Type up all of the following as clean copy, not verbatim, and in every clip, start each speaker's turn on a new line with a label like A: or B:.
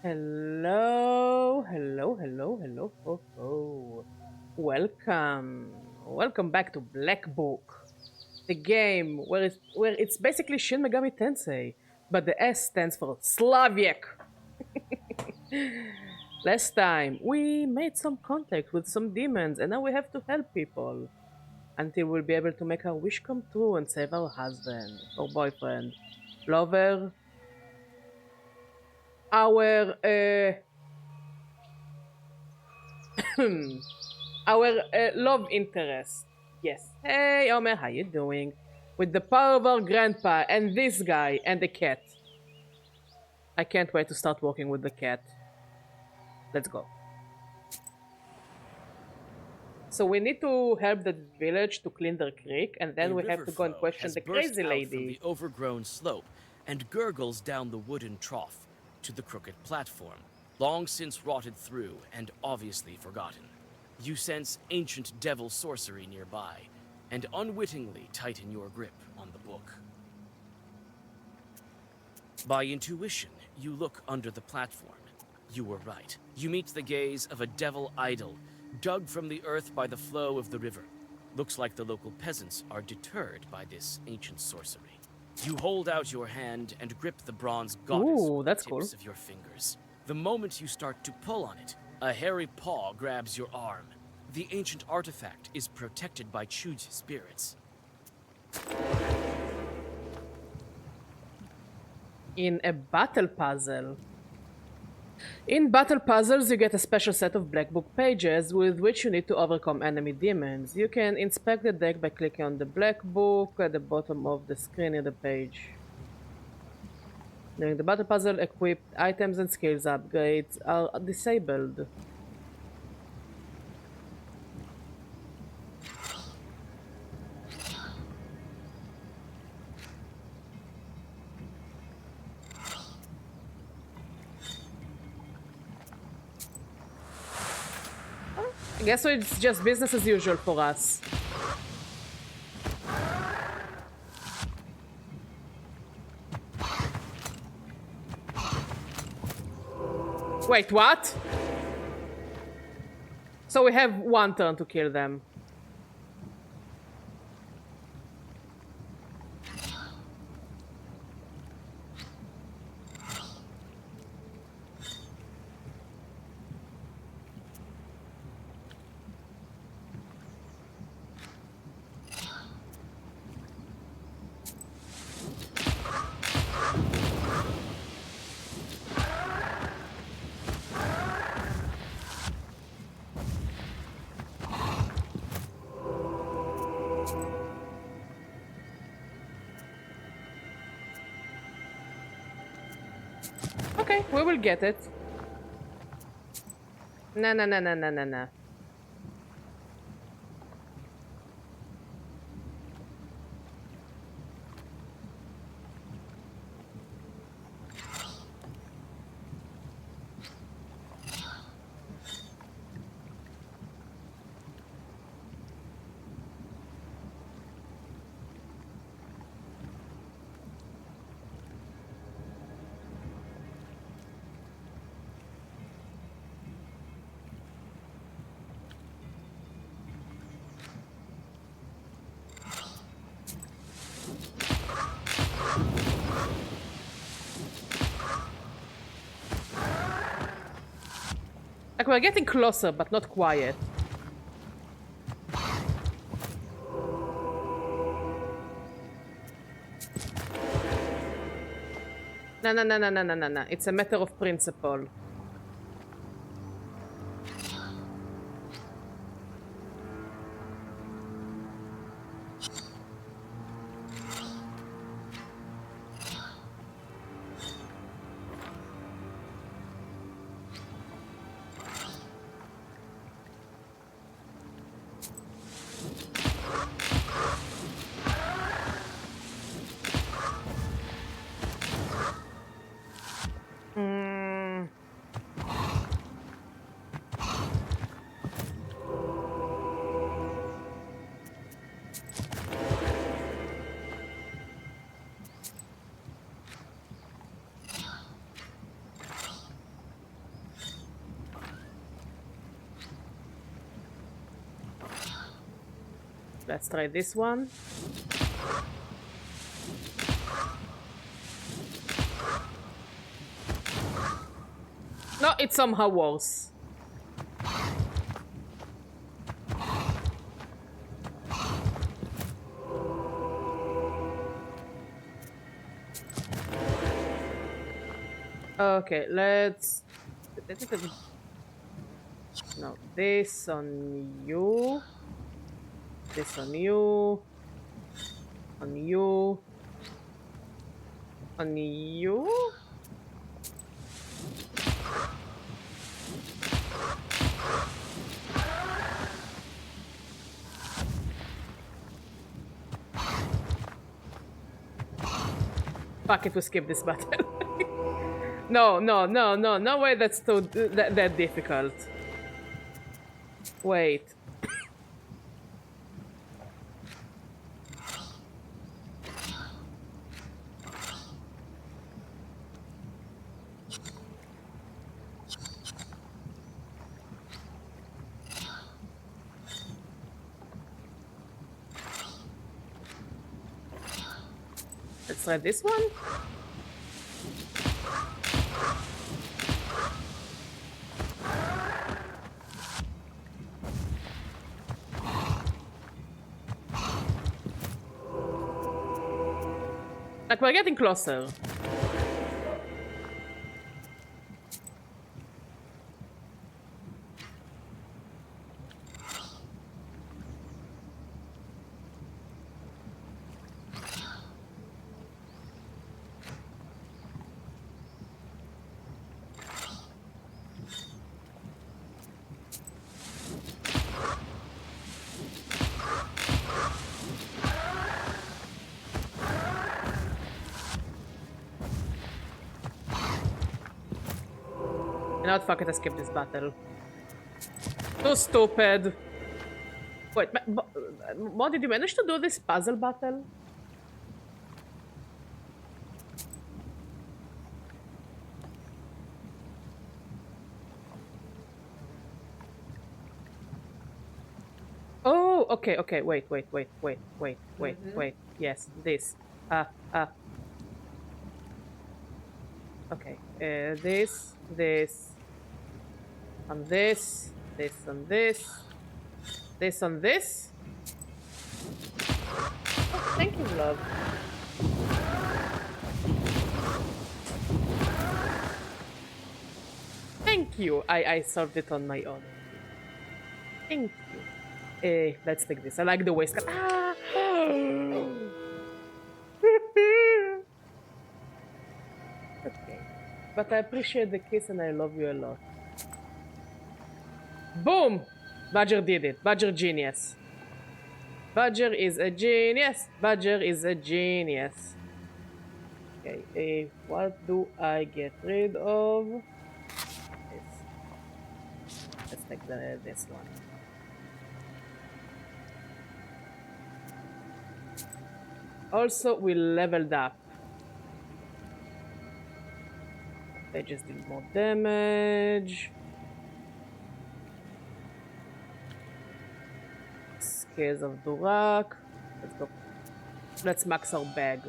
A: Hello, hello, hello, hello, ho, ho. Welcome. Welcome back to Black Book, the game where it's basically Shin Megami Tensei, but the S stands for Slavic. Last time we made some contact with some demons, and now we have to help people until we'll be able to make our wish come true and save our husband or boyfriend, lover, our our love interest. Yes. Hey, Omer, how you doing? With the power of our grandpa and this guy and the cat. I can't wait to start working with the cat. Let's go. So we need to help the village to clean their creek, and
B: A
A: then we have
B: river
A: to go and
B: flow
A: question
B: has
A: the
B: burst
A: crazy
B: out from the
A: lady.
B: overgrown slope and gurgles down the wooden trough to the crooked platform, long since rotted through and obviously forgotten. You sense ancient devil sorcery nearby and unwittingly tighten your grip on the book. By intuition, you look under the platform. You were right. You meet the gaze of a devil idol, dug from the earth by the flow of the river. Looks like the local peasants are deterred by this ancient sorcery. You hold out your hand and grip the bronze goddess
A: Ooh,
B: with the
A: that's cool.
B: tips of your fingers. The moment you start to pull on it, a hairy paw grabs your arm. The ancient artifact is protected by Chuj spirits.
A: In a battle puzzle. In battle puzzles, you get a special set of black book pages with which you need to overcome enemy demons. You can inspect the deck by clicking on the black book at the bottom of the screen in the page. During the battle puzzle, equipped items and skills upgrades are disabled. I guess so it's just business as usual for us. Wait, what? So we have one turn to kill them. Okay, we will get it. Na na na na na na na. Like we're getting closer, but not quiet. No, no, no, no, no, no, no, no. It's a matter of principle. Let's try this one. No, it's somehow worse. Okay, let's... No, this on you. This on you. On you. On you? Fuck it, we skip this battle. No way that's that difficult. Wait. Let's try this one. Like, we're getting closer. You know what? Fuck it, I skipped this battle. Too stupid. Wait, Mo, did you manage to do this puzzle battle? Oh, okay, wait. Yes, this. Okay, this, on this on this on this. Oh, thank you, love. Thank you. I solved it on my own. Thank you. Let's take this. I like the waistcoat. Ah! Okay. But I appreciate the kiss and I love you a lot. Boom! Badger did it. Badger genius. Badger is a genius. Badger is a genius. Okay, what do I get rid of? This. Let's take this one. Also, we leveled up. They just did more damage. Scales of Durak. Let's go. Let's max our bag.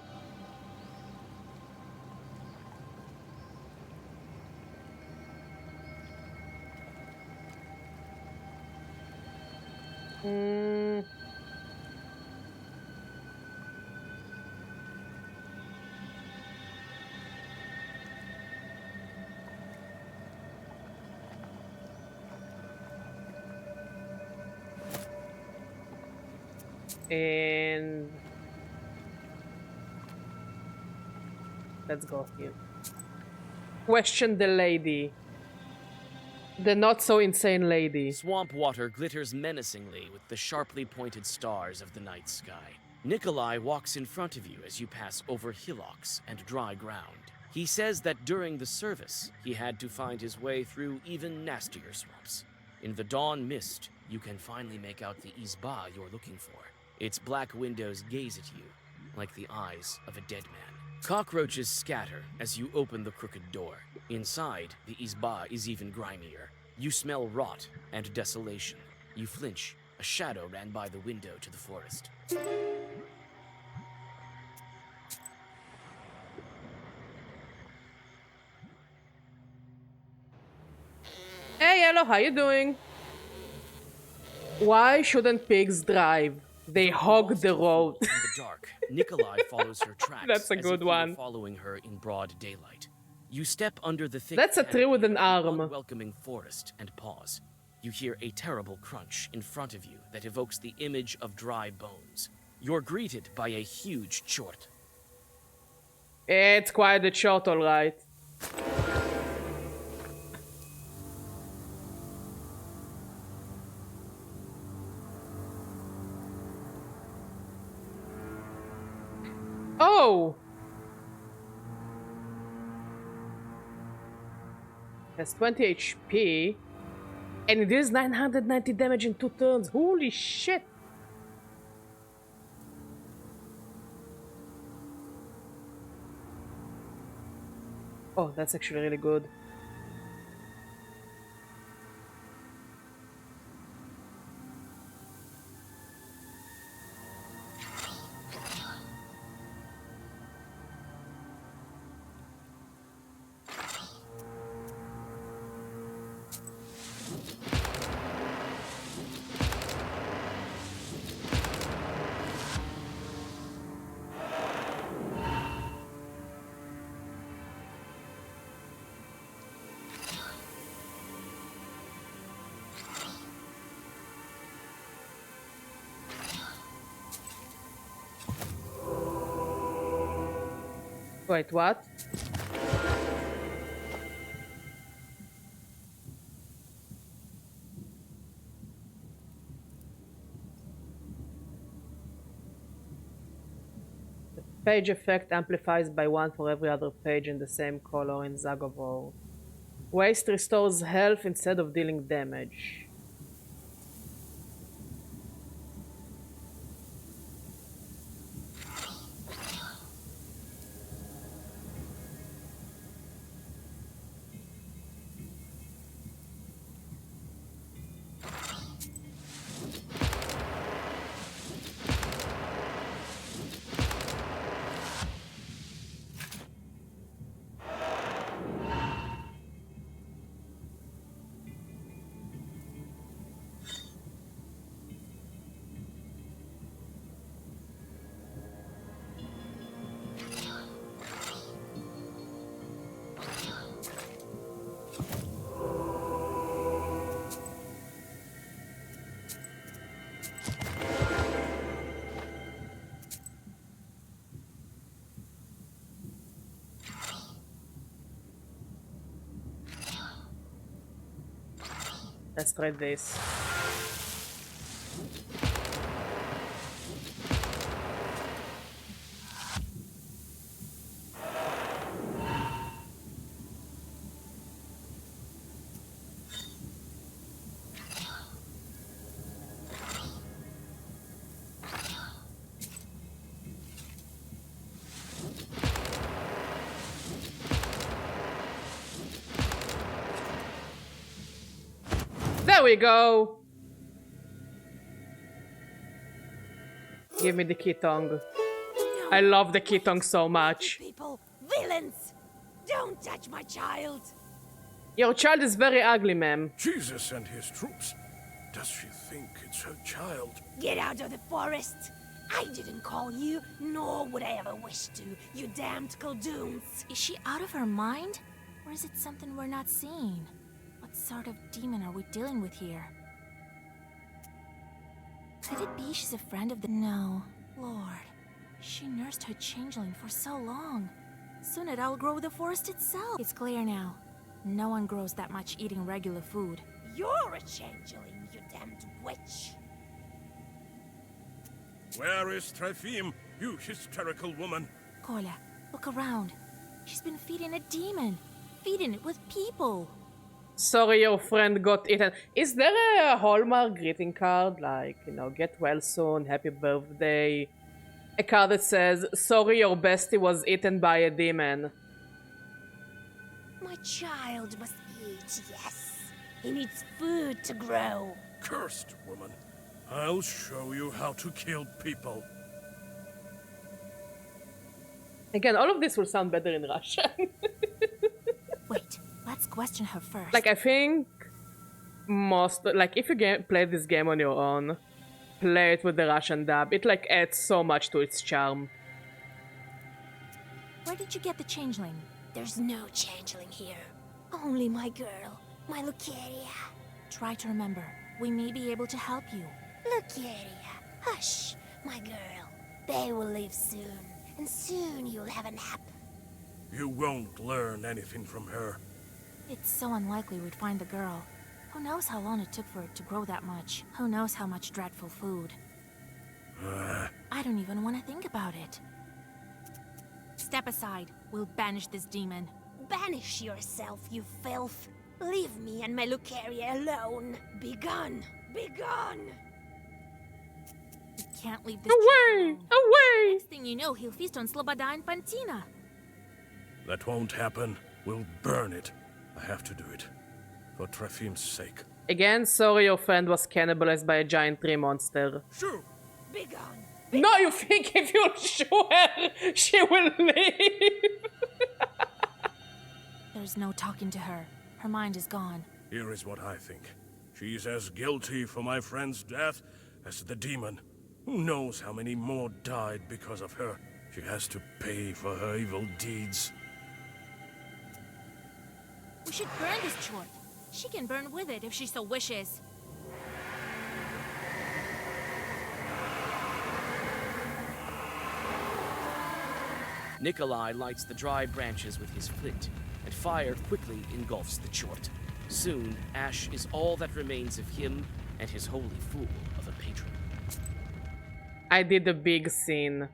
A: And let's go here. Question the lady. The not so insane lady.
B: Swamp water glitters menacingly with the sharply pointed stars of the night sky. Nikolai walks in front of you as you pass over hillocks and dry ground. He says that during the service, he had to find his way through even nastier swamps. In the dawn mist, you can finally make out the Izba you're looking for. Its black windows gaze at you, like the eyes of a dead man. Cockroaches scatter as you open the crooked door. Inside, the Izba is even grimier. You smell rot and desolation. You flinch A shadow ran by the window to the forest.
A: Hey, hello, how you doing? Why shouldn't pigs drive? They hog the road.
B: In the dark, Nikolai follows her tracks
A: That's a
B: as
A: good
B: if he were
A: one.
B: following her in broad daylight. You step under the thick
A: That's a tree with
B: canopy
A: an
B: of the
A: arm.
B: unwelcoming forest and pause. You hear a terrible crunch in front of you that evokes the image of dry bones. You're greeted by a huge chort.
A: It's quite a shot, alright. Oh! Has 20 HP. And it is 990 damage in 2 turns. Holy shit! Oh, that's actually really good. Wait, what? Page effect amplifies by 1 for every other page in the same color in Zagovor. Waste restores health instead of dealing damage. Let's try this. There we go! Give me the key tongue. I love the key tongue so much.
C: People, villains! Don't touch my child!
A: Your child is very ugly, ma'am.
D: Jesus and his troops. Does she think it's her child?
C: Get out of the forest! I didn't call you, nor would I ever wish to, you damned Kuldoons!
E: Is she out of her mind? Or is it something we're not seeing? What sort of demon are we dealing with here? Could it be she's a friend of the... No. Lord. She nursed her changeling for so long. Soon it outgrow the forest itself. It's clear now. No one grows that much eating regular food.
C: You're a changeling, you damned witch!
D: Where is Trefim, you hysterical woman?
E: Kolya, look around. She's been feeding a demon. Feeding it with people.
A: Sorry your friend got eaten. Is there a Hallmark greeting card? Like, you know, get well soon, happy birthday. A card that says, sorry your bestie was eaten by a demon.
C: My child must eat, yes. He needs food to grow.
D: Cursed woman. I'll show you how to kill people.
A: Again, all of this will sound better in Russian.
E: Wait, let's question her first.
A: Like, I think if you play this game on your own, play it with the Russian dub, it like adds so much to its charm.
E: Where did you get the changeling?
C: There's no changeling here. Only my girl, my Lucaria.
E: Try to remember. We may be able to help you.
C: Lucaria, hush, my girl. They will leave soon, and soon you'll have a nap.
D: You won't learn anything from her.
E: It's so unlikely we'd find the girl. Who knows how long it took for it to grow that much? Who knows how much dreadful food? I don't even want to think about it. Step aside. We'll banish this demon.
C: Banish yourself, you filth. Leave me and my Lucaria alone. Begone! Begone!
E: We can't leave this
A: Away!
E: child alone.
A: Away!
E: Next thing you know, he'll feast on Sloboda and Pantina.
D: That won't happen. We'll burn it. I have to do it. For Trofim's sake.
A: Again, sorry your friend was cannibalized by a giant tree monster.
D: Shoo!
C: Begone!
A: No, you think if you shoot her, she will leave?
E: There's no talking to her. Her mind is gone.
D: Here is what I think. She's as guilty for my friend's death as the demon. Who knows how many more died because of her? She has to pay for her evil deeds.
E: We should burn this chort. She can burn with it if she so wishes.
B: Nikolai lights the dry branches with his flint, and fire quickly engulfs the chort. Soon, ash is all that remains of him and his holy fool of a patron.
A: I did a big scene.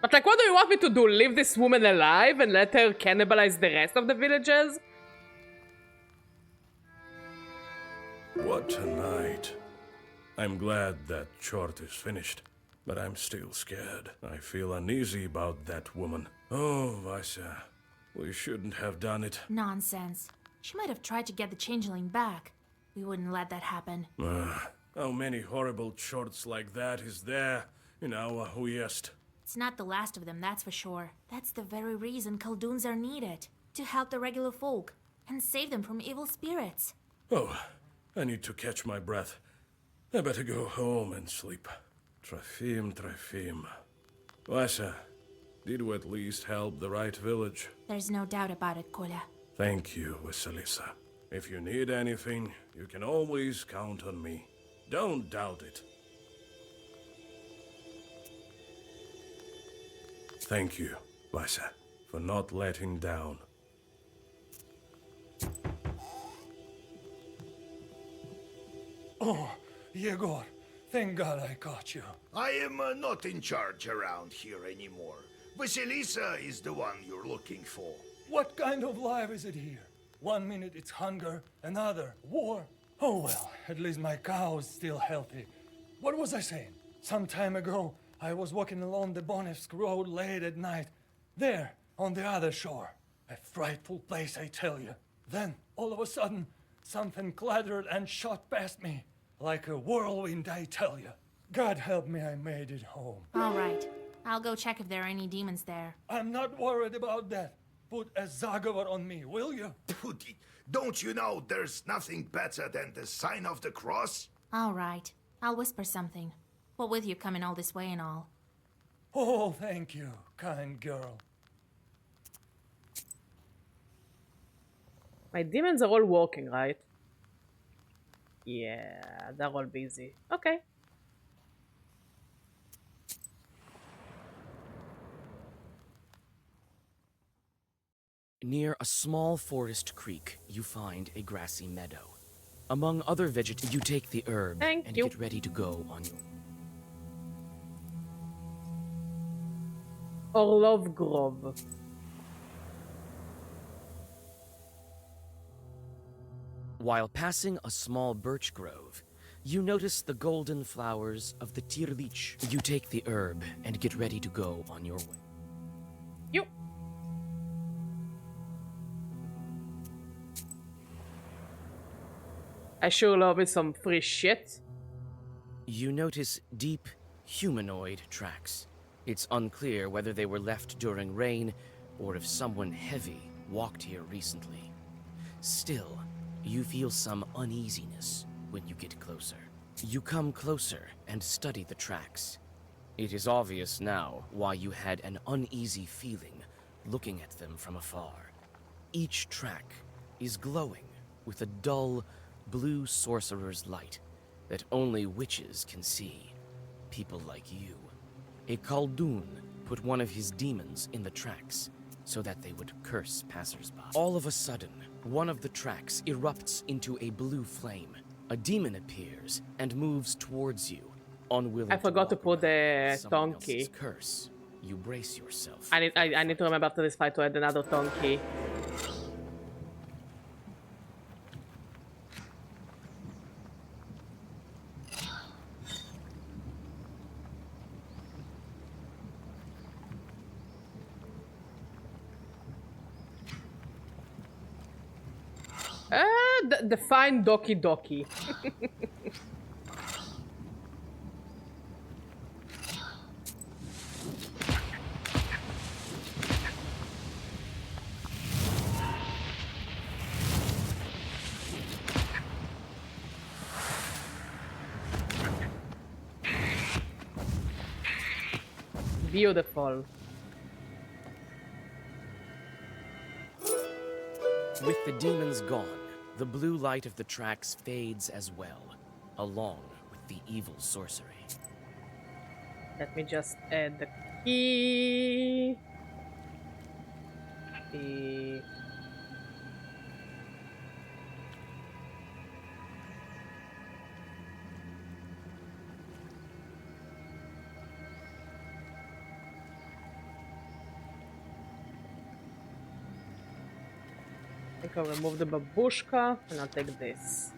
A: But like, what do you want me to do? Leave this woman alive and let her cannibalize the rest of the villagers?
D: What a night. I'm glad that chort is finished, but I'm still scared. I feel uneasy about that woman. Oh, Vasia, we shouldn't have done it.
E: Nonsense. She might have tried to get the changeling back. We wouldn't let that happen.
D: How many horrible chorts like that is there in our Uyest?
E: It's not the last of them, that's for sure. That's the very reason Khaldoons are needed. To help the regular folk and save them from evil spirits.
D: Oh, I need to catch my breath. I better go home and sleep. Trofim. Vasia, did we at least help the right village?
E: There's no doubt about it, Kolya.
D: Thank you, Vasilisa. If you need anything, you can always count on me. Don't doubt it. Thank you, Vasia, for not letting down.
F: Oh, Yegor, thank God I caught you.
G: I am not in charge around here anymore. Vasilisa is the one you're looking for.
F: What kind of life is it here? 1 minute it's hunger, another war. Oh well, at least my cow is still healthy. What was I saying? Some time ago, I was walking along the Bonevsk road late at night. There, on the other shore. A frightful place, I tell you. Then, all of a sudden, something clattered and shot past me. Like a whirlwind, I tell you. God help me, I made it home.
E: All right. I'll go check if there are any demons there.
F: I'm not worried about that. Put a Zagovar on me, will you?
G: Puti, don't you know there's nothing better than the sign of the cross?
E: All right. I'll whisper something. What with you coming all this way and all?
F: Oh, thank you, kind girl.
A: My demons are all walking, right? Yeah, they're all busy. Okay.
B: Near a small forest creek, you find a grassy meadow. Among other vegetation, you take the herb
A: Thank
B: and
A: you.
B: get ready to go on your...
A: Orlov Grove.
B: While passing a small birch grove, you notice the golden flowers of the tirlich. You take the herb and get ready to go on your way.
A: You. I sure love me some free shit.
B: You notice deep, humanoid tracks. It's unclear whether they were left during rain or if someone heavy walked here recently. Still, you feel some uneasiness when you get closer. You come closer and study the tracks. It is obvious now why you had an uneasy feeling looking at them from afar. Each track is glowing with a dull, blue sorcerer's light that only witches can see. People like you. A Khaldun put one of his demons in the tracks so that they would curse passersby. All of a sudden, one of the tracks erupts into a blue flame. A demon appears and moves towards you, unwilling
A: I forgot to
B: walk
A: put
B: away
A: the
B: from someone
A: donkey.
B: else's curse. You brace yourself.
A: I need to remember after this fight to add another donkey. The fine Doki Doki. Beautiful.
B: With the demons gone, the blue light of the tracks fades as well, along with the evil sorcery.
A: Let me just add the key. The... I think I'll remove the babushka and I'll take this.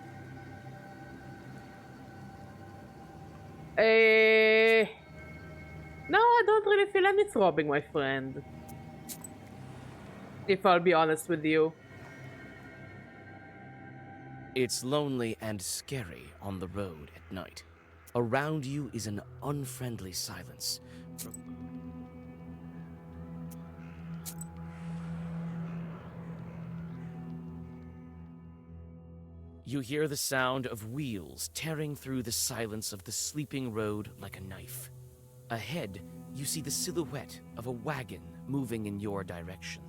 A: No, I don't really feel any throbbing, my friend. If I'll be honest with you.
B: It's lonely and scary on the road at night. Around you is an unfriendly silence. You hear the sound of wheels tearing through the silence of the sleeping road like a knife. Ahead, you see the silhouette of a wagon moving in your direction.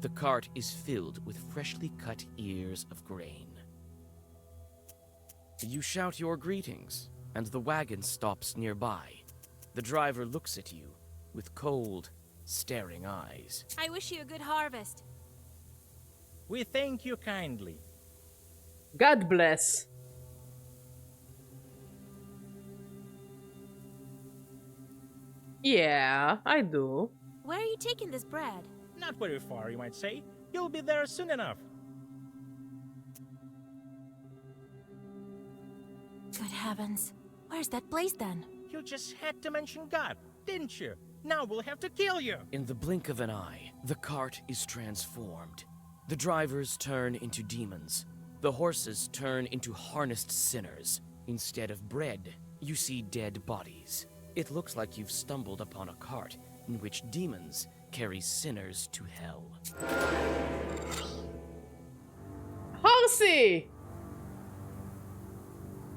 B: The cart is filled with freshly cut ears of grain. You shout your greetings, and the wagon stops nearby. The driver looks at you with cold, staring eyes.
E: I wish you a good harvest.
H: We thank you kindly.
A: God bless. Yeah, I do.
E: Where are you taking this bread?
H: Not very far, you might say. You'll be there soon enough.
E: Good heavens. Where's that place then?
H: You just had to mention God, didn't you? Now we'll have to kill you.
B: In the blink of an eye, the cart is transformed. The drivers turn into demons. The horses turn into harnessed sinners. Instead of bread, you see dead bodies. It looks like you've stumbled upon a cart in which demons carry sinners to hell.
A: Horsey!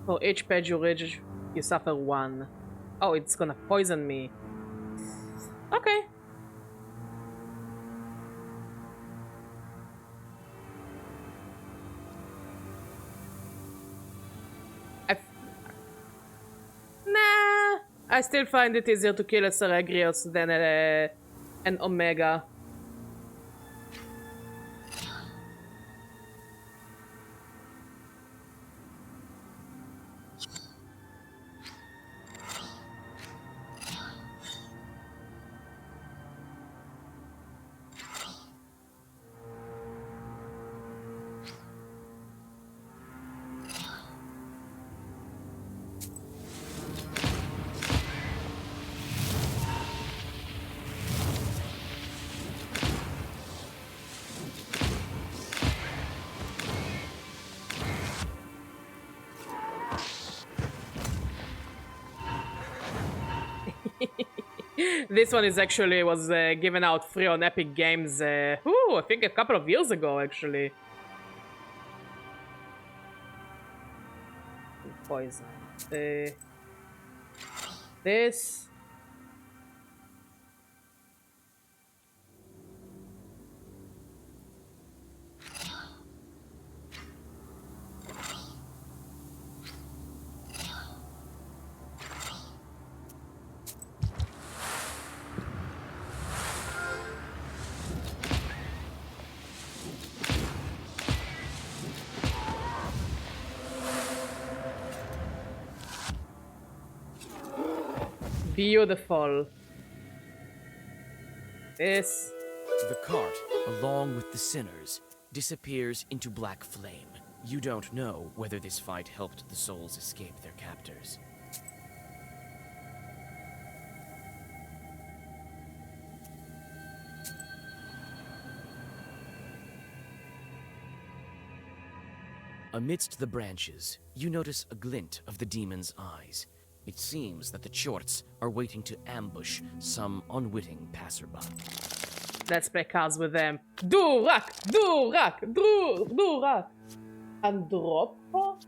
A: For each page you reach, you suffer 1. Oh, it's gonna poison me. Okay. Nah, I still find it easier to kill a Ceregrios than an Omega. This one is actually was given out free on Epic Games. I think a couple of years ago, actually. Poison. This. Beautiful. This.
B: The cart, along with the sinners, disappears into black flame. You don't know whether this fight helped the souls escape their captors. Amidst the branches, you notice a glint of the demon's eyes. It seems that the Chorts are waiting to ambush some unwitting passerby.
A: Let's play cards with them. Durak! Andropo?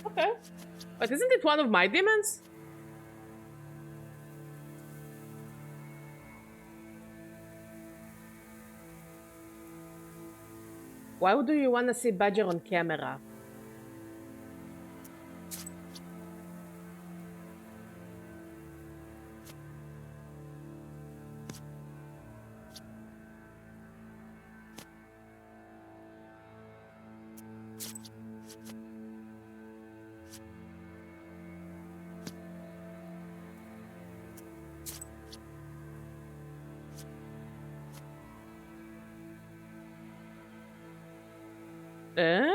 A: Okay. But isn't it one of my demons? Why do you want to see Badger on camera? Eh?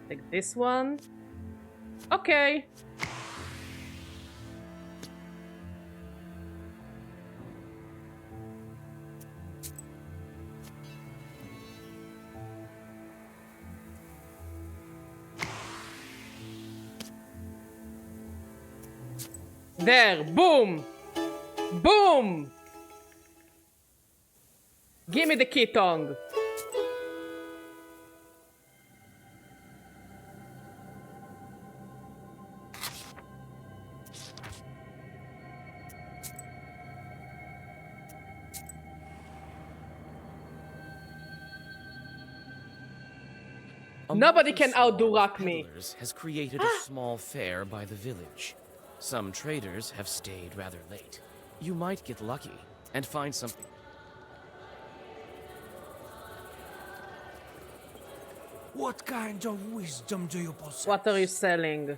A: Like this one. Okay. There, boom! Boom! Give me the key tongue. Nobody can out-Durak me.
B: Has created a small fair by the village. Some traders have stayed rather late. You might get lucky and find something.
I: What kind of wisdom do you possess?
A: What are you selling?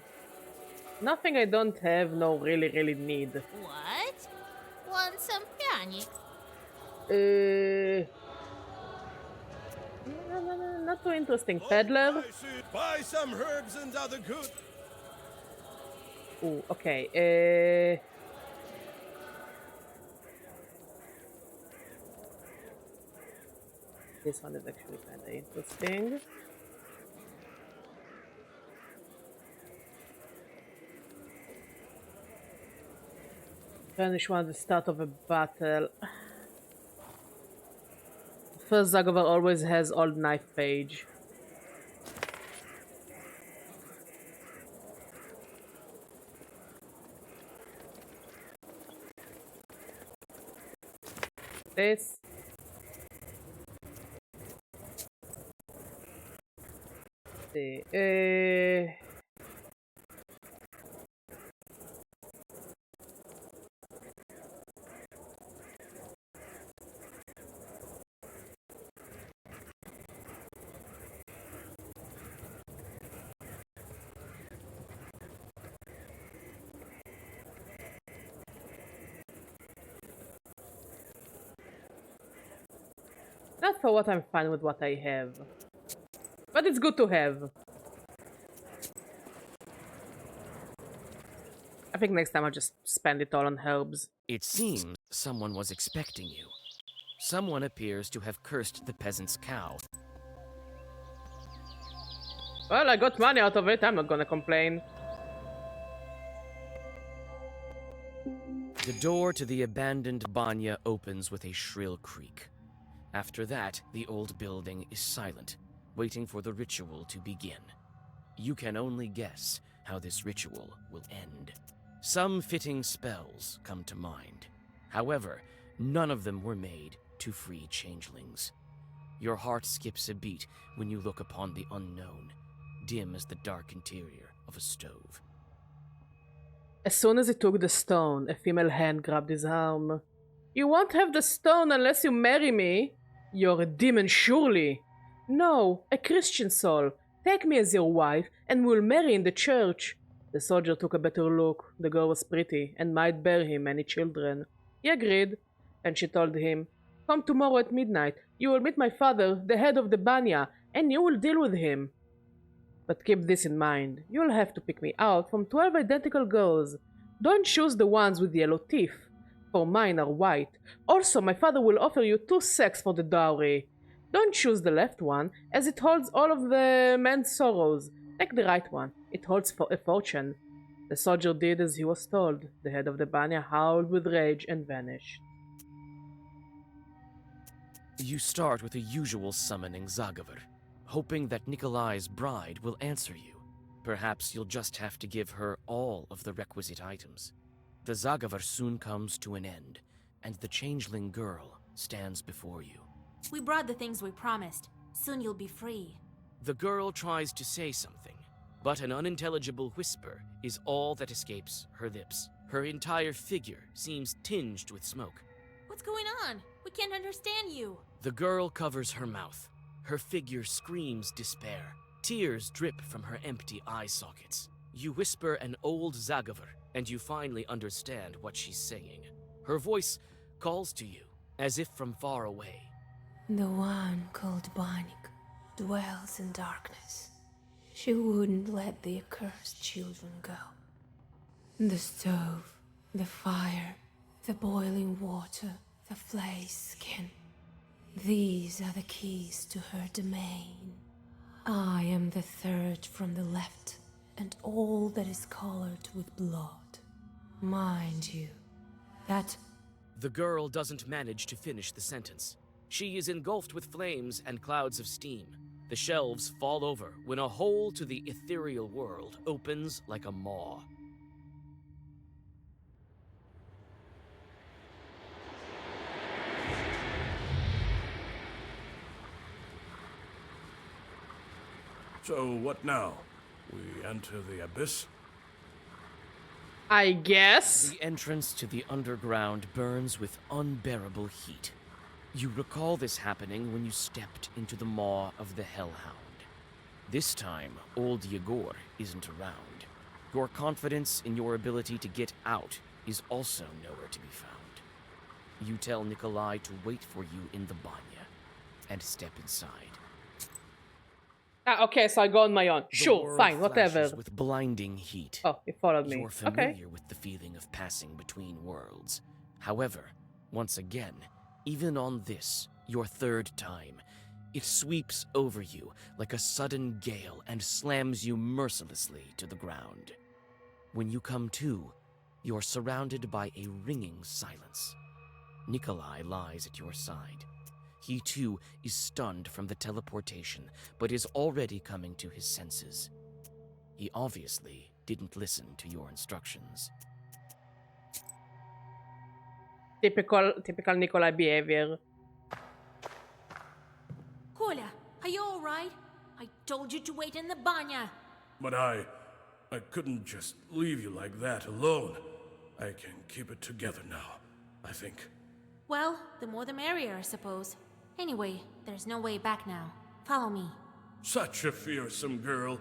A: Nothing I don't have, no really need.
E: What? Want some pianic?
A: No, not too interesting. Peddler?
J: Buy some herbs and other good.
A: Ooh, okay. This one is actually kind of interesting. Finish one at the start of a battle. First Zagover always has old knife page. This. See. Not for what I'm fine with what I have. But it's good to have. I think next time I'll just spend it all on herbs.
B: It seems someone was expecting you. Someone appears to have cursed the peasant's cow.
A: Well, I got money out of it, I'm not gonna complain.
B: The door to the abandoned banya opens with a shrill creak. After that, the old building is silent, waiting for the ritual to begin. You can only guess how this ritual will end. Some fitting spells come to mind. However, none of them were made to free changelings. Your heart skips a beat when you look upon the unknown, dim as the dark interior of a stove.
A: As soon as he took the stone, a female hand grabbed his arm. You won't have the stone unless you marry me. You're a demon, surely. No, a Christian soul. Take me as your wife, and we'll marry in the church. The soldier took a better look. The girl was pretty, and might bear him many children. He agreed, and she told him, Come tomorrow at midnight. You will meet my father, the head of the Banya, and you will deal with him. But keep this in mind. You'll have to pick me out from 12 identical girls. Don't choose the ones with yellow teeth, for mine are white. Also, my father will offer you 2 sacks for the dowry. Don't choose the left one, as it holds all of the man's sorrows. Take the right one. It holds for a fortune. The soldier did as he was told. The head of the Banya howled with rage and vanished.
B: You start with the usual summoning Zagavar, hoping that Nikolai's bride will answer you. Perhaps you'll just have to give her all of the requisite items. The Zagavar soon comes to an end, and the changeling girl stands before you.
E: We brought the things we promised. Soon you'll be free.
B: The girl tries to say something, but an unintelligible whisper is all that escapes her lips. Her entire figure seems tinged with smoke.
E: What's going on? We can't understand you.
B: The girl covers her mouth. Her figure screams despair. Tears drip from her empty eye sockets. You whisper an old Zagavar, and you finally understand what she's saying. Her voice calls to you, as if from far away.
K: The one called Banik dwells in darkness. She wouldn't let the accursed children go. The stove, the fire, the boiling water, the flayed skin. These are the keys to her domain. I am the third from the left, and all that is colored with blood. Mind you, that...
B: The girl doesn't manage to finish the sentence. She is engulfed with flames and clouds of steam. The shelves fall over when a hole to the ethereal world opens like a maw.
D: So what now? We enter the abyss?
A: I guess?
B: The entrance to the underground burns with unbearable heat. You recall this happening when you stepped into the maw of the Hellhound. This time, old Yegor isn't around. Your confidence in your ability to get out is also nowhere to be found. You tell Nikolai to wait for you in the banya, and step inside.
A: Ah, okay, so I go on my own.
B: The
A: Sure,
B: world
A: fine, whatever.
B: flashes with blinding heat.
A: Oh, he followed me.
B: You're familiar
A: Okay.
B: with the feeling of passing between worlds. However, once again, even on this, your third time, it sweeps over you like a sudden gale and slams you mercilessly to the ground. When you come to, you're surrounded by a ringing silence. Nikolai lies at your side. He too is stunned from the teleportation, but is already coming to his senses. He obviously didn't listen to your instructions.
A: Typical Nikolai behavior.
E: Kolya, are you alright? I told you to wait in the banya.
D: But I couldn't just leave you like that alone. I can keep it together now, I think.
E: Well, the more the merrier, I suppose. Anyway, there's no way back now. Follow me.
D: Such a fearsome girl.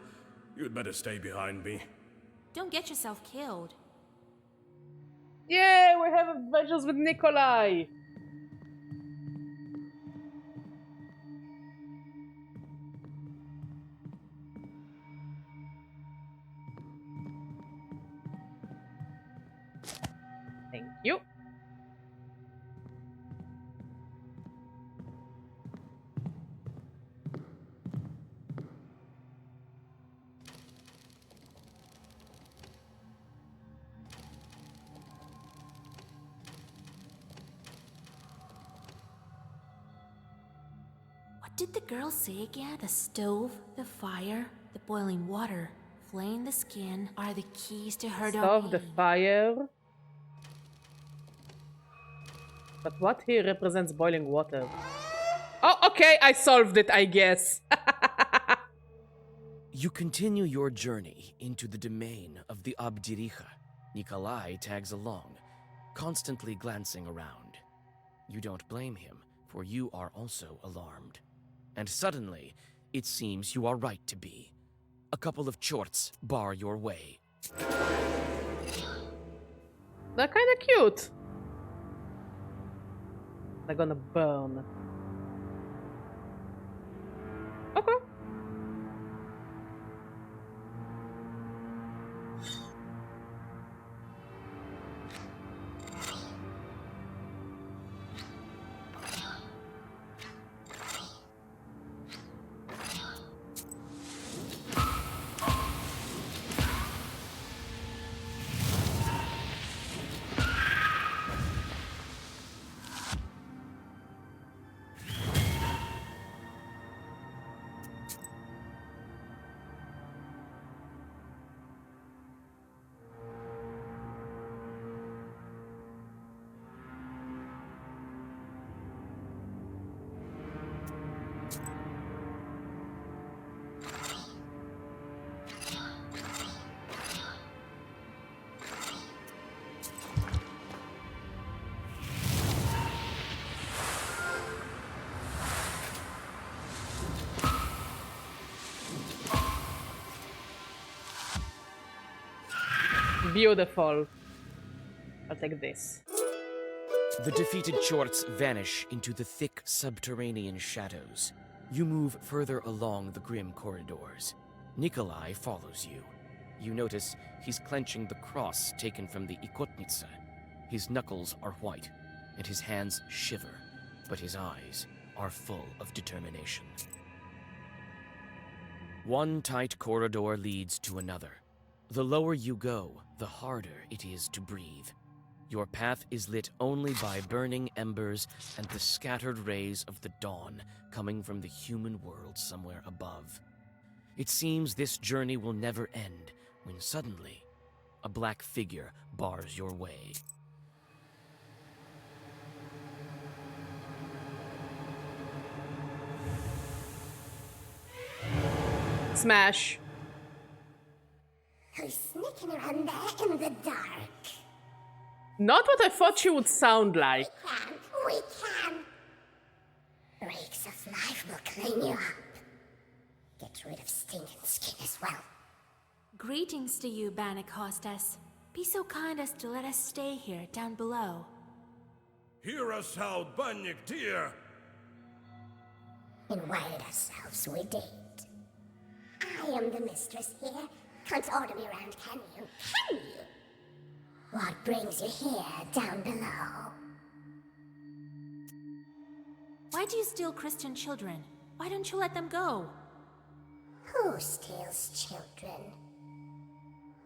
D: You'd better stay behind me.
E: Don't get yourself killed.
A: Yay, we have adventures with Nikolai!
E: did the girl say again? The stove, the fire, the boiling water, flaying the skin are the keys to her
A: Stove, the
E: domain.
A: fire. But what here represents boiling water? Oh, okay, I solved it, I guess.
B: You continue your journey into the domain of the Abdiricha. Nikolai tags along, constantly glancing around. You don't blame him, for you are also alarmed. And suddenly, it seems you are right to be. A couple of chorts bar your way.
A: They're kind of cute. They're gonna burn. Okay. Beautiful. I'll take this.
B: The defeated chorts vanish into the thick subterranean shadows. You move further along the grim corridors. Nikolai follows you. You notice he's clenching the cross taken from the Ikotnitsa. His knuckles are white, and his hands shiver, but his eyes are full of determination. One tight corridor leads to another. The lower you go, the harder it is to breathe. Your path is lit only by burning embers and the scattered rays of the dawn coming from the human world somewhere above. It seems this journey will never end when suddenly a black figure bars your way.
A: Smash.
C: Who's sneaking around there in the dark?
A: Not what I thought she would sound like.
C: We can. Rakes of life will clean you up. Get rid of stinking skin as well.
E: Greetings to you, Bannock hostess. Be so kind as to let us stay here, down below.
J: Hear us out, Bannock dear.
C: Invite ourselves, we did. I am the mistress here. Can't order me around, can you? Can you? What brings you here, down below?
E: Why do you steal Christian children? Why don't you let them go?
C: Who steals children?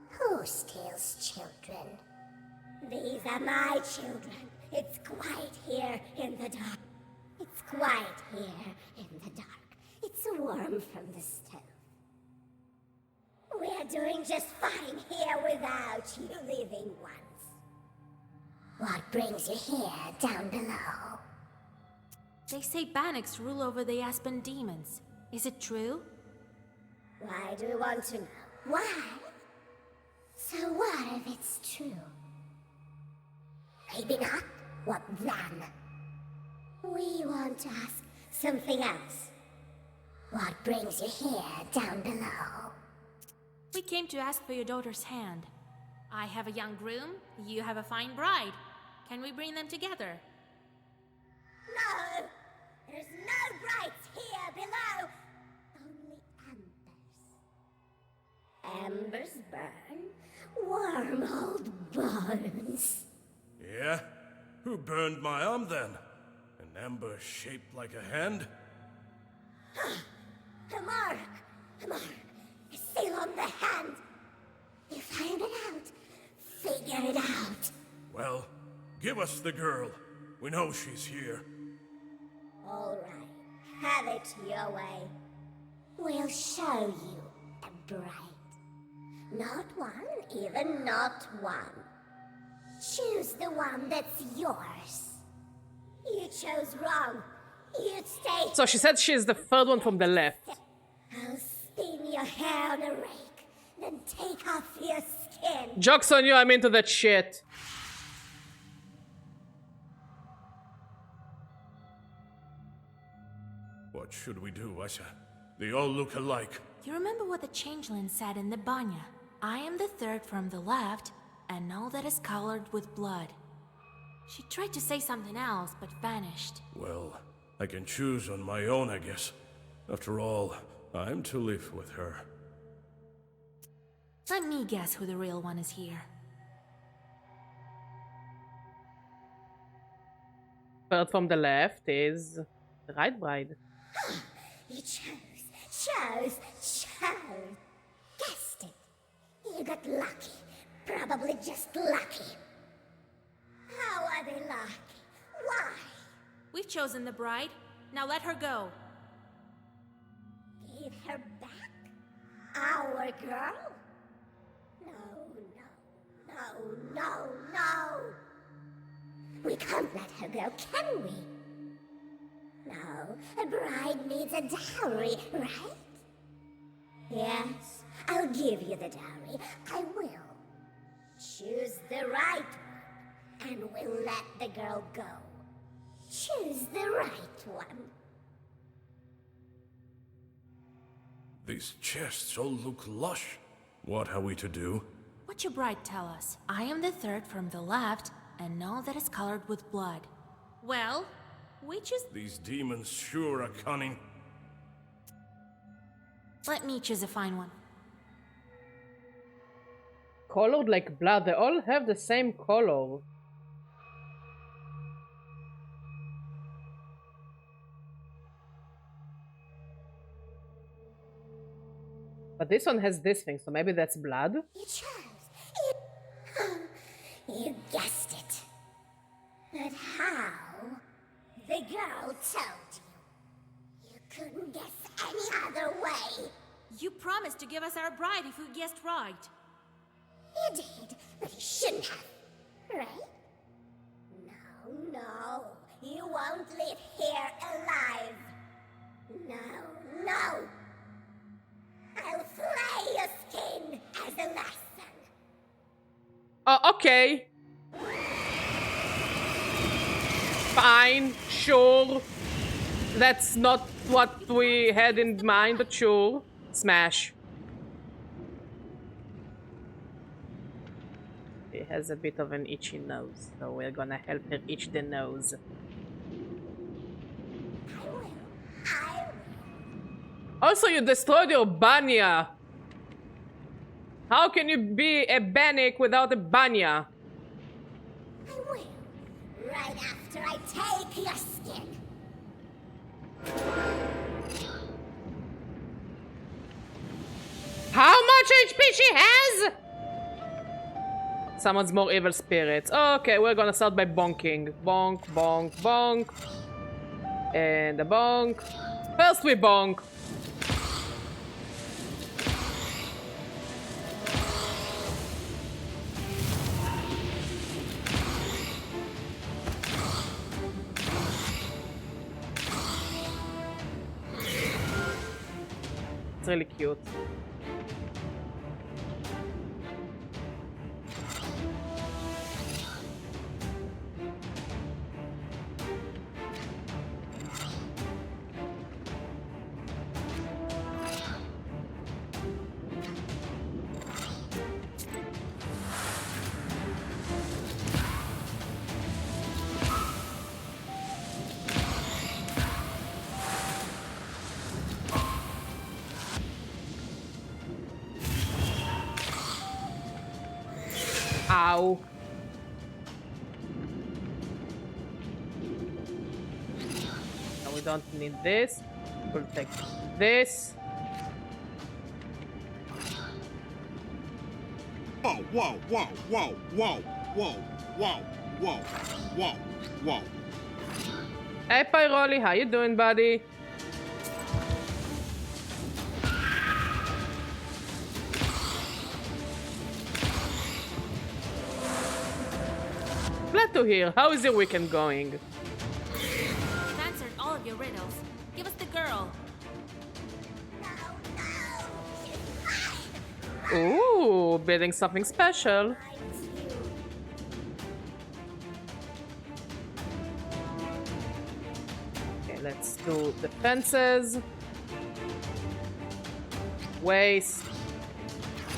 C: Who steals children? These are my children. It's quiet here in the dark. It's quiet here in the dark. It's warm from the stove. We're doing just fine here without you living ones. What brings you here, down below?
E: They say Bannocks rule over the Aspen demons. Is it true?
C: Why do you want to know? Why? So what if it's true? Maybe not. What then? We want to ask something else. What brings you here, down below?
E: We came to ask for your daughter's hand. I have a young groom, you have a fine bride. Can we bring them together?
C: No! There's no brights here below! Only embers. Embers burn? Warm old bones.
D: Yeah? Who burned my arm then? An ember shaped like a hand?
C: A mark! A mark! A seal on the hand! You find it out. Figure it out.
D: Well, give us the girl. We know she's here.
C: All right. Have it your way. We'll show you a bride. Not one, even not one. Choose the one that's yours. You chose wrong. You'd stay.
A: So she said she's the third one from the left.
C: I'll spin your hair on a rake, then take off your skin.
A: Joke's on you, I'm into that shit.
D: What should we do, Asa? They all look alike.
E: You remember what the changeling said in the banya? I am the third from the left, and all that is colored with blood. She tried to say something else, but vanished.
D: Well, I can choose on my own, I guess. After all, I'm to live with her.
E: Let me guess who the real one is here.
A: Third from the left is the right bride.
C: You chose. Guessed it. You got lucky. Probably just lucky. How are they lucky? Why?
E: We've chosen the bride. Now let her go.
C: Give her back? Our girl? No. We can't let her go, can we? No, a bride needs a dowry, right? Yes, I'll give you the dowry. I will. Choose the right one, and we'll let the girl go. Choose the right one.
D: These chests all look lush. What are we to do?
E: What your bride tell us? I am the third from the left, and all that is colored with blood. Well, we choose.
D: These demons sure are cunning.
E: Let me choose a fine one.
A: Colored like blood, they all have the same color. But this one has this thing, so maybe that's blood?
C: You chose. You guessed it. But how? The girl told you. You couldn't guess any other way.
E: You promised to give us our bride if we guessed right.
C: You did, but you shouldn't have. Right? No. You won't live here alive. No. I'll flay your skin as a lesson.
A: Oh, okay. Fine, sure. That's not what we had in mind, but sure. Smash. He has a bit of an itchy nose, so we're gonna help her itch the nose.
C: I will.
A: Also, you destroyed your banya. How can you be a Bannick without a banya?
C: I will. Right after I take your skin.
A: How much HP she has? Summons more evil spirits. Okay, we're gonna start by bonking. Bonk, bonk, bonk. And a bonk. First we bonk. It's really cute. Ow. No, we don't need this. We'll take this. Whoa. Hey, Pyroli, how you doing, buddy? glad to hear. How is your weekend going?
E: We've answered all of your riddles. Give us the girl.
A: Ooh, building something special. Okay, let's do the fences. Waist.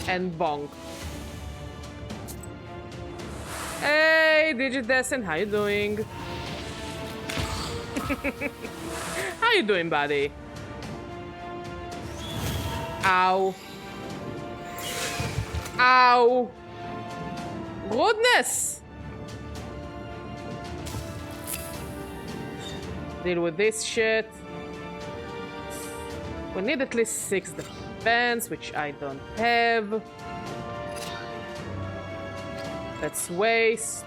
A: And bonk. Hey, Digidestin, how you doing? How you doing, buddy? Ow. Ow. Rudeness. Deal with this shit. We need at least 6 defense, which I don't have. Let's waste.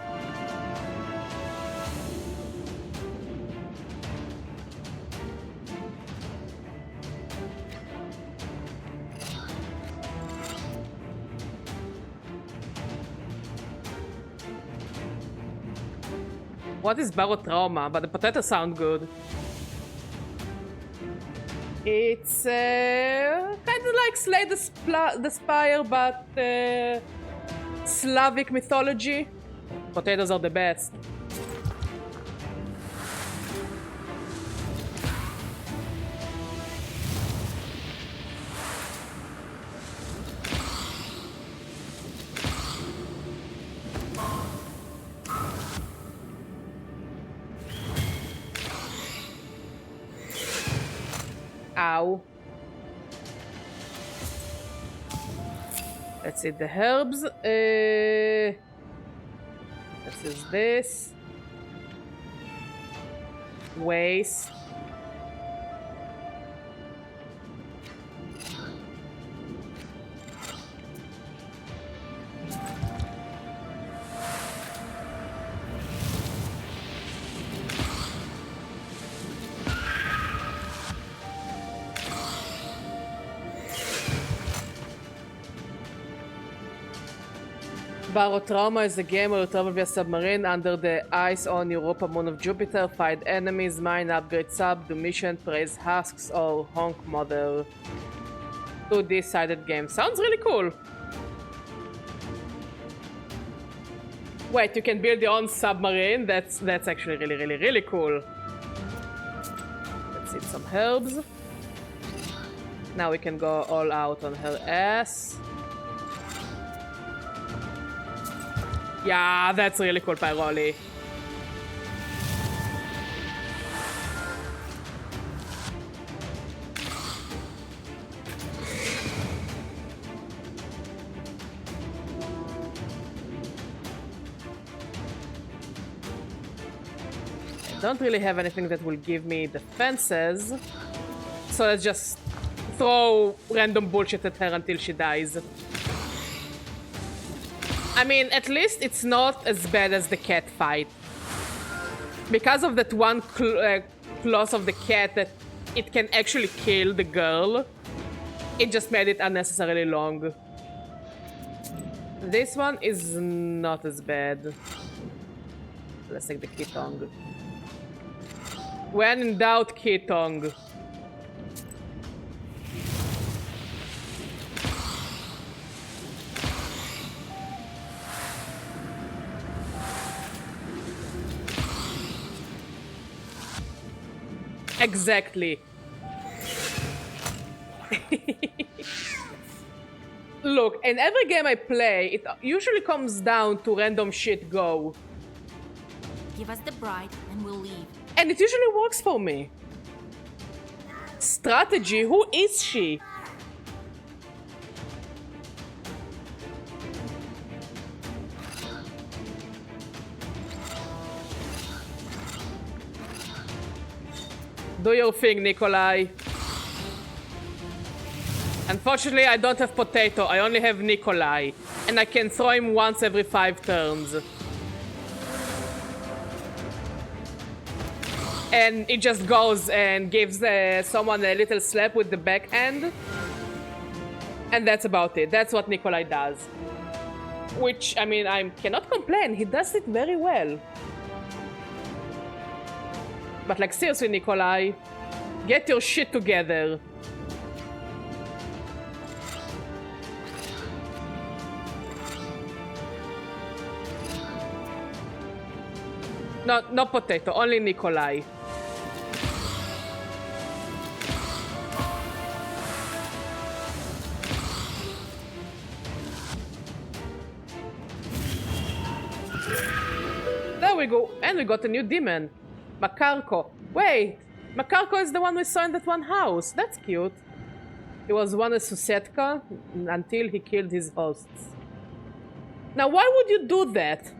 A: What is barotrauma? But the potatoes sound good. It's kind of like Slay the Spire, but Slavic mythology. Potatoes are the best. Ow. Let's eat the herbs. This is this. Waste. Barotrauma is a game where you travel via submarine under the ice on Europa, moon of Jupiter, fight enemies, mine, upgrade sub, do mission, praise husks, or honk mother. 2D-sided game. Sounds really cool. Wait, you can build your own submarine? That's actually really cool. Let's eat some herbs. Now we can go all out on her ass. Yeah, that's really cool, Pyroli. I don't really have anything that will give me defenses, so let's just throw random bullshit at her until she dies. I mean, at least it's not as bad as the cat fight. Because of that one clause of the cat that it can actually kill the girl, it just made it unnecessarily long. This one is not as bad. Let's take the Kitong. When in doubt, Kitong. Exactly. Look, in every game I play, it usually comes down to random shit go.
E: Give us the bride and we'll leave.
A: And it usually works for me. Strategy? Who is she? Do your thing, Nikolai. Unfortunately, I don't have potato. I only have Nikolai. And I can throw him once every 5 turns. And it just goes and gives someone a little slap with the backhand. And that's about it. That's what Nikolai does. Which, I mean, I cannot complain. He does it very well. But like, seriously, Nikolai, get your shit together. No potato, only Nikolai. There we go, and we got a new demon. Makarko. Wait, Makarko is the one we saw in that one house. That's cute. He was one of Susetka until he killed his hosts. Now, why would you do that?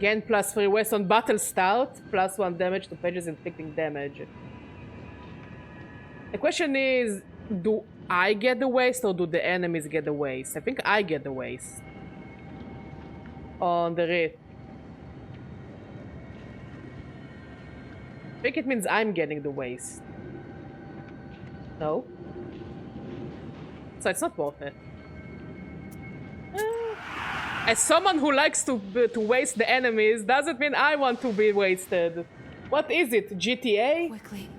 A: Gain +3 waste on battle start, +1 damage to pages inflicting damage. The question is, do I get the waste or do the enemies get the waste? I think I get the waste. On the wreath. I think it means I'm getting the waste. No? So it's not worth it. As someone who likes to waste the enemies, doesn't mean I want to be wasted. What is it? GTA?
K: Quickly,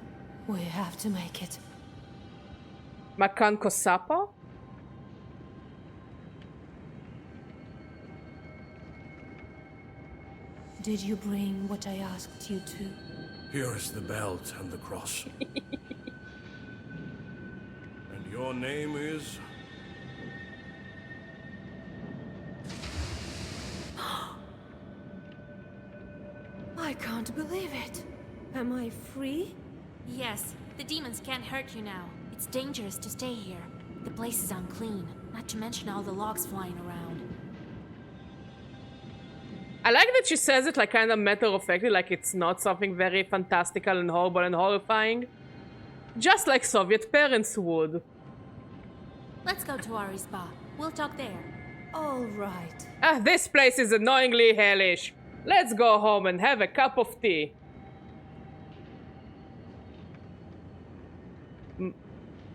K: we have to make it.
A: Makan Kosapo?
K: Did you bring what I asked you to?
D: Here is the belt and the cross. And your name is?
K: I can't believe it. Am I free?
E: Yes, the demons can't hurt you now. It's dangerous to stay here. The place is unclean, not to mention all the logs flying around.
A: I like that she says it like kind of matter-of-factly, like it's not something very fantastical and horrible and horrifying. Just like Soviet parents would.
E: Let's go to Ari's spa. We'll talk there.
K: All right.
A: Ah, this place is annoyingly hellish. Let's go home and have a cup of tea.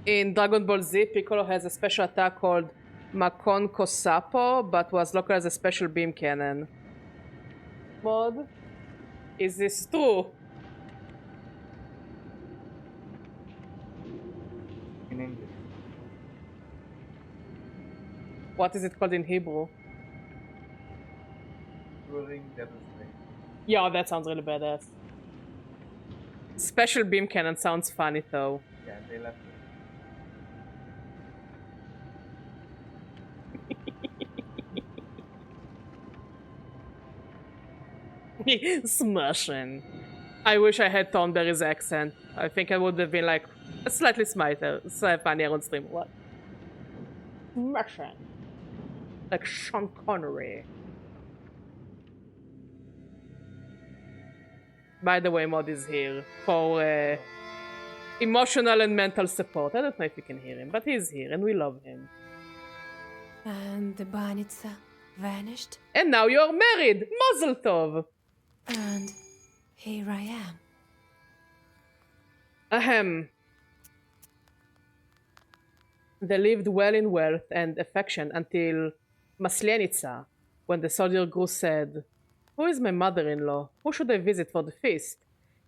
A: In Dragon Ball Z, Piccolo has a special attack called Makon Kosapo, but was local as a special beam cannon. Mod? Is this true?
L: In English.
A: What is it called in Hebrew?
L: Rolling Devil's Blade.
A: Yeah, that sounds really badass. Special beam cannon sounds funny though.
L: Yeah, they left
A: it. Smashing. I wish I had Thornberry's accent. I think I would have been like slightly smarter, funnier on stream. What? Smashing. Like Sean Connery. By the way, Mod is here for emotional and mental support. I don't know if you can hear him, but he's here and we love him.
K: And the Banitsa vanished?
A: And now you're married! Mazel tov!
K: And here I am.
A: Ahem. They lived well in wealth and affection until Maslenitsa, when the soldier grew said, "Who is my mother-in-law? Who should I visit for the feast?"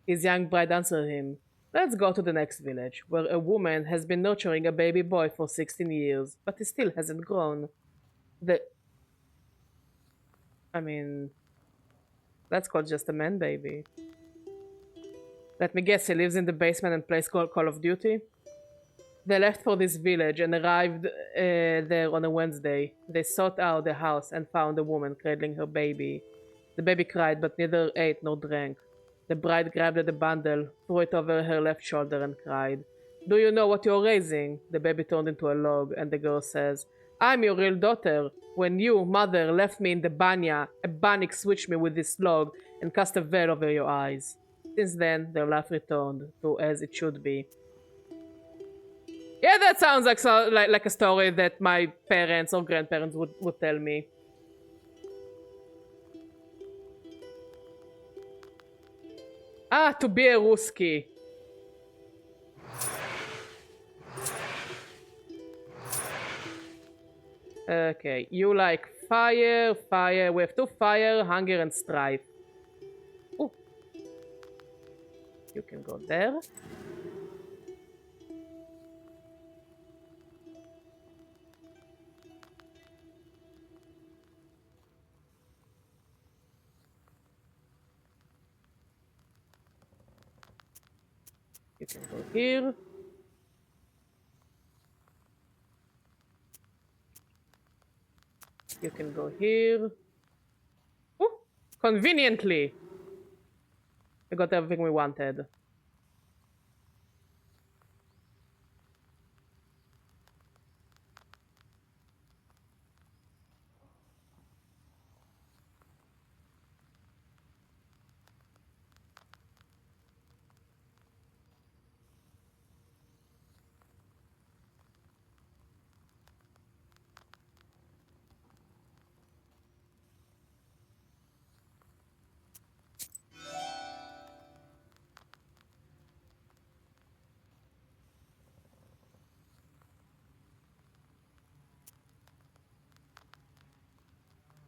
A: His young bride answered him, "Let's go to the next village, where a woman has been nurturing a baby boy for 16 years, but he still hasn't grown." I mean, that's called just a man baby. Let me guess, he lives in the basement and plays Call of Duty? They left for this village and arrived there on a Wednesday. They sought out the house and found a woman cradling her baby. The baby cried, but neither ate nor drank. The bride grabbed at the bundle, threw it over her left shoulder and cried, "Do you know what you're raising?" The baby turned into a log, and the girl says, "I'm your real daughter. When you, mother, left me in the banya, a banik switched me with this log and cast a veil over your eyes." Since then, their life returned to as it should be. Yeah, that sounds like a story that my parents or grandparents would tell me. Ah, to be a Ruski. Okay, you like fire, fire. We have 2 fire, hunger, and strife. Ooh. You can go there. You can go here. You can go here. Ooh, conveniently. We got everything we wanted.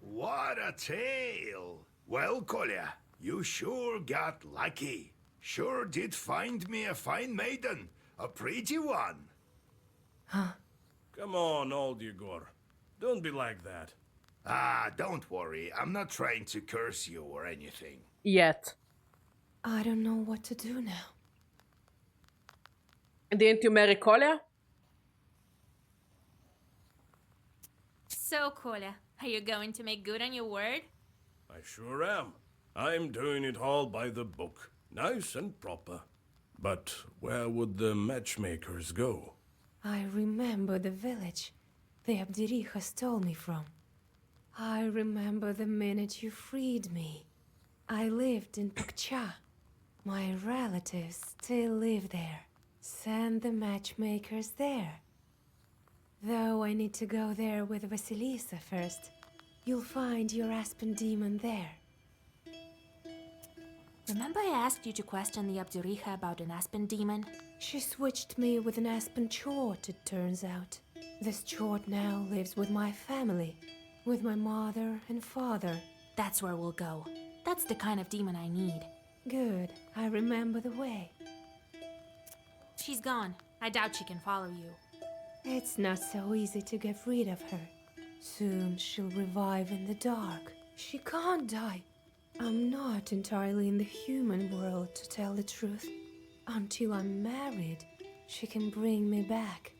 G: What a tale! Well, Kolya, you sure got lucky. Sure did find me a fine maiden. A pretty one.
D: Come on, old Yegor. Don't be like that.
G: Ah, don't worry. I'm not trying to curse you or anything.
A: Yet.
K: I don't know what to do now.
A: Didn't you marry Kolya?
E: So, Kolya, are you going to make good on your word?
D: I sure am. I'm doing it all by the book. Nice and proper. But where would the matchmakers go?
K: I remember the village the Abdiricha stole me from. I remember the minute you freed me. I lived in Pakcha. My relatives still live there. Send the matchmakers there. Though I need to go there with Vasilisa first. You'll find your Aspen demon there.
E: Remember I asked you to question the Abduricha about an Aspen demon?
K: She switched me with an Aspen chort, it turns out. This chort now lives with my family. With my mother and father.
E: That's where we'll go. That's the kind of demon I need.
K: Good. I remember the way.
E: She's gone. I doubt she can follow you.
K: It's not so easy to get rid of her. Soon she'll revive in the dark. She can't die. I'm not entirely in the human world, to tell the truth. Until I'm married, she can bring me back.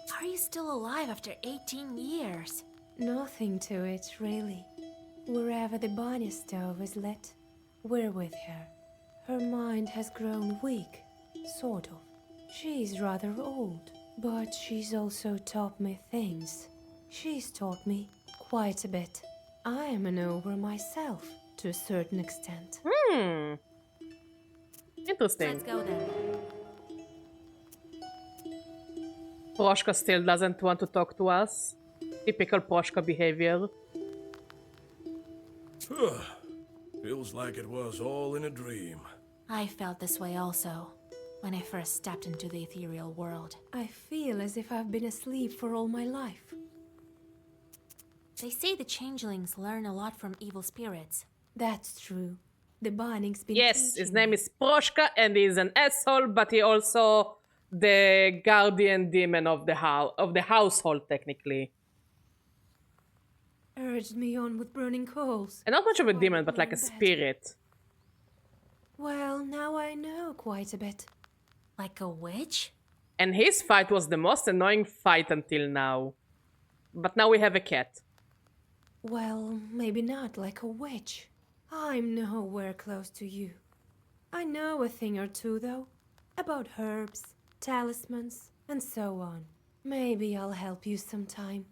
E: How are you still alive after 18 years?
K: Nothing to it, really. Wherever the Banya stove is lit, we're with her. Her mind has grown weak, sort of. She's rather old, but she's also taught me things. She's taught me quite a bit. I am an ogre myself, to a certain extent.
A: Interesting.
E: Let's go then.
A: Proshka still doesn't want to talk to us. Typical Proshka behavior.
D: Feels like it was all in a dream.
E: I felt this way also, when I first stepped into the ethereal world.
K: I feel as if I've been asleep for all my life.
E: They say the changelings learn a lot from evil spirits.
K: That's true. The Banning's been
A: Yes,
K: teaching
A: his name
K: me.
A: is Proshka and he's an asshole, but he also the guardian demon of the household, technically.
K: Urged me on with burning coals.
A: And not much of a
K: Why
A: demon,
K: did
A: but like a
K: learn better.
A: spirit.
K: Well, now I know quite a bit.
E: Like a witch?
A: And his fight was the most annoying fight until now. But now we have a cat.
K: Well, maybe not like a witch. I'm nowhere close to you. I know a thing or two, though. About herbs, talismans, and so on. Maybe I'll help you sometime.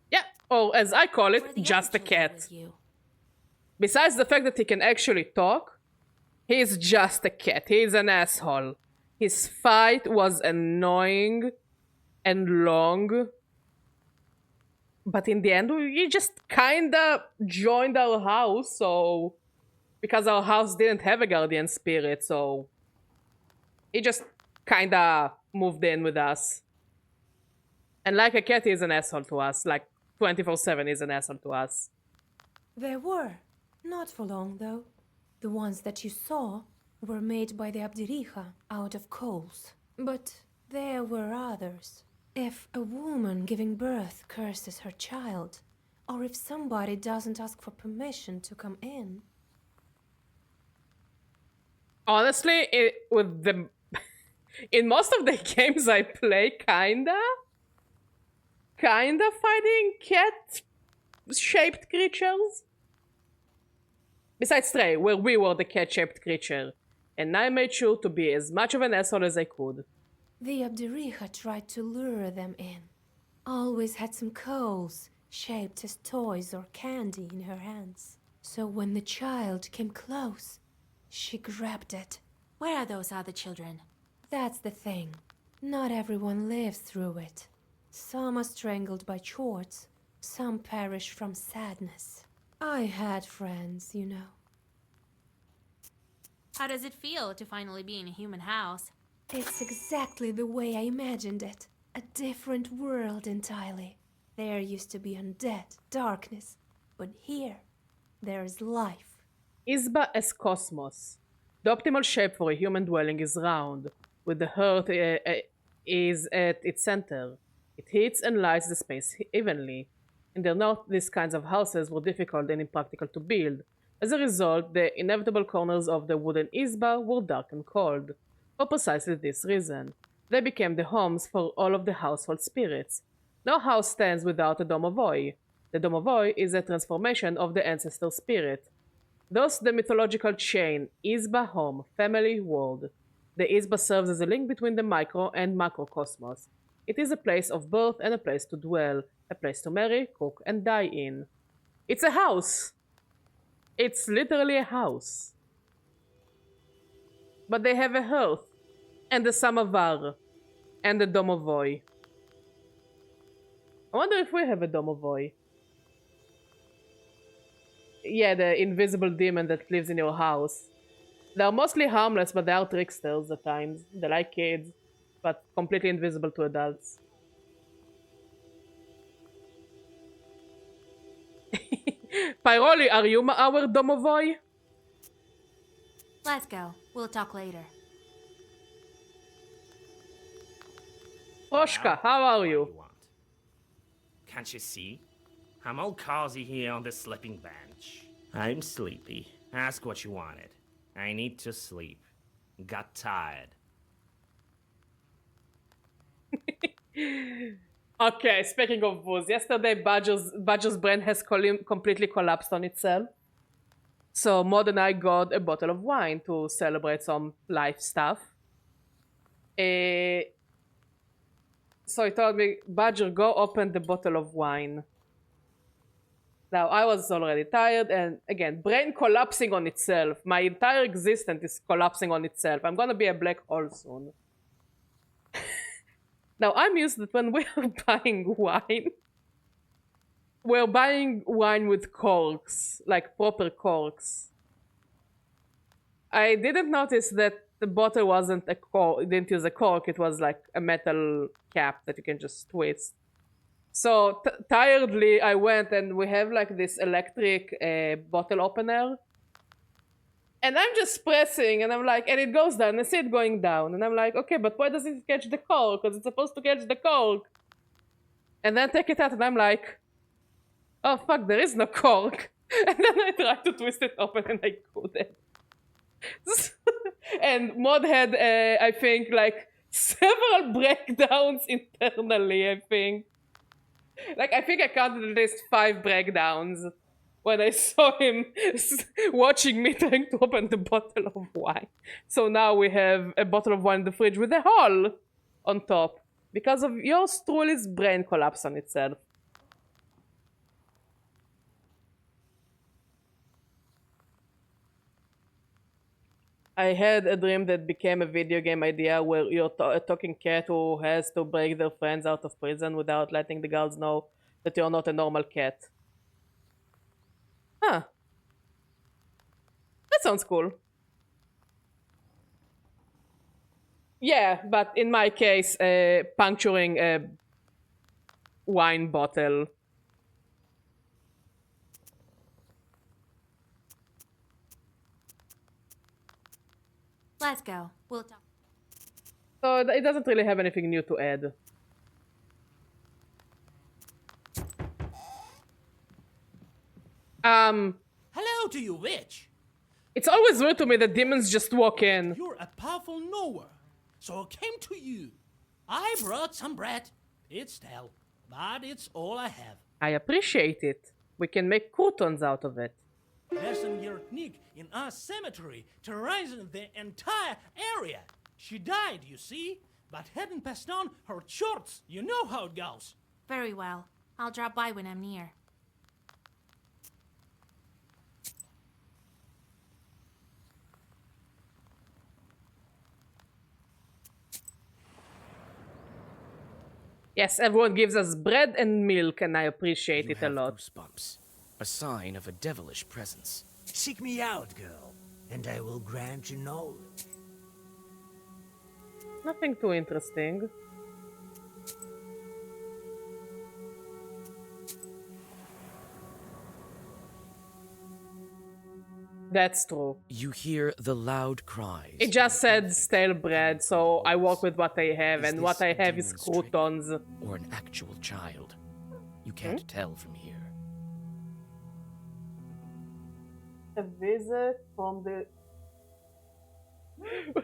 A: Yeah, or as I call
E: Where
A: it,
E: the
A: just a
E: other children
A: cat.
E: with you?
A: Besides the fact that he can actually talk, he's just a cat. He's an asshole. His fight was annoying and long. But in the end, he just kinda joined our house, so... Because our house didn't have a guardian spirit, so... He just kinda moved in with us. And like a cat is an asshole to us, like 24/7 is an asshole to us.
K: There were. Not for long, though. The ones that you saw were made by the Abdiricha out of coals. But there were others. If a woman giving birth curses her child, or if somebody doesn't ask for permission to come in.
A: Honestly, with the in most of the games I play, kinda fighting cat-shaped creatures. Besides Stray, where we were the cat-shaped creature, and I made sure to be as much of an asshole as I could.
K: The Abdiricha tried to lure them in. Always had some coals, shaped as toys or candy in her hands. So when the child came close, she grabbed it.
E: Where are those other children?
K: That's the thing. Not everyone lives through it. Some are strangled by chords, some perish from sadness. I had friends, you know.
E: How does it feel to finally be in a human house?
K: It's exactly the way I imagined it. A different world entirely. There used to be undead, darkness, but here, there's life.
A: Izba as cosmos. The optimal shape for a human dwelling is round, with the hearth is at its center. It heats and lights the space evenly. In the north, these kinds of houses were difficult and impractical to build. As a result, the inevitable corners of the wooden izba were dark and cold. For precisely this reason, they became the homes for all of the household spirits. No house stands without a domovoi. The domovoi is a transformation of the ancestor spirit. Thus, the mythological chain izba home, family, world. The izba serves as a link between the micro and macrocosmos. It is a place of birth and a place to dwell, a place to marry, cook, and die in. It's a house! It's literally a house. But they have a hearth, and a samovar, and a domovoi. I wonder if we have a domovoi. Yeah, the invisible demon that lives in your house. They're mostly harmless, but they are tricksters at times. They like kids, but completely invisible to adults. Pyroli, are you our domovoi?
E: Let's go. We'll talk later.
A: Roshka, how are you?
M: Can't you see? I'm all cozy here on the sleeping bench. I'm sleepy. Ask what you wanted. I need to sleep. Got tired.
A: Okay, speaking of booze, yesterday Badger's brain has completely collapsed on itself. So Maud and I got a bottle of wine to celebrate some life stuff. So he told me, Badger, go open the bottle of wine. Now, I was already tired, and again, brain collapsing on itself. My entire existence is collapsing on itself. I'm gonna be a black hole soon. Now, I'm used that when we're buying wine, we're buying wine with corks, like proper corks. I didn't notice that the bottle wasn't a cork, it didn't use a cork, it was like a metal cap that you can just twist. So tiredly, I went and we have like this electric bottle opener. And I'm just pressing and I'm like, and it goes down, I see it going down. And I'm like, okay, but why does it catch the cork? Because it's supposed to catch the cork. And then take it out and I'm like, oh fuck, there is no cork. And then I tried to twist it open and I couldn't. And Maud had, I think, like several breakdowns internally, I think. Like, I think I counted at least 5 breakdowns when I saw him watching me trying to open the bottle of wine. So now we have a bottle of wine in the fridge with a hole on top because of yours truly's brain collapse on itself. I had a dream that became a video game idea where you're a talking cat who has to break their friends out of prison without letting the guards know that you're not a normal cat. Huh. That sounds cool. Yeah, but in my case, puncturing a wine bottle.
E: Let's go. We'll talk.
A: So it doesn't really have anything new to add.
I: Hello to you, witch.
A: It's always weird to me that demons just walk in.
I: You're a powerful knower, so I came to you. I brought some bread. It's stale, but it's all I have.
A: I appreciate it. We can make croutons out of it.
I: There's an Yerknik in our cemetery terrorizing the entire area. She died, you see, but hadn't passed on her shorts. You know how it goes.
E: Very well. I'll drop by when I'm near.
A: Yes, everyone gives us bread and milk, and I appreciate it a lot.
B: Goosebumps, a sign of a devilish presence.
I: Seek me out, girl, and I will grant you knowledge.
A: Nothing too interesting. That's true.
B: You hear the loud cries.
A: It just said stale bread, so I work with what I have, and what I have is
B: demon's
A: croutons.
B: Or an actual child. You can't tell from here.
A: A visit from the... I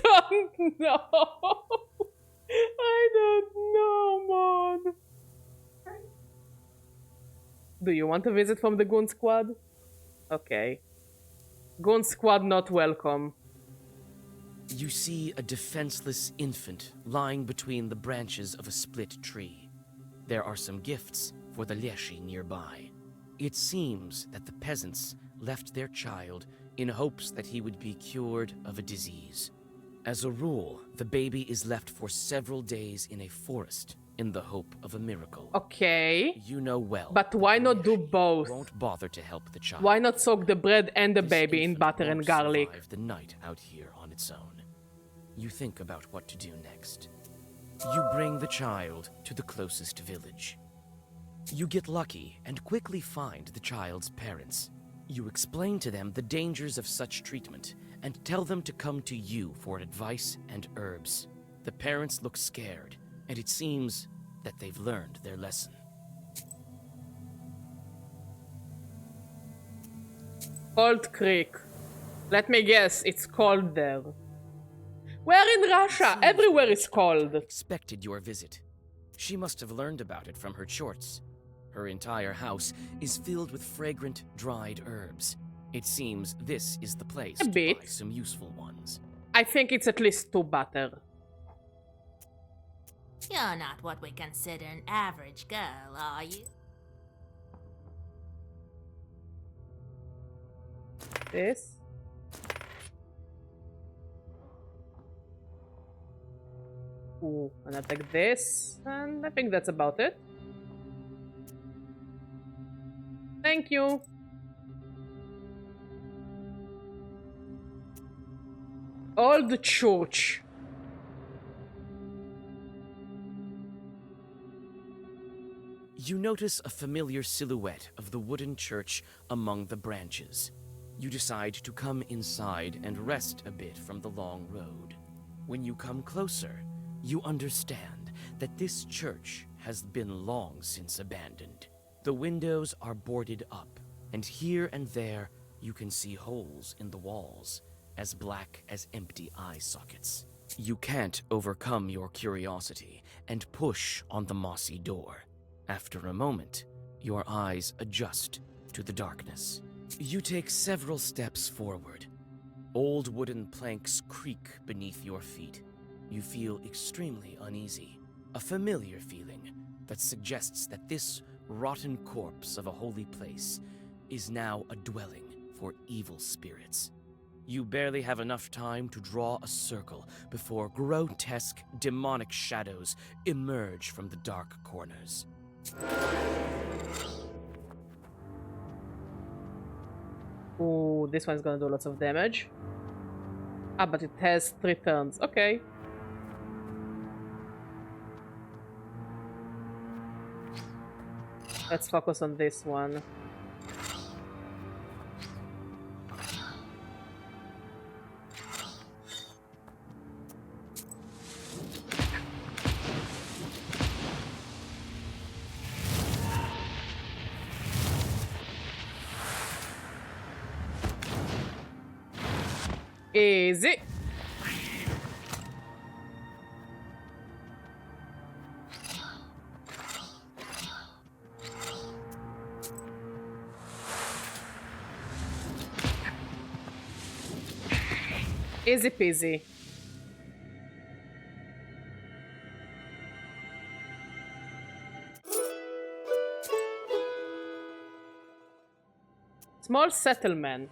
A: don't know. I don't know, man. Do you want a visit from the Goon Squad? Okay. Goon Squad not welcome.
B: You see a defenseless infant lying between the branches of a split tree. There are some gifts for the Leshy nearby. It seems that the peasants left their child in hopes that he would be cured of a disease. As a rule, the baby is left for several days in a forest in the hope of a miracle.
A: Okay.
B: You know well.
A: But why not do both?
B: Won't bother to help the child.
A: Why not soak the bread and the
B: This
A: baby in
B: infant
A: butter
B: won't
A: and garlic?
B: survive the night out here on its own. You think about what to do next. You bring the child to the closest village. You get lucky and quickly find the child's parents. You explain to them the dangers of such treatment and tell them to come to you for advice and herbs. The parents look scared, and it seems that they've learned their lesson.
A: Cold Creek. Let me guess, it's cold there. We're in Russia. Everywhere is cold.
B: Expected your visit. She must have learned about it from her shorts. Her entire house is filled with fragrant, dried herbs. It seems this is the place to buy some useful ones.
A: I think it's at least 2 butter.
E: You're not what we consider an average girl, are you?
A: This. Ooh, and I'll take this, and I think that's about it. Thank you. Old church.
B: You notice a familiar silhouette of the wooden church among the branches. You decide to come inside and rest a bit from the long road. When you come closer, you understand that this church has been long since abandoned. The windows are boarded up, and here and there you can see holes in the walls, as black as empty eye sockets. You can't overcome your curiosity and push on the mossy door. After a moment, your eyes adjust to the darkness. You take several steps forward. Old wooden planks creak beneath your feet. You feel extremely uneasy, a familiar feeling that suggests that this rotten corpse of a holy place is now a dwelling for evil spirits. You barely have enough time to draw a circle before grotesque, demonic shadows emerge from the dark corners.
A: Ooh, this one's gonna do lots of damage. Ah, but it has 3 turns. Okay. Let's focus on this one. Easy. Easy peasy. Small settlement.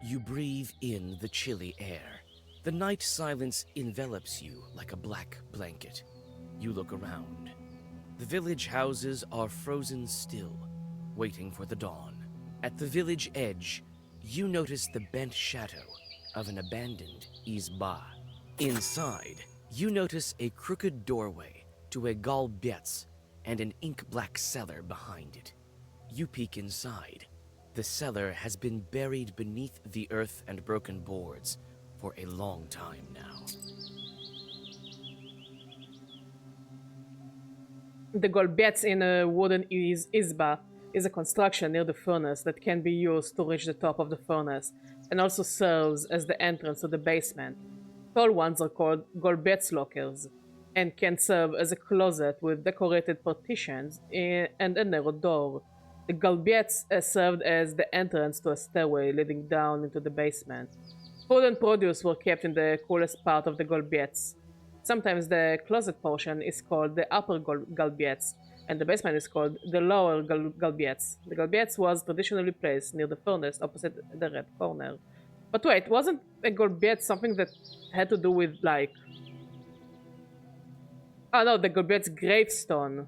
B: You breathe in the chilly air. The night silence envelops you like a black blanket. You look around. The village houses are frozen still, waiting for the dawn. At the village edge, you notice the bent shadow of an abandoned izba. Inside, you notice a crooked doorway to a galbietz and an ink-black cellar behind it. You peek inside. The cellar has been buried beneath the earth and broken boards for a long time now.
A: The golbets in a wooden izba is a construction near the furnace that can be used to reach the top of the furnace and also serves as the entrance to the basement. Tall ones are called golbets lockers and can serve as a closet with decorated partitions and a narrow door. The golbets served as the entrance to a stairway leading down into the basement. Food and produce were kept in the coolest part of the golbets. Sometimes the closet portion is called the upper galbietz, and the basement is called the lower galbietz. The galbietz was traditionally placed near the furnace opposite the red corner. But wait, wasn't a galbietz something that had to do with, like... Oh no, the galbietz gravestone.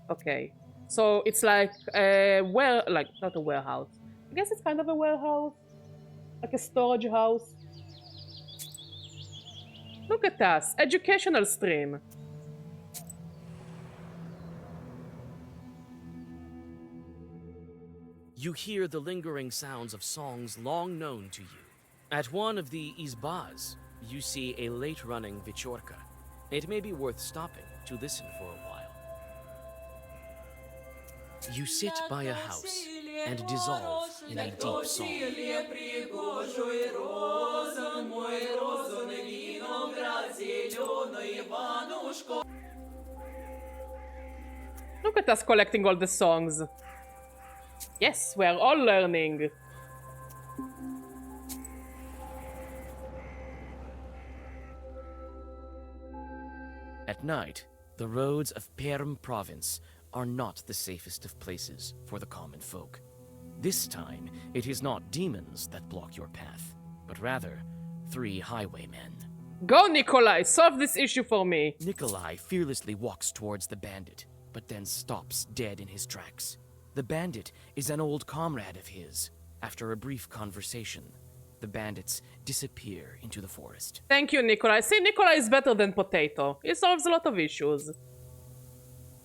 A: Okay. So it's like a not a warehouse. I guess it's kind of a warehouse. Like a storage house. Look at us, educational stream.
B: You hear the lingering sounds of songs long known to you. At one of the izbas, you see a late-running vichorka. It may be worth stopping to listen for a while. You sit by a house and dissolve in a deep song.
A: Look at us collecting all the songs. Yes, we're all learning.
B: At night, the roads of Perm province are not the safest of places for the common folk. This time, it is not demons that block your path, but rather 3 highwaymen.
A: Go, Nikolai! Solve this issue for me!
B: Nikolai fearlessly walks towards the bandit, but then stops dead in his tracks. The bandit is an old comrade of his. After a brief conversation, the bandits disappear into the forest.
A: Thank you, Nikolai. See, Nikolai is better than Potato. He solves a lot of issues.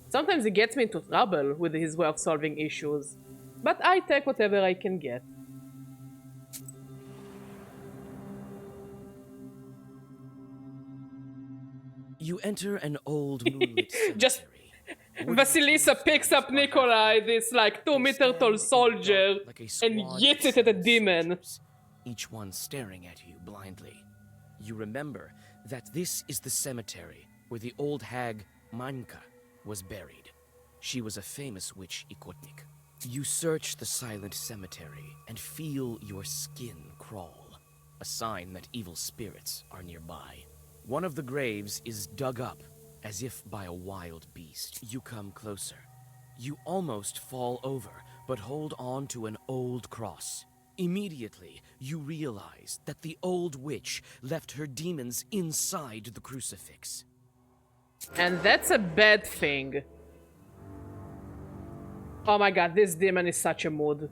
A: Sometimes he gets me into trouble with his way of solving issues. But I take whatever I can get.
B: You enter an old moonlit cemetery.
A: Just Vasilisa picks up Nikolai, this like 2-meter tall soldier, and yeets it at a demon.
B: Each one staring at you blindly. You remember that this is the cemetery where the old hag Manka was buried. She was a famous witch Ikotnik. You search the silent cemetery and feel your skin crawl, a sign that evil spirits are nearby. One of the graves is dug up as if by a wild beast. You come closer. You almost fall over, but hold on to an old cross. Immediately, you realize that the old witch left her demons inside the crucifix.
A: And that's a bad thing. Oh my god, this demon is such a mood.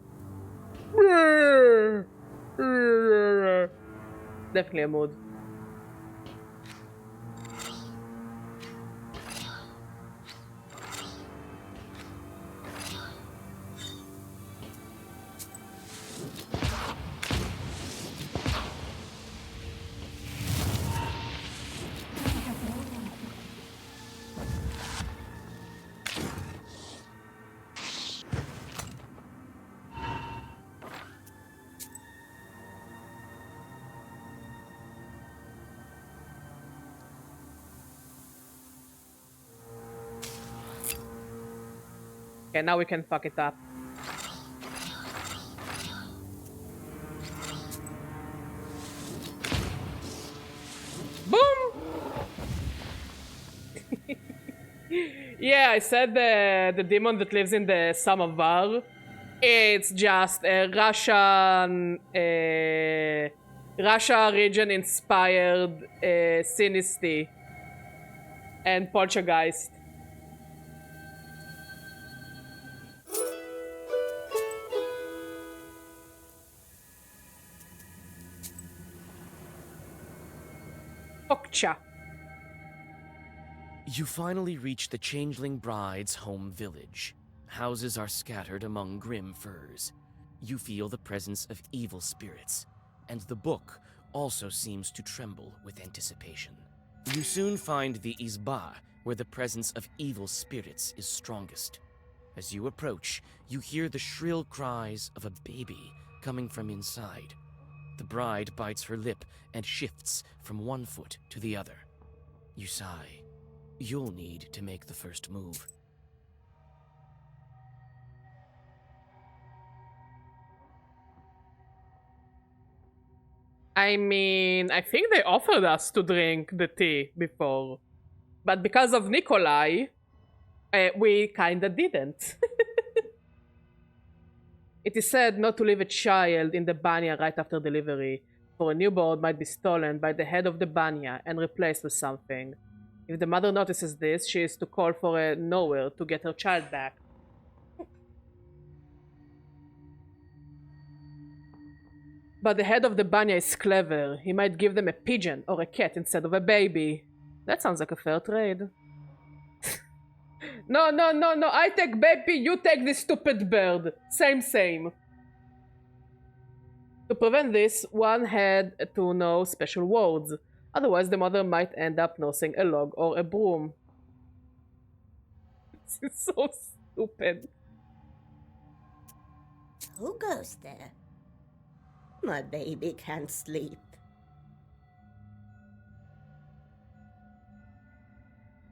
A: Definitely a mood. Okay, now we can fuck it up. Boom! Yeah, I said the demon that lives in the Samovar. It's just a Russia region inspired Sinisty and Poltergeist. Okcha.
B: You finally reach the Changeling Bride's home village. Houses are scattered among grim firs. You feel the presence of evil spirits, and the book also seems to tremble with anticipation. You soon find the Izba, where the presence of evil spirits is strongest. As you approach, you hear the shrill cries of a baby coming from inside. The bride bites her lip and shifts from one foot to the other. You sigh. You'll need to make the first move.
A: I mean, I think they offered us to drink the tea before. But because of Nikolai, we kinda didn't. It is said not to leave a child in the banya right after delivery, for a newborn might be stolen by the head of the banya and replaced with something. If the mother notices this, she is to call for a knower to get her child back. But the head of the banya is clever. He might give them a pigeon or a cat instead of a baby. That sounds like a fair trade. No, I take baby, you take this stupid bird. Same. To prevent this, one had to know special words. Otherwise, the mother might end up nursing a log or a broom. This is so stupid.
C: Who goes there? My baby can't sleep.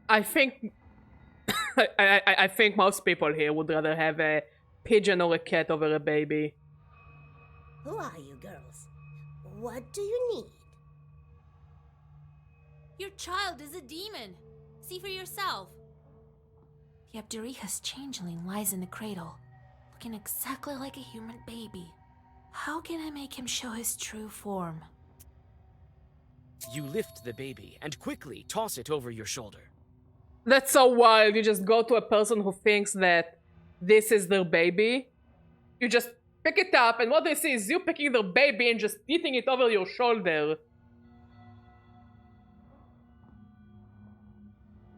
A: I think... I think most people here would rather have a pigeon or a cat over a baby.
C: Who are you girls? What do you need?
E: Your child is a demon. See for yourself. The Abderiha's changeling lies in the cradle, looking exactly like a human baby. How can I make him show his true form?
B: You lift the baby and quickly toss it over your shoulder.
A: That's so wild. You just go to a person who thinks that this is their baby. You just pick it up, and what they see is you picking their baby and just eating it over your shoulder.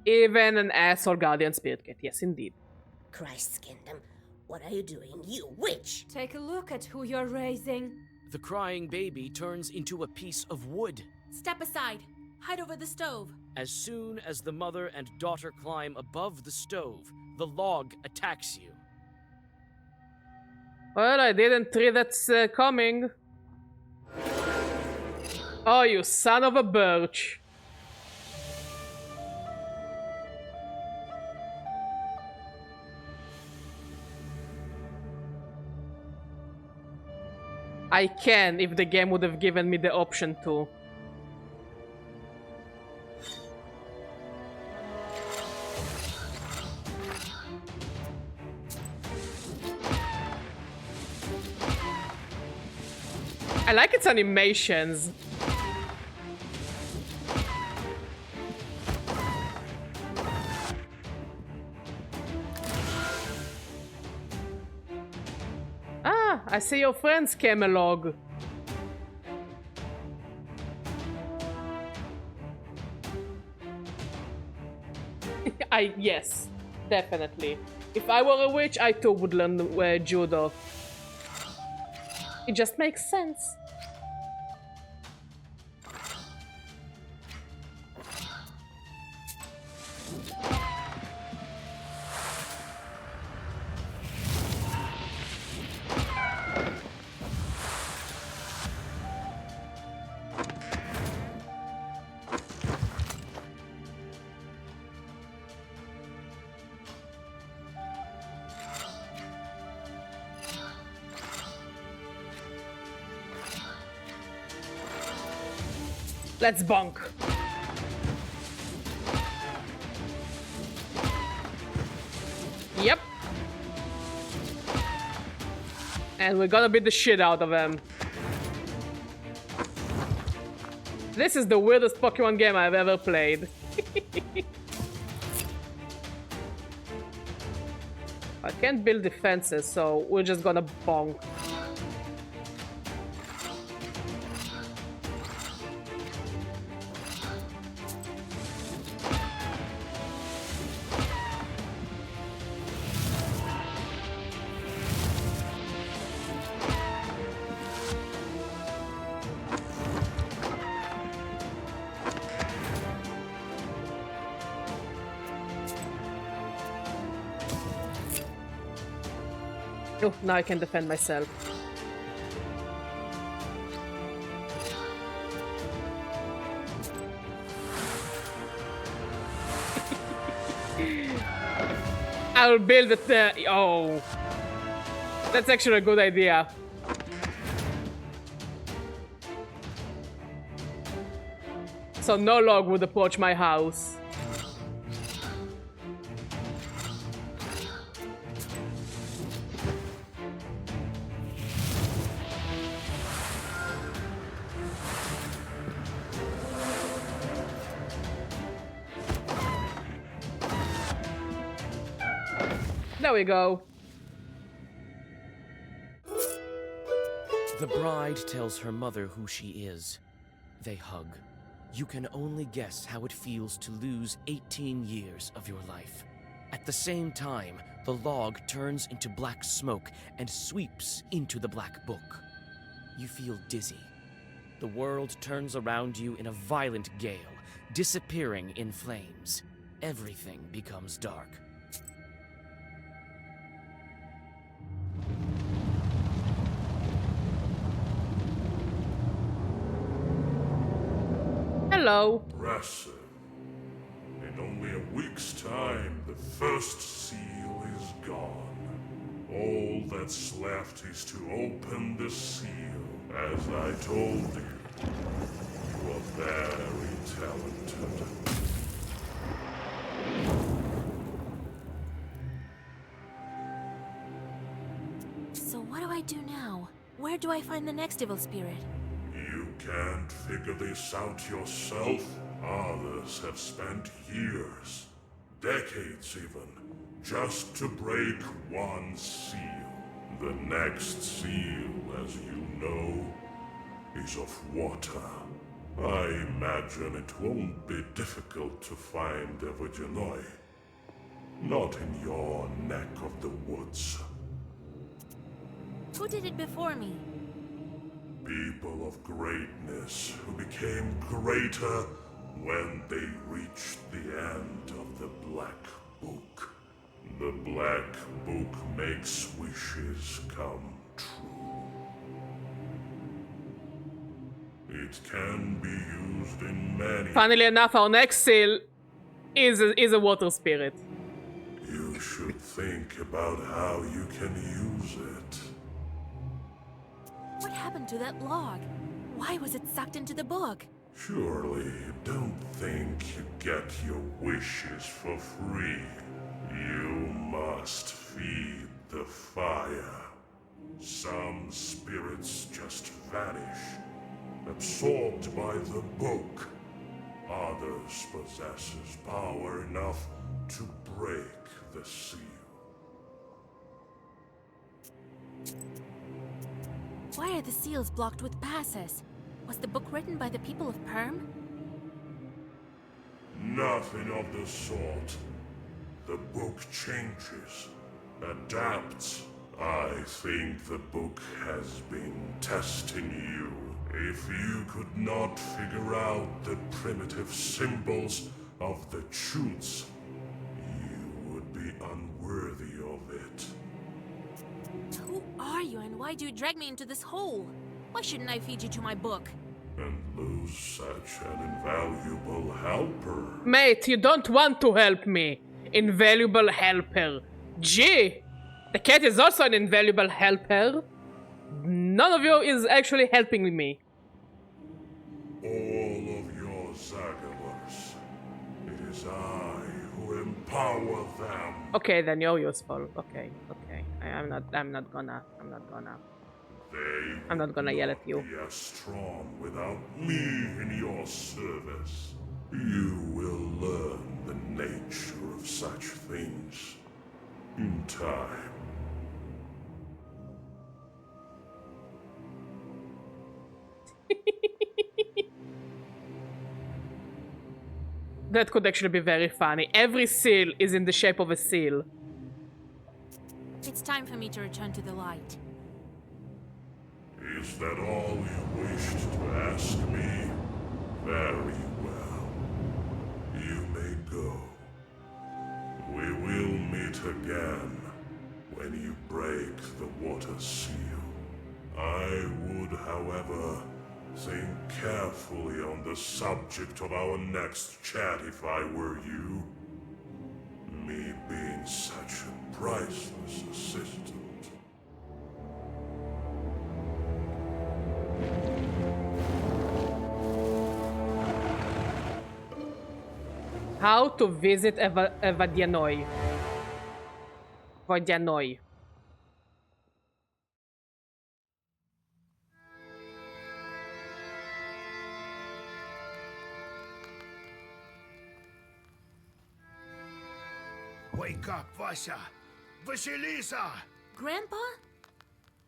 A: Even an asshole guardian spirit cat. Yes, indeed.
C: Christ's kingdom. What are you doing, you witch?
K: Take a look at who you're raising.
B: The crying baby turns into a piece of wood.
E: Step aside. Hide over the stove.
B: As soon as the mother and daughter climb above the stove, the log attacks you.
A: Well, I didn't see that's coming. Oh, you son of a birch. I can if the game would have given me the option to. I like its animations. I see your friends came along. Yes, definitely. If I were a witch, I too would learn judo. It just makes sense. Let's bonk. Yep. And we're gonna beat the shit out of him. This is the weirdest Pokemon game I've ever played. I can't build defenses, so we're just gonna bonk. Oh, now I can defend myself. I'll build it there. Oh. That's actually a good idea. So no log would approach my house. There we go.
B: The bride tells her mother who she is. They hug. You can only guess how it feels to lose 18 years of your life. At the same time, the log turns into black smoke and sweeps into the black book. You feel dizzy. The world turns around you in a violent gale, disappearing in flames. Everything becomes dark.
A: Hello.
J: Impressive. In only a week's time, the first seal is gone. All that's left is to open the seal. As I told you, you are very talented.
E: So what do I do now? Where do I find the next evil spirit?
J: You can't figure this out yourself? Others have spent years, decades even, just to break one seal. The next seal, as you know, is of water. I imagine it won't be difficult to find a Virginoi. Not in your neck of the woods.
E: Who did it before me?
J: People of greatness who became greater when they reached the end of the Black Book. The Black Book makes wishes come true. It can be used in many...
A: Funnily enough, our next seal is a water spirit.
J: You should think about how you can use it.
E: What happened to that log? Why was it sucked into the book?
J: Surely you don't think you get your wishes for free. You must feed the fire. Some spirits just vanish, absorbed by the book. Others possesses power enough to break the seal.
E: Why are the seals blocked with passes? Was the book written by the people of Perm?
J: Nothing of the sort. The book changes, adapts. I think the book has been testing you. If you could not figure out the primitive symbols of the truths, you would be unworthy of it.
E: Who are you and why do you drag me into this hole? Why shouldn't I feed you to my book?
J: And lose such an invaluable helper.
A: Mate, you don't want to help me. Invaluable helper. Gee, the cat is also an invaluable helper. None of you is actually helping me.
J: All of your Zagabers. It is I who empower them.
A: Okay, then you're useful. Okay. I'm not gonna yell at you.
J: Be as strong without me in your service. You will learn the nature of such things in time.
A: That could actually be very funny. Every seal is in the shape of a seal.
E: It's time for me to return to the light.
J: Is that all you wished to ask me? Very well. You may go. We will meet again when you break the water seal. I would, however, think carefully on the subject of our next chat if I were you. Me being such a priceless assistant.
A: How to visit Vadianoi. Vadianoi.
G: Wake up, Vasya! Vasilisa!
E: Grandpa?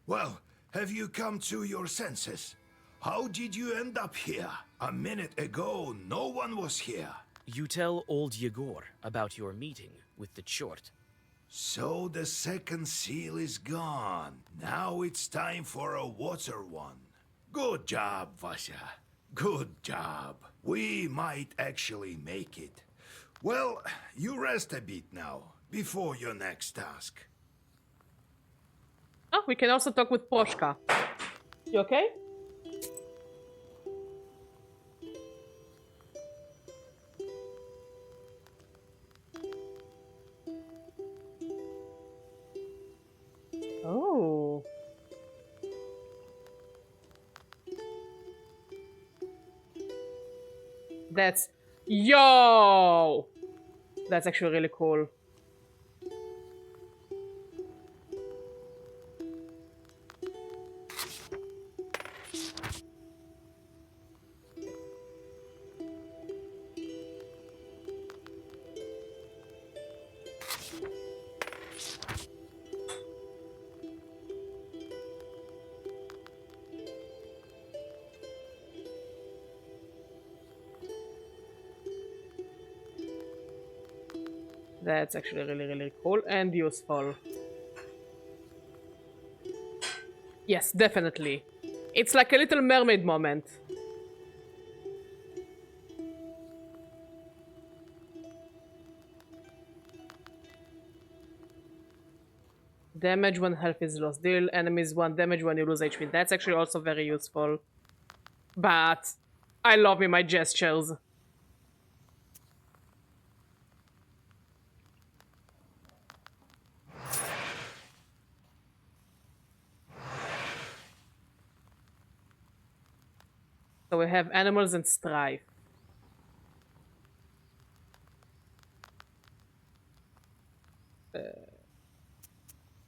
G: Well, have you come to your senses? How did you end up here? A minute ago, no one was here.
B: You tell old Yegor about your meeting with the Chort.
G: So the second seal is gone. Now it's time for a water one. Good job, Vasya. Good job. We might actually make it. Well, you rest a bit now, before your next task.
A: Oh, we can also talk with Poshka. You okay? Oh. That's... Yo! That's actually really cool. That's actually really cool and useful. Yes, definitely. It's like a Little Mermaid moment. Damage when health is lost. Deal enemies 1 damage when you lose HP. That's actually also very useful. But I love me my gestures. So we have animals and strife.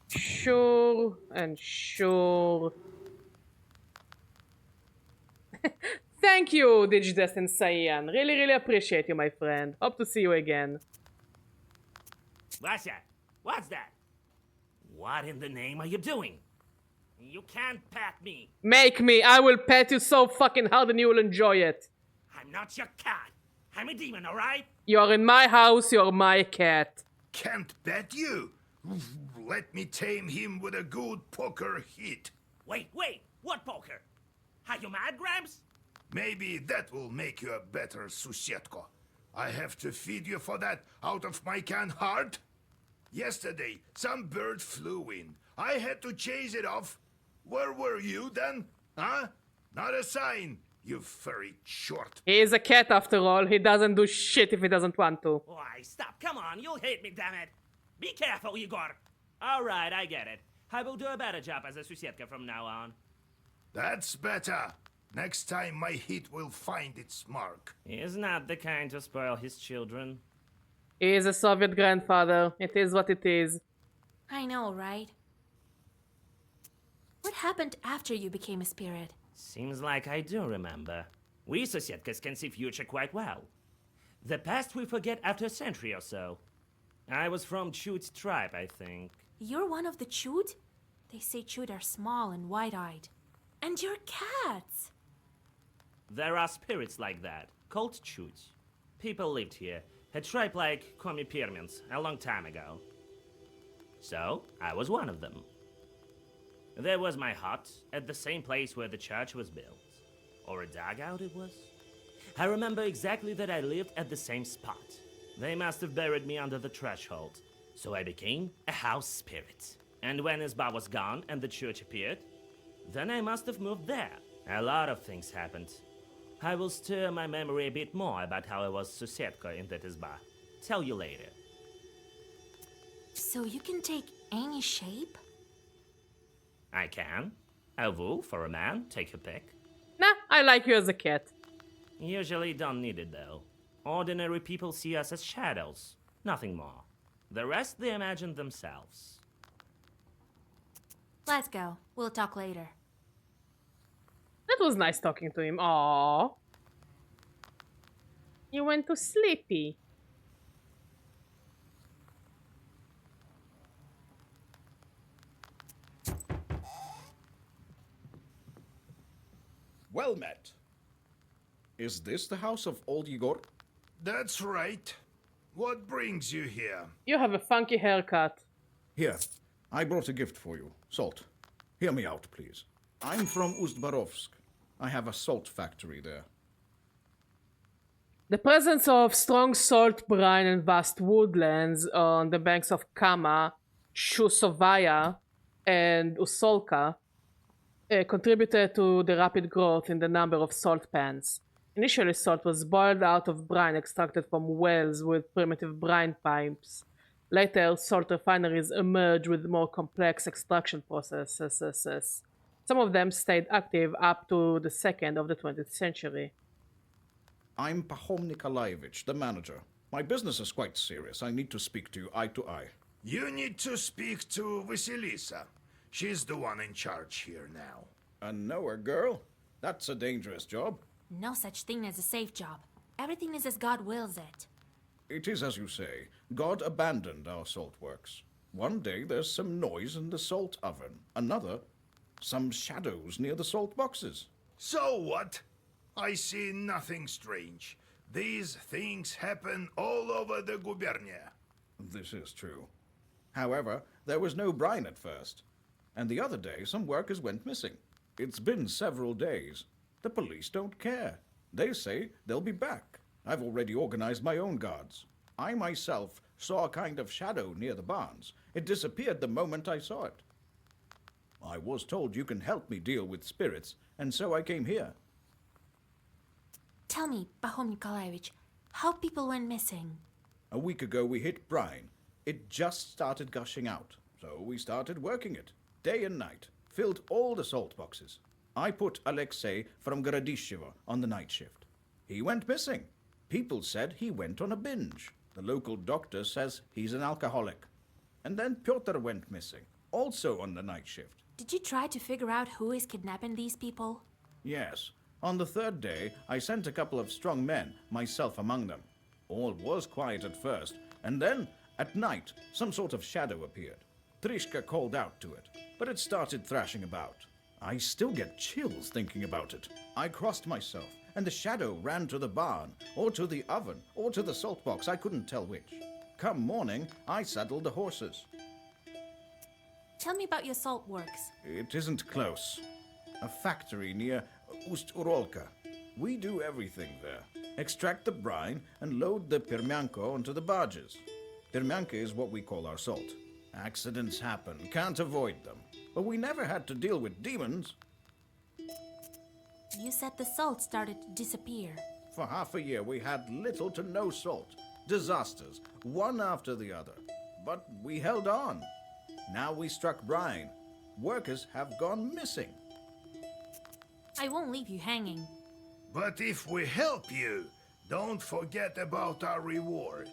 A: Sure and sure. Thank you, Digidest and Cyan. Really appreciate you, my friend. Hope to see you again.
M: Vasya, what's that? What in the name are you doing? You can't pat me.
A: Make me. I will pet you so fucking hard and you will enjoy it.
M: I'm not your cat. I'm a demon, alright?
A: You're in my house, you're my cat.
G: Can't bet you. Let me tame him with a good poker hit.
M: Wait, what poker? Are you mad, Gramps?
G: Maybe that will make you a better susietko. I have to feed you for that out of my can heart? Yesterday, some bird flew in. I had to chase it off. Where were you then? Huh? Not a sign, you furry short.
A: He is a cat after all. He doesn't do shit if he doesn't want to.
M: Why, stop, come on, you'll hate me, damn it. Be careful, Igor. Alright, I get it. I will do a better job as a susietka from now on.
G: That's better. Next time my hit will find its mark.
M: He is not the kind to spoil his children.
A: He is a Soviet grandfather. It is what it is.
E: I know, right? What happened after you became a spirit?
M: Seems like I do remember. We Sosietkas can see future quite well. The past we forget after a century or so. I was from Chut tribe, I think.
E: You're one of the Chut? They say Chut are small and wide-eyed. And you're cats!
M: There are spirits like that, called Chut. People lived here, a tribe like Komi-Pyrmins, a long time ago. So, I was one of them. There was my hut, at the same place where the church was built. Or a dugout it was. I remember exactly that I lived at the same spot. They must have buried me under the threshold. So I became a house spirit. And when Isba was gone and the church appeared, then I must have moved there. A lot of things happened. I will stir my memory a bit more about how I was Susietka in that Isba. Tell you later.
E: So you can take any shape?
M: I can. A wolf or a man, take your pick.
A: Nah, I like you as a cat.
M: Usually don't need it though. Ordinary people see us as shadows, nothing more. The rest they imagine themselves.
E: Let's go. We'll talk later.
A: That was nice talking to him. Aww. You went to sleepy.
N: Well met. Is this the house of old Igor?
G: That's right. What brings you here?
A: You have a funky haircut.
N: Here, I brought a gift for you. Salt. Hear me out, please. I'm from Ust-Barovsk. I have a salt factory there.
A: The presence of strong salt brine and vast woodlands on the banks of Kama, Shusovaya, and Usolka contributed to the rapid growth in the number of salt pans. Initially, salt was boiled out of brine extracted from wells with primitive brine pipes. Later, salt refineries emerged with more complex extraction processes. Some of them stayed active up to the second of the 20th century.
N: I'm Pahom Nikolaevich, the manager. My business is quite serious. I need to speak to you eye to eye.
G: You need to speak to Vasilisa. She's the one in charge here now.
N: A knower girl? That's a dangerous job.
E: No such thing as a safe job. Everything is as God wills it.
N: It is as you say. God abandoned our salt works. One day there's some noise in the salt oven. Another, some shadows near the salt boxes.
G: So what? I see nothing strange. These things happen all over the gubernia.
N: This is true. However, there was no brine at first. And the other day, some workers went missing. It's been several days. The police don't care. They say they'll be back. I've already organized my own guards. I myself saw a kind of shadow near the barns. It disappeared the moment I saw it. I was told you can help me deal with spirits, and so I came here.
E: Tell me, Pahom Nikolaevich, how people went missing?
N: A week ago we hit brine. It just started gushing out, so we started working it, day and night, filled all the salt boxes. I put Alexei from Gorodishevo on the night shift. He went missing. People said he went on a binge. The local doctor says he's an alcoholic. And then Pyotr went missing, also on the night shift.
E: Did you try to figure out who is kidnapping these people?
N: Yes. On the third day, I sent a couple of strong men, myself among them. All was quiet at first, and then, at night, some sort of shadow appeared. Trishka called out to it. but it started thrashing about. I still get chills thinking about it. I crossed myself, and the shadow ran to the barn, or to the oven, or to the salt box. I couldn't tell which. Come morning, I saddled the horses.
E: Tell me about your salt works.
N: It isn't close. A factory near Ust-Urolka. We do everything there. Extract the brine and load the pirmianko onto the barges. Pirmianka is what we call our salt. Accidents happen, can't avoid them. But we never had to deal with demons.
E: You said the salt started to disappear.
N: For half a year we had little to no salt. Disasters, one after the other. But we held on. Now we struck brine. Workers have gone missing.
E: I won't leave you hanging.
G: But if we help you, don't forget about our reward.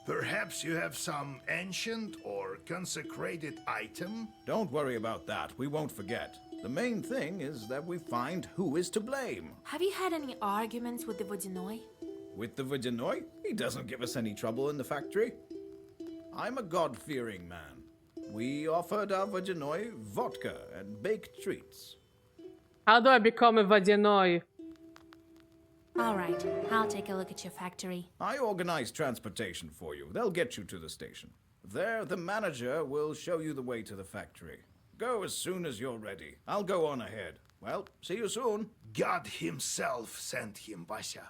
G: Perhaps you have some ancient or consecrated item?
N: Don't worry about that. We won't forget. The main thing is that we find who is to blame.
E: Have you had any arguments with the Vodinoi?
N: With the Vodinoi? He doesn't give us any trouble in the factory. I'm a God-fearing man. We offered our Vodinoi vodka and baked treats.
A: How do I become a Vadianoi?
E: All right, I'll take a look at your factory.
N: I organize transportation for you. They'll get you to the station. There, the manager will show you the way to the factory. Go as soon as you're ready. I'll go on ahead. Well, see you soon.
G: God himself sent him, Vasya.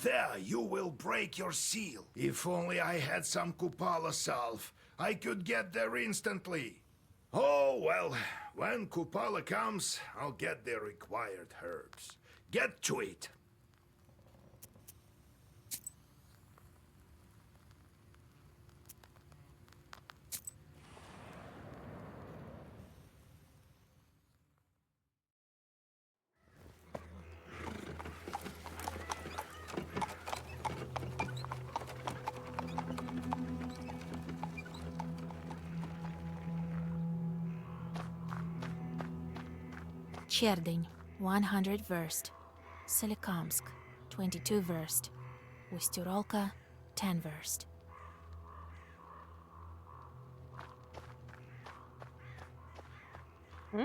G: There you will break your seal. If only I had some Kupala salve, I could get there instantly. Oh, well, when Kupala comes, I'll get the required herbs. Get to it.
E: Cherdyn, 100 verst. Solikamsk, 22 verst. Ust-Urolka, 10 verst.
A: Hmm?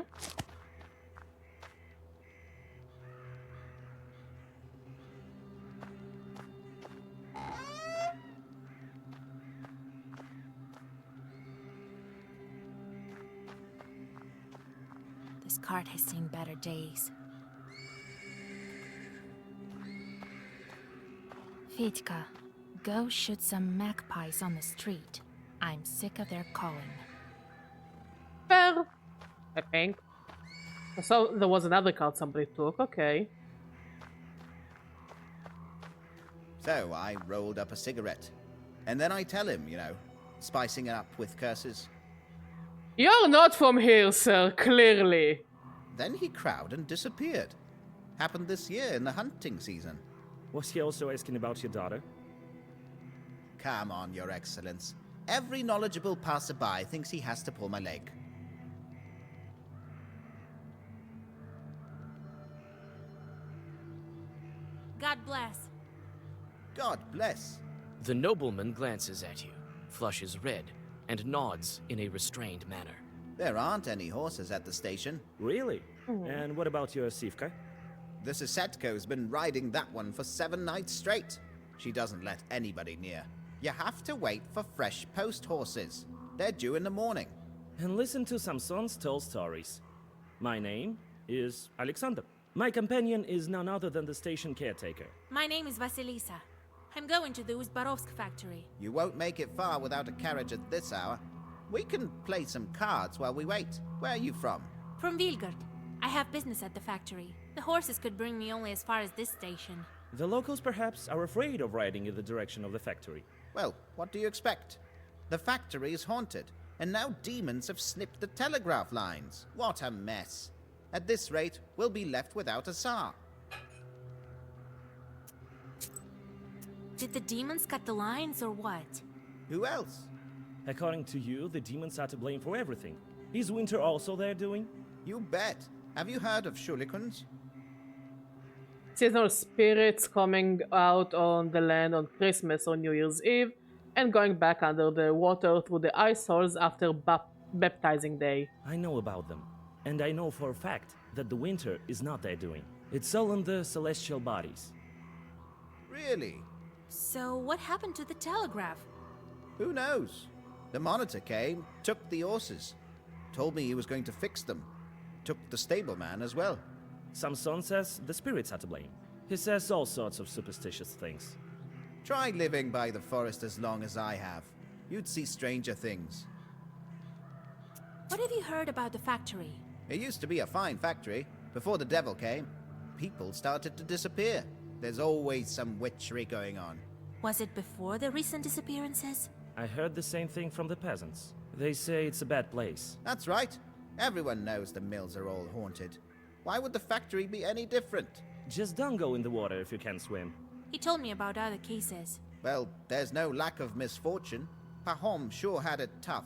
E: This cart has seen better days. Fitka, go shoot some magpies on the street. I'm sick of their calling.
A: Fair, I think. So there was another card somebody took, okay.
O: So I rolled up a cigarette. And then I tell him, you know, spicing it up with curses.
A: You're not from here, sir, clearly.
O: Then he crowed and disappeared. Happened this year in the hunting season.
M: Was he also asking about your daughter?
O: Come on, Your Excellence. Every knowledgeable passerby thinks he has to pull my leg.
E: God bless.
O: God bless.
B: The nobleman glances at you, flushes red, and nods in a restrained manner.
O: There aren't any horses at the station.
M: Really? And what about your Sivka?
O: The Sisetko's been riding that one for 7 nights straight. She doesn't let anybody near. You have to wait for fresh post horses. They're due in the morning.
M: And listen to Samson's tall stories. My name is Alexander. My companion is none other than the station caretaker.
E: My name is Vasilisa. I'm going to the Uzbarovsk factory.
O: You won't make it far without a carriage at this hour. We can play some cards while we wait. Where are you from?
E: From Vilgard. I have business at the factory. The horses could bring me only as far as this station.
M: The locals perhaps are afraid of riding in the direction of the factory.
O: Well, what do you expect? The factory is haunted, and now demons have snipped the telegraph lines. What a mess. At this rate, we'll be left without a Tsar.
E: Did the demons cut the lines or what?
O: Who else?
M: According to you, the demons are to blame for everything. Is winter also their doing?
O: You bet. Have you heard of Shulikons?
A: Seasonal spirits coming out on the land on Christmas or New Year's Eve and going back under the water through the ice holes after baptizing day.
B: I know about them, and I know for a fact that the winter is not their doing. It's all in the celestial bodies.
O: Really?
E: So, what happened to the telegraph?
O: Who knows? The monitor came, took the horses, told me he was going to fix them, took the stableman as well.
B: Samson says the spirits are to blame. He says all sorts of superstitious things.
O: Try living by the forest as long as I have. You'd see stranger things.
E: What have you heard about the factory?
O: It used to be a fine factory. Before the devil came, people started to disappear. There's always some witchery going on.
E: Was it before the recent disappearances?
B: I heard the same thing from the peasants. They say it's a bad place.
O: That's right. Everyone knows the mills are all haunted. Why would the factory be any different?
B: Just don't go in the water if you can't swim.
E: He told me about other cases.
O: Well, there's no lack of misfortune. Pahom sure had it tough.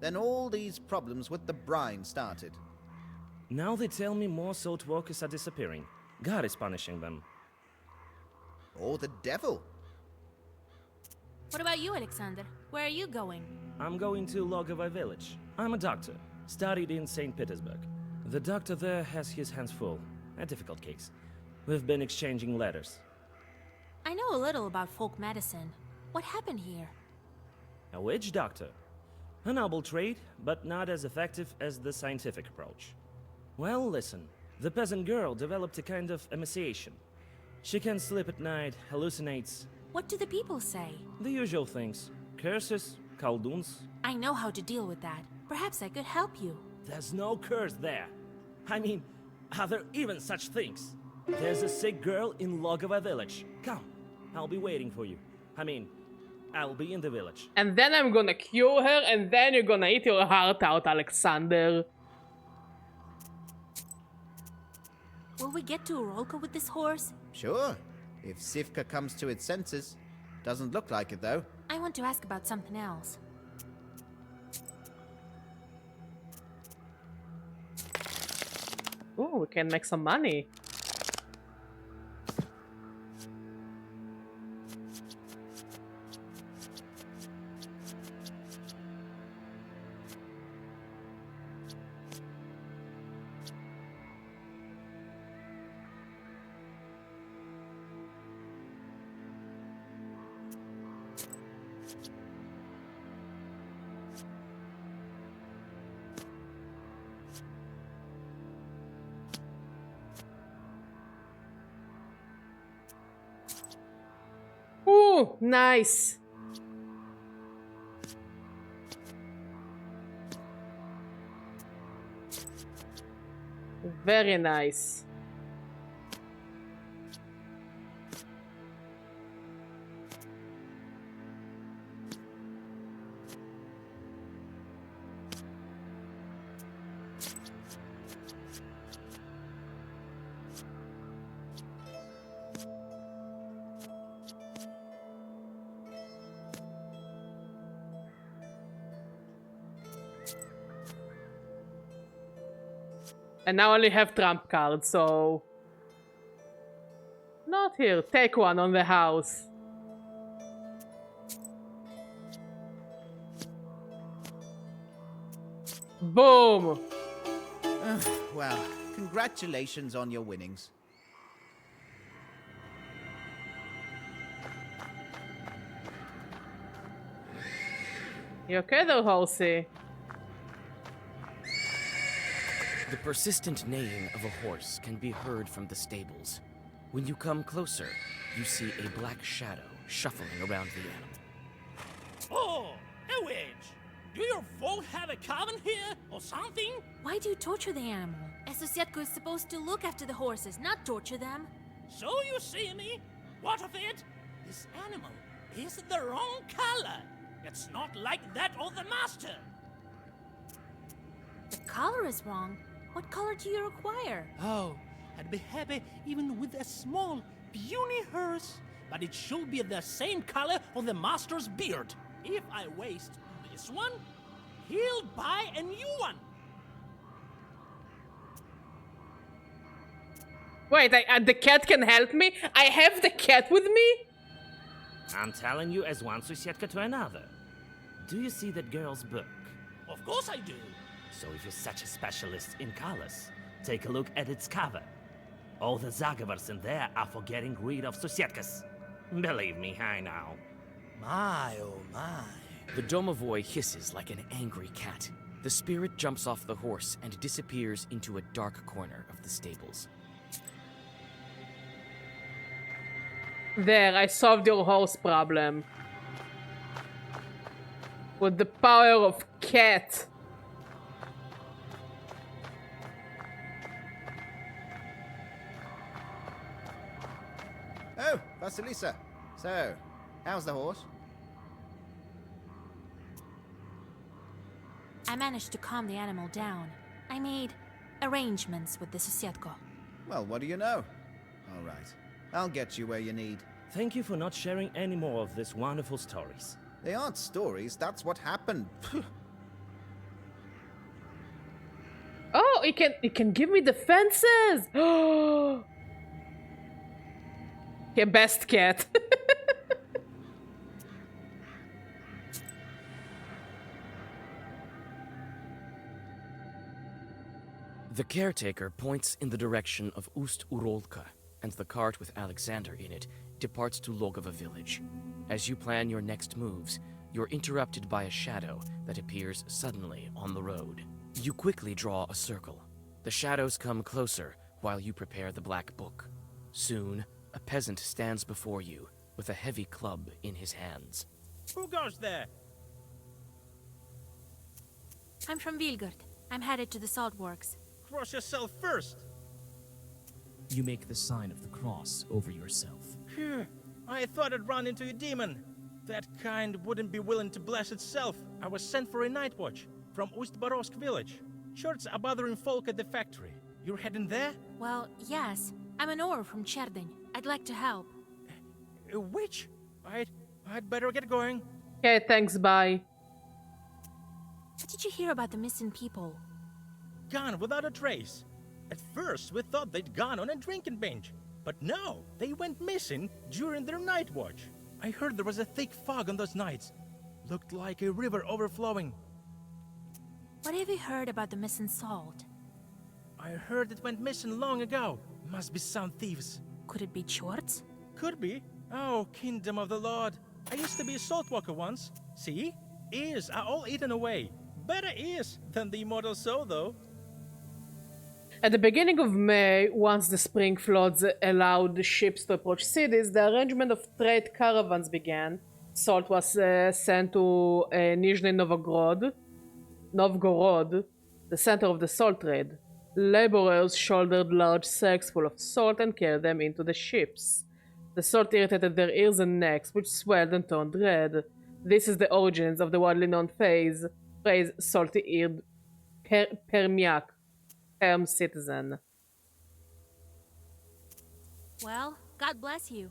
O: Then all these problems with the brine started.
B: Now they tell me more salt workers are disappearing. God is punishing them.
O: Or the devil.
E: What about you, Alexander? Where are you going?
B: I'm going to Logovo village. I'm a doctor. Studied in St. Petersburg. The doctor there has his hands full. A difficult case. We've been exchanging letters.
E: I know a little about folk medicine. What happened here?
B: A witch doctor. A noble trade, but not as effective as the scientific approach. Well, listen. The peasant girl developed a kind of emaciation. She can't sleep at night, hallucinates.
E: What do the people say?
B: The usual things. Curses, kolduns.
E: I know how to deal with that. Perhaps I could help you.
B: There's no curse there. I mean, are there even such things? There's a sick girl in Logovo village. Come, I'll be waiting for you. I mean, I'll be in the village.
A: And then I'm gonna cure her, and then you're gonna eat your heart out, Alexander.
E: Will we get to Urolka with this horse?
O: Sure. If Sivka comes to its senses. Doesn't look like it, though.
E: I want to ask about something else.
A: Ooh, we can make some money. Ooh, nice. Very nice. And now I only have trump cards, so... Not here. Take one on the house. Boom!
O: Well, congratulations on your winnings.
A: You okay though, Halsey?
B: The persistent neighing of a horse can be heard from the stables. When you come closer, you see a black shadow shuffling around the animal.
I: Oh, a witch! Do your folk have a coven here, or something?
E: Why do you torture the animal? A Sosietko is supposed to look after the horses, not torture them.
I: So you see me? What of it? This animal is the wrong color. It's not like that of the master.
E: The color is wrong. What color do you require?
I: Oh, I'd be happy even with a small, puny horse, but it should be the same color of the master's beard. If I waste this one, he'll buy a new one.
A: Wait, the cat can help me? I have the cat with me?
B: I'm telling you as one Susietka to another. Do you see that girl's book?
I: Of course I do.
M: So if you're such a specialist in colors, take a look at its cover. All the Zagavars in there are for getting rid of Susietkas. Believe me, I know.
I: My, oh my.
B: The domovoi hisses like an angry cat. The spirit jumps off the horse and disappears into a dark corner of the stables.
A: There, I solved your horse problem. With the power of cat.
O: Oh, Vasilisa. So, how's the horse?
E: I managed to calm the animal down. I made arrangements with the Susietko.
O: Well, what do you know? All right. I'll get you where you need.
M: Thank you for not sharing any more of these wonderful stories.
O: They aren't stories, that's what happened.
A: Oh, it can give me defenses! Yeah, best cat.
B: The caretaker points in the direction of Ust-Urolka, and the cart with Alexander in it departs to Logova village. As you plan your next moves, you're interrupted by a shadow that appears suddenly on the road. You quickly draw a circle. The shadows come closer while you prepare the black book. Soon, a peasant stands before you with a heavy club in his hands.
I: Who goes there?
E: I'm from Vilgard. I'm headed to the salt works.
I: Cross yourself first.
P: You make the sign of the cross over yourself.
I: Phew. I thought I'd run into a demon. That kind wouldn't be willing to bless itself. I was sent for a night watch from Ust-Barovsk village. Shorts are bothering folk at the factory. You're heading there?
E: Well, yes. I'm an ore from Cherdyn. I'd like to help.
I: A witch? I'd better get going.
A: Okay, thanks, bye.
E: What did you hear about the missing people?
I: Gone without a trace. At first, we thought they'd gone on a drinking binge. But no, they went missing during their night watch. I heard there was a thick fog on those nights. Looked like a river overflowing.
E: What have you heard about the missing salt?
I: I heard it went missing long ago. Must be some thieves.
E: Could it be Chorts?
I: Could be. Oh, kingdom of the Lord. I used to be a salt walker once. See? Ears are all eaten away. Better ears than the immortal soul, though.
A: At the beginning of May, once the spring floods allowed the ships to approach cities, the arrangement of trade caravans began. Salt was sent to Nizhny Novgorod, the center of the salt trade. Laborers shouldered large sacks full of salt and carried them into the ships. The salt irritated their ears and necks, which swelled and turned red. This is the origins of the widely known phrase salty-eared Permiak, Perm citizen.
E: Well, God bless you.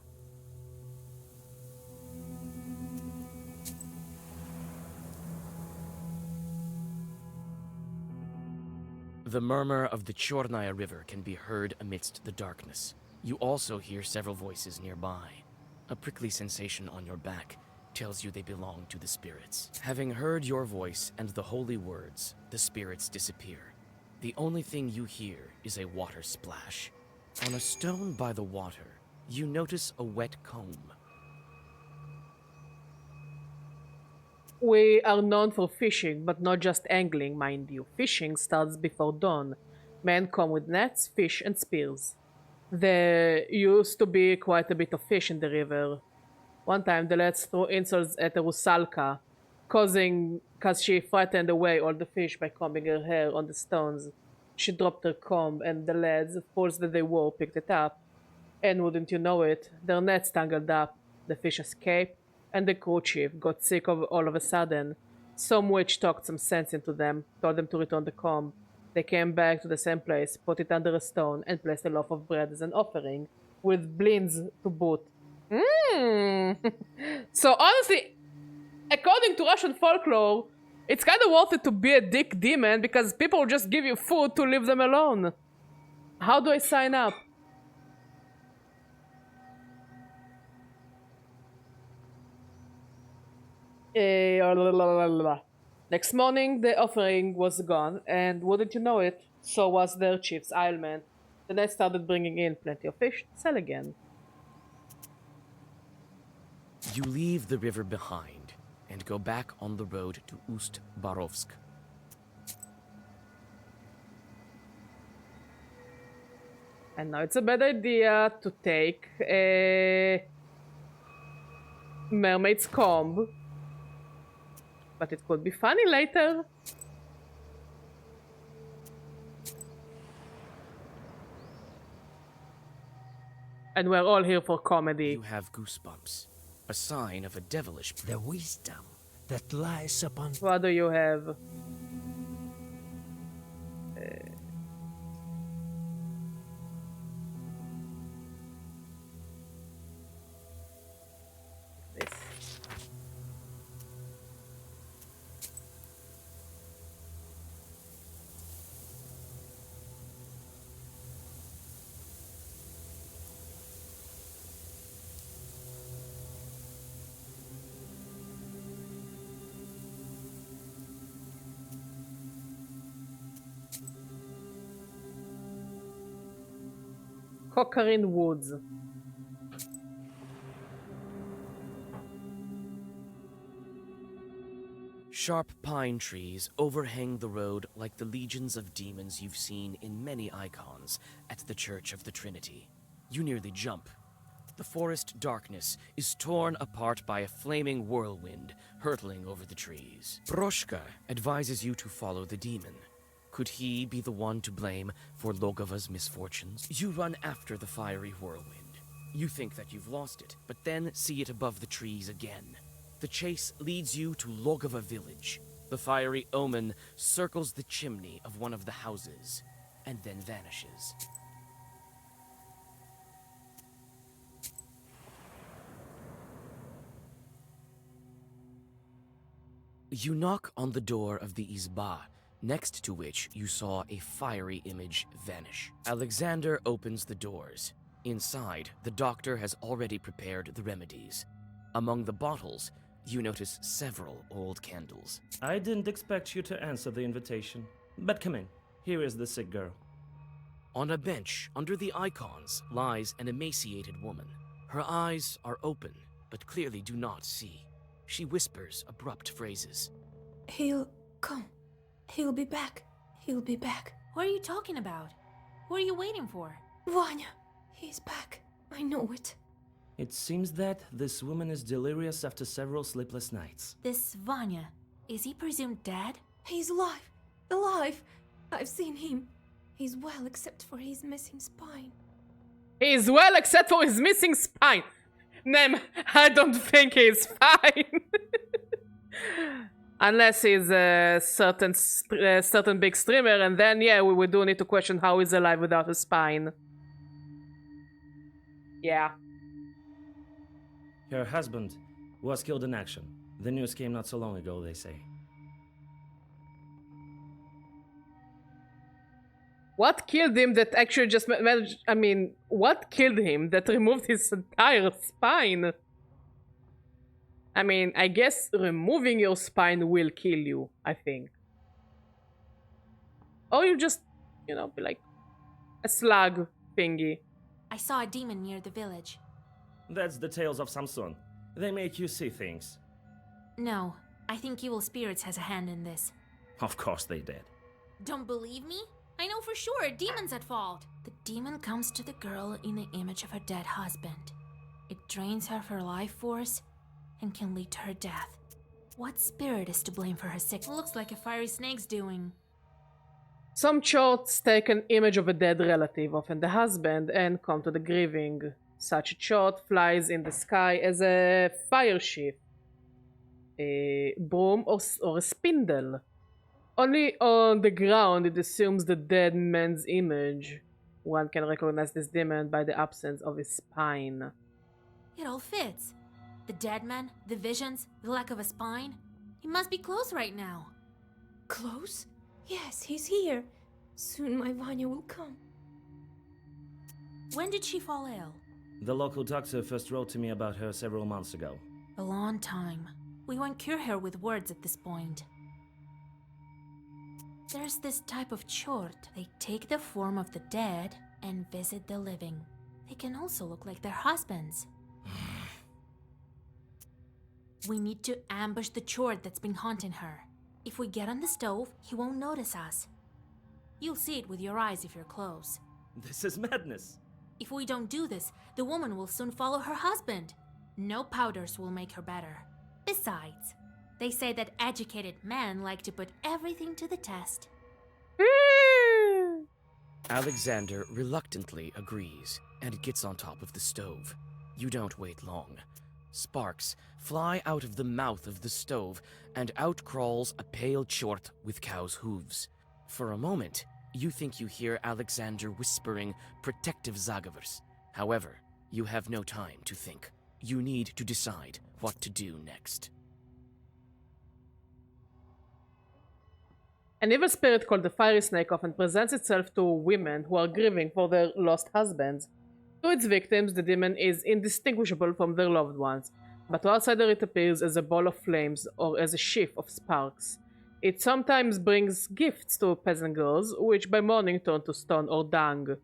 B: The murmur of the Chornaya River can be heard amidst the darkness. You also hear several voices nearby. A prickly sensation on your back tells you they belong to the spirits. Having heard your voice and the holy words, the spirits disappear. The only thing you hear is a water splash. On a stone by the water, you notice a wet comb.
A: We are known for fishing, but not just angling, mind you. Fishing starts before dawn. Men come with nets, fish, and spears. There used to be quite a bit of fish in the river. One time the lads threw insults at a Rusalka, cause she frightened away all the fish by combing her hair on the stones. She dropped her comb, and the lads, fools that they were, picked it up. And wouldn't you know it, their nets tangled up, the fish escaped, and the crew chief got sick of all of a sudden. Some witch talked some sense into them, told them to return the comb. They came back to the same place, put it under a stone, and placed a loaf of bread as an offering, with blins to boot. So honestly, according to Russian folklore, it's kind of worth it to be a dick demon because people will just give you food to leave them alone. How do I sign up? Next morning, the offering was gone, and wouldn't you know it, so was their chief's ailment. Then they started bringing in plenty of fish to sell again.
B: You leave the river behind and go back on the road to Ust-Barovsk.
A: And now it's a bad idea to take a mermaid's comb, but it could be funny later. And we're all here for comedy.
B: You have goosebumps, a sign of a devilish...
Q: The wisdom that lies upon...
A: What do you have? This. Cockerin Woods.
B: Sharp pine trees overhang the road like the legions of demons you've seen in many icons at the Church of the Trinity. You nearly jump. The forest darkness is torn apart by a flaming whirlwind hurtling over the trees. Broshka advises you to follow the demon. Could he be the one to blame for Logova's misfortunes? You run after the fiery whirlwind. You think that you've lost it, but then see it above the trees again. The chase leads you to Logova village. The fiery omen circles the chimney of one of the houses, and then vanishes. You knock on the door of the Izba, next to which you saw a fiery image vanish. Alexander opens the doors. Inside, the doctor has already prepared the remedies. Among the bottles, you notice several old candles.
M: I didn't expect you to answer the invitation. But come in. Here is the sick girl.
B: On a bench under the icons lies an emaciated woman. Her eyes are open, but clearly do not see. She whispers abrupt phrases.
K: He'll come. He'll be back. He'll be back.
E: What are you talking about? What are you waiting for?
K: Vanya, he's back. I know it.
M: It seems that this woman is delirious after several sleepless nights.
E: This Vanya, is he presumed dead?
K: He's alive. Alive. I've seen him. He's well except for his missing spine.
A: He's well except for his missing spine. Nem, I don't think he's fine. Unless he's a certain big streamer, and then yeah, we do need to question how he's alive without a spine. Yeah.
M: Her husband was killed in action. The news came not so long ago, they say.
A: What killed him that actually just managed... I mean, what killed him that removed his entire spine? I mean, I guess removing your spine will kill you, I think. Or you just, you know, be like a slug thingy.
E: I saw a demon near the village.
M: That's the tales of Samson. They make you see things.
E: No, I think evil spirits has a hand in this.
M: Of course they did.
E: Don't believe me? I know for sure, demon's at fault. The demon comes to the girl in the image of her dead husband. It drains her of her life force and can lead to her death. What spirit is to blame for her sickness? Looks like a fiery snake's doing.
A: Some chorts take an image of a dead relative, often the husband, and come to the grieving. Such a chort flies in the sky as a fire sheaf, a broom, or a spindle. Only on the ground it assumes the dead man's image. One can recognize this demon by the absence of his spine.
E: It all fits. The dead man, the visions, the lack of a spine. He must be close right now.
K: Close? Yes, he's here. Soon my Vanya will come.
E: When did she fall ill?
M: The local doctor first wrote to me about her several months ago.
E: A long time. We won't cure her with words at this point. There's this type of chort. They take the form of the dead and visit the living. They can also look like their husbands. We need to ambush the chort that's been haunting her. If we get on the stove, he won't notice us. You'll see it with your eyes if you're close.
M: This is madness.
E: If we don't do this, the woman will soon follow her husband. No powders will make her better. Besides, they say that educated men like to put everything to the test.
B: Alexander reluctantly agrees and gets on top of the stove. You don't wait long. Sparks fly out of the mouth of the stove, and out crawls a pale chort with cow's hooves. For a moment, you think you hear Alexander whispering protective zagavers. However, you have no time to think. You need to decide what to do next.
A: An evil spirit called the Fiery Snake often presents itself to women who are grieving for their lost husbands. To its victims, the demon is indistinguishable from their loved ones, but to outsiders it appears as a ball of flames or as a sheaf of sparks. It sometimes brings gifts to peasant girls, which by morning turn to stone or dung.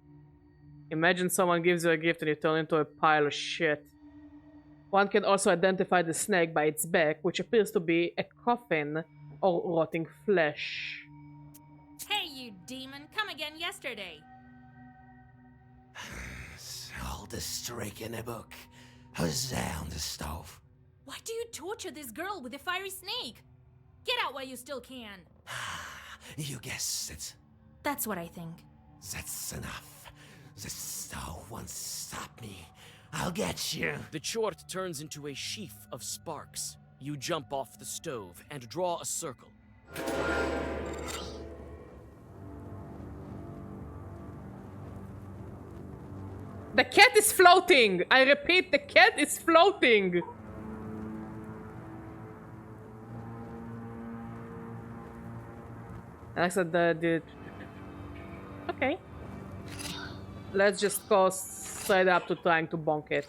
A: Imagine someone gives you a gift and you turn into a pile of shit. One can also identify the snake by its back, which appears to be a coffin or rotting flesh.
E: Hey, you demon, come again yesterday.
Q: All the streak in the book. Who's there on the stove?
E: Why do you torture this girl with a fiery snake? Get out while you still can.
Q: You guessed it.
E: That's what I think.
Q: That's enough. The stove won't stop me. I'll get you.
B: The chort turns into a sheaf of sparks. You jump off the stove and draw a circle.
A: The cat is floating! I repeat, the cat is floating! And I said the... Okay. Let's just go straight up to trying to bonk it.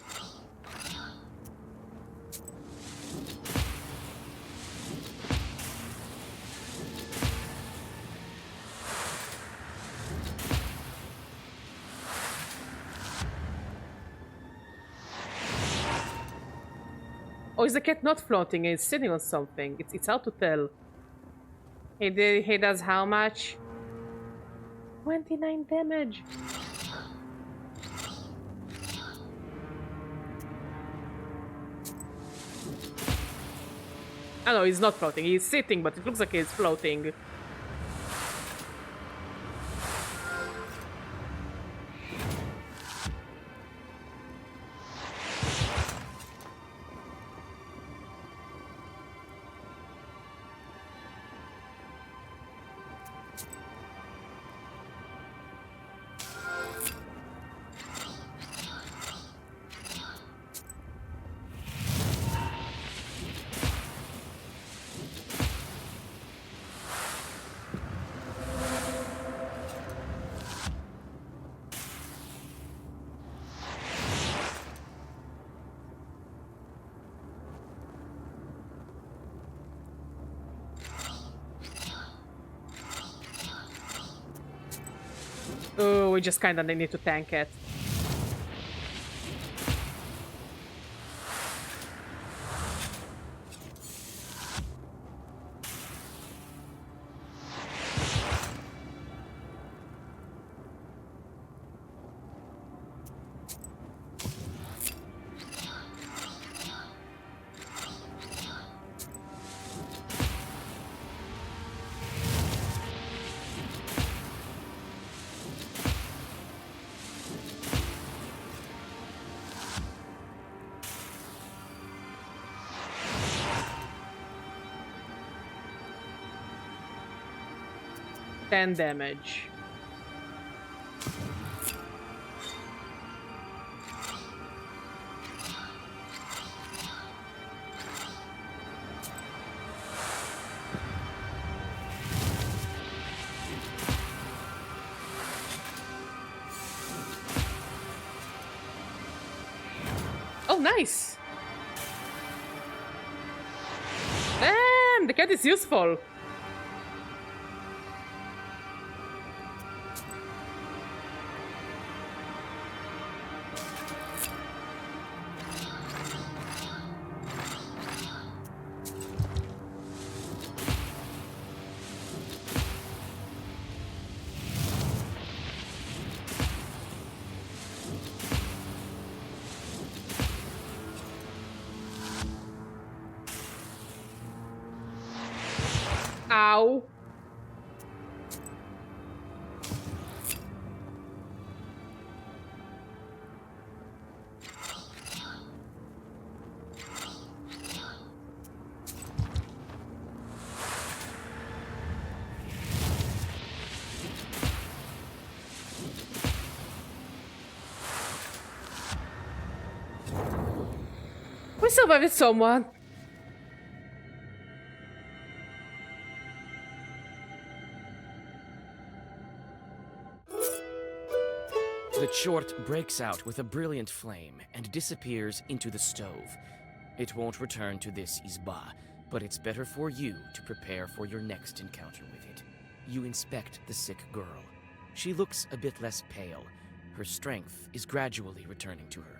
A: Or is the cat not floating? It's sitting on something. It's hard to tell. He does how much? 29 damage. Oh no, he's not floating. He's sitting, but it looks like he's floating. Oh, we just kinda need to tank it. Ten damage. Oh, nice! Damn, the cat is useful. Ow. We survived someone.
B: The chort breaks out with a brilliant flame and disappears into the stove. It won't return to this Izba, but it's better for you to prepare for your next encounter with it. You inspect the sick girl. She looks a bit less pale. Her strength is gradually returning to her.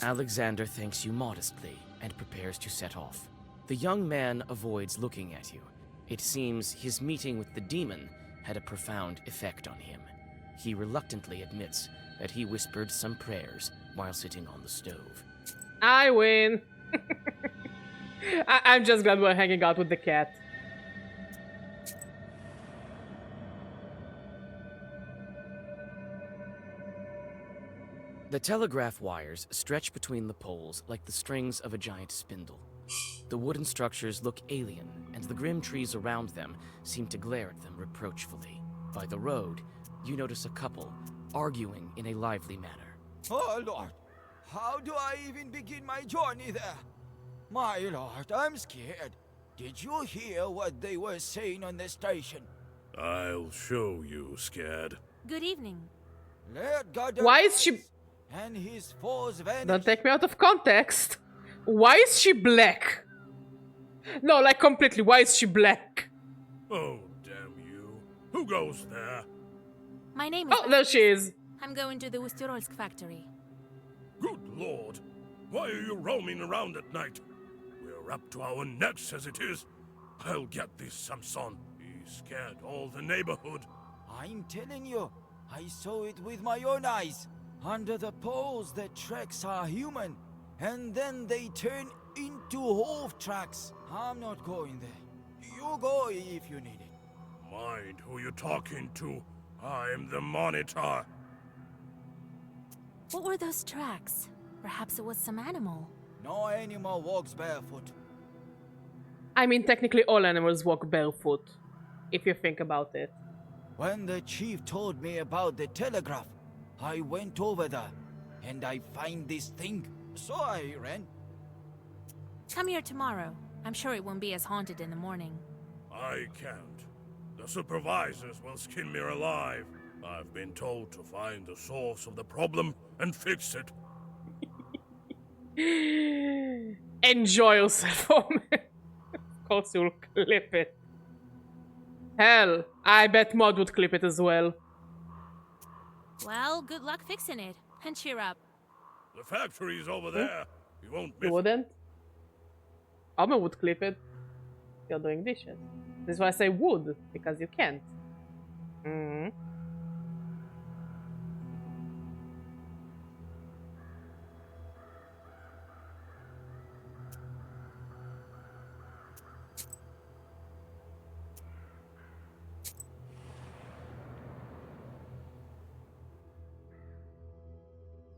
B: Alexander thanks you modestly and prepares to set off. The young man avoids looking at you. It seems his meeting with the demon had a profound effect on him. He reluctantly admits that he whispered some prayers while sitting on the stove.
A: I win. I'm just glad we're hanging out with the cat.
B: The telegraph wires stretch between the poles like the strings of a giant spindle. The wooden structures look alien, and the grim trees around them seem to glare at them reproachfully. By the road, you notice a couple arguing in a lively manner.
R: Oh, Lord. How do I even begin my journey there? My lord, I'm scared. Did you hear what they were saying on the station?
D: I'll show you, scared.
E: Good evening.
R: Let God
A: Why is she...
R: and his foes vanish.
A: Don't take me out of context. Why is she black? No, like completely. Why is she black?
D: Oh, damn you. Who goes there?
E: My name is...
A: Oh, there she is.
E: I'm going to the Usterolsk factory.
D: Good lord. Why are you roaming around at night? We're up to our necks as it is. I'll get this Samson. He scared all the neighborhood.
R: I'm telling you, I saw it with my own eyes. Under the poles, the tracks are human, and then they turn into hoof tracks. I'm not going there. You go if you need it.
D: Mind who you're talking to. I'm the monitor.
E: What were those tracks? Perhaps it was some animal.
R: No animal walks barefoot.
A: I mean, technically all animals walk barefoot, if you think about it.
R: When the chief told me about the telegraph, I went over there, and I find this thing, so I ran.
E: Come here tomorrow. I'm sure it won't be as haunted in the morning.
D: I can't. The supervisors will skin me alive. I've been told to find the source of the problem and fix it.
A: Enjoy yourself, oh man. Of course you'll clip it. Hell, I bet Mod would clip it as well.
E: Well, good luck fixing it. And cheer up.
D: The factory's over there. You won't miss
A: You wouldn't? Alma would clip it. You're doing dishes. This is why I say would, because you can't. Mm-hmm.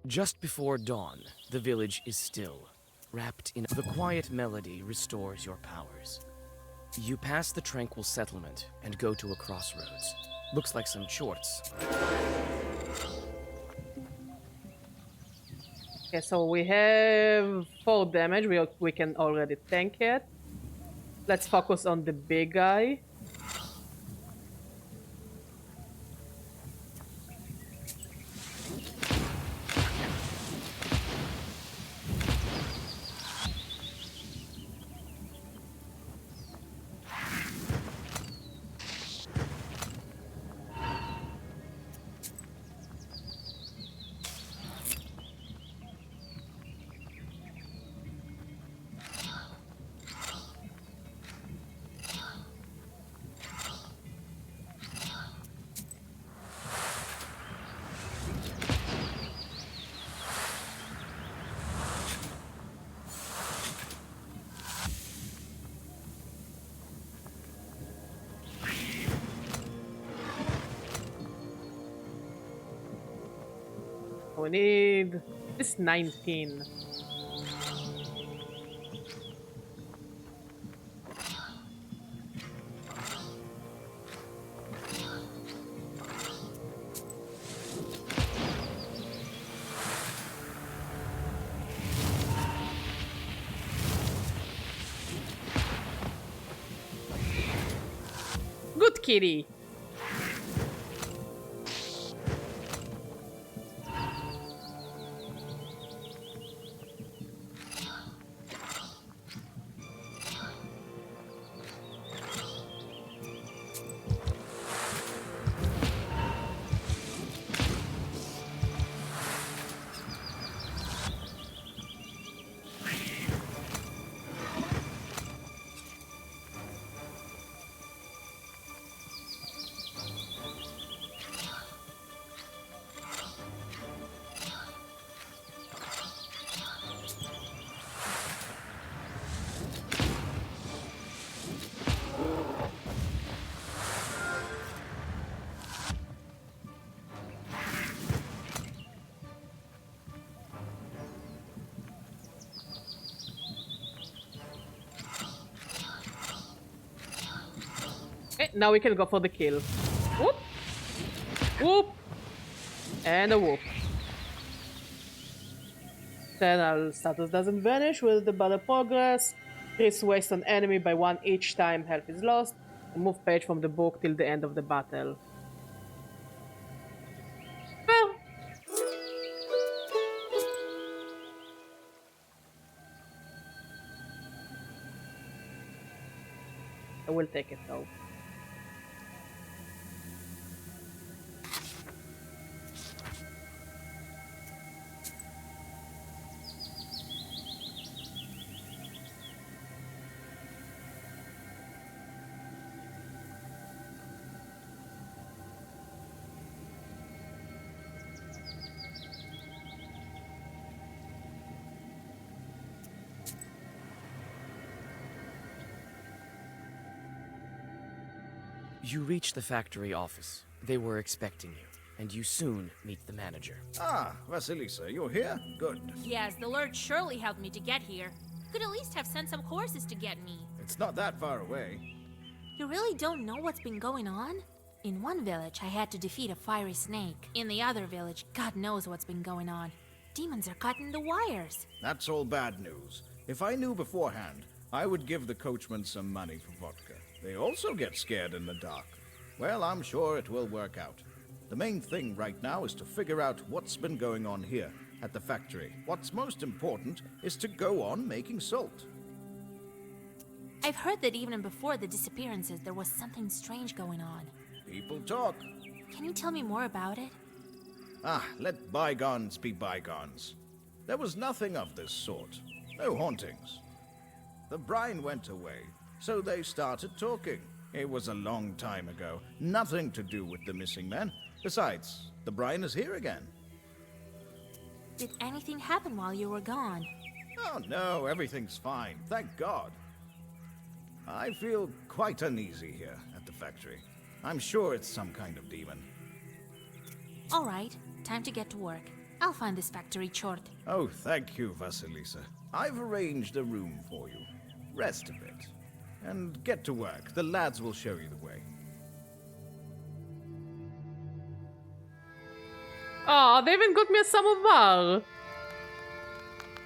B: Just before dawn, the village is still. Wrapped in the quiet melody restores your powers. You pass the tranquil settlement and go to a crossroads. Looks like some chorts.
A: Okay, so we have 4 damage. We can already tank it. Let's focus on the big guy. we need this 19. Good kitty. Okay, now we can go for the kill. Whoop! Whoop! And a whoop. Then our status doesn't vanish with the battle progress. Increase waste on enemy by 1 each time health is lost. Remove page from the book till the end of the battle. Well, I will take it though.
B: You reach the factory office. They were expecting you, and you soon meet the manager.
N: Ah, Vasilisa, you're here? Good.
E: Yes, the Lord surely helped me to get here. Could at least have sent some horses to get me.
N: It's not that far away.
E: You really don't know what's been going on? In one village, I had to defeat a fiery snake. In the other village, God knows what's been going on. Demons are cutting the wires.
N: That's all bad news. If I knew beforehand, I would give the coachman some money for vodka. They also get scared in the dark. Well, I'm sure it will work out. The main thing right now is to figure out what's been going on here at the factory. What's most important is to go on making salt.
E: I've heard that even before the disappearances, there was something strange going on.
N: People talk.
E: Can you tell me more about it?
N: Ah, let bygones be bygones. There was nothing of this sort. No hauntings. The brine went away, so they started talking. It was a long time ago. Nothing to do with the missing men. Besides, the brine is here again.
E: Did anything happen while you were gone?
N: Oh no, everything's fine. Thank God. I feel quite uneasy here at the factory. I'm sure it's some kind of demon.
E: All right, time to get to work. I'll find this factory chort.
N: Oh, thank you, Vasilisa. I've arranged a room for you. Rest a bit. And get to work. The lads will show you the way.
A: Oh, they even got me a samovar.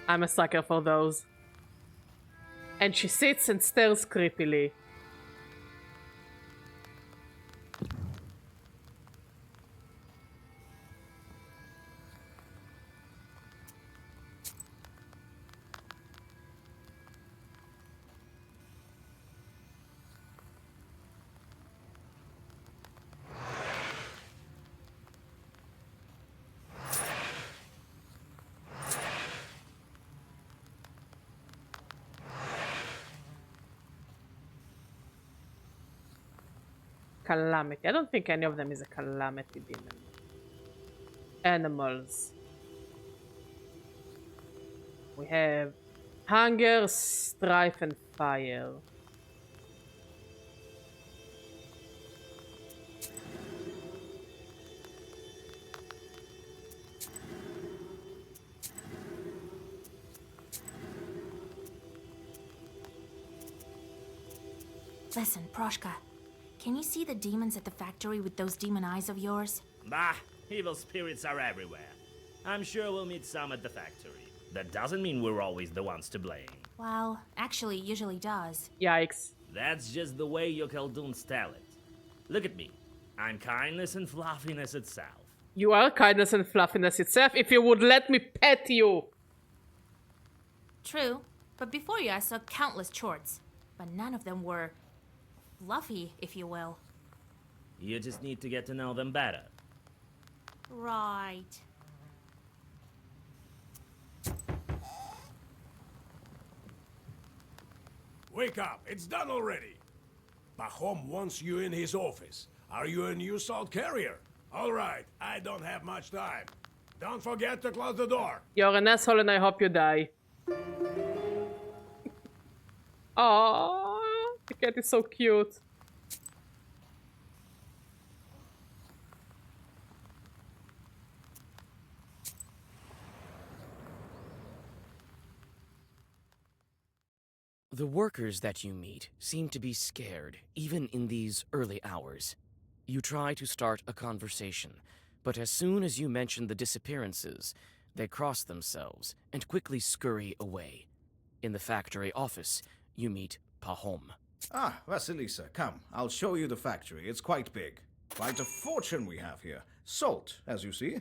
A: I'm a sucker for those. And she sits and stares creepily. Calamity. I don't think any of them is a calamity demon. Animals. We have hunger, strife, and fire.
E: Listen, Proshka, can you see the demons at the factory with those demon eyes of yours?
M: Bah, evil spirits are everywhere. I'm sure we'll meet some at the factory. That doesn't mean we're always the ones to blame.
E: Well, actually, it usually does.
A: Yikes.
M: That's just the way you Khaldoons tell it. Look at me. I'm kindness and fluffiness itself.
A: You are kindness and fluffiness itself if you would let me pet you.
E: True, but before you I saw countless chorts, but none of them were fluffy, if you will.
M: You just need to get to know them better.
E: Right.
S: Wake up, it's done already. Pahom wants you in his office. Are you a new salt carrier? All right, I don't have much time. Don't forget to close the door.
A: You're an asshole and I hope you die. Aww, the cat is so cute.
B: The workers that you meet seem to be scared, even in these early hours. You try to start a conversation, but as soon as you mention the disappearances, they cross themselves and quickly scurry away. In the factory office, you meet Pahom.
N: Ah, Vasilisa, come. I'll show you the factory. It's quite big. Quite a fortune we have here. Salt, as you see.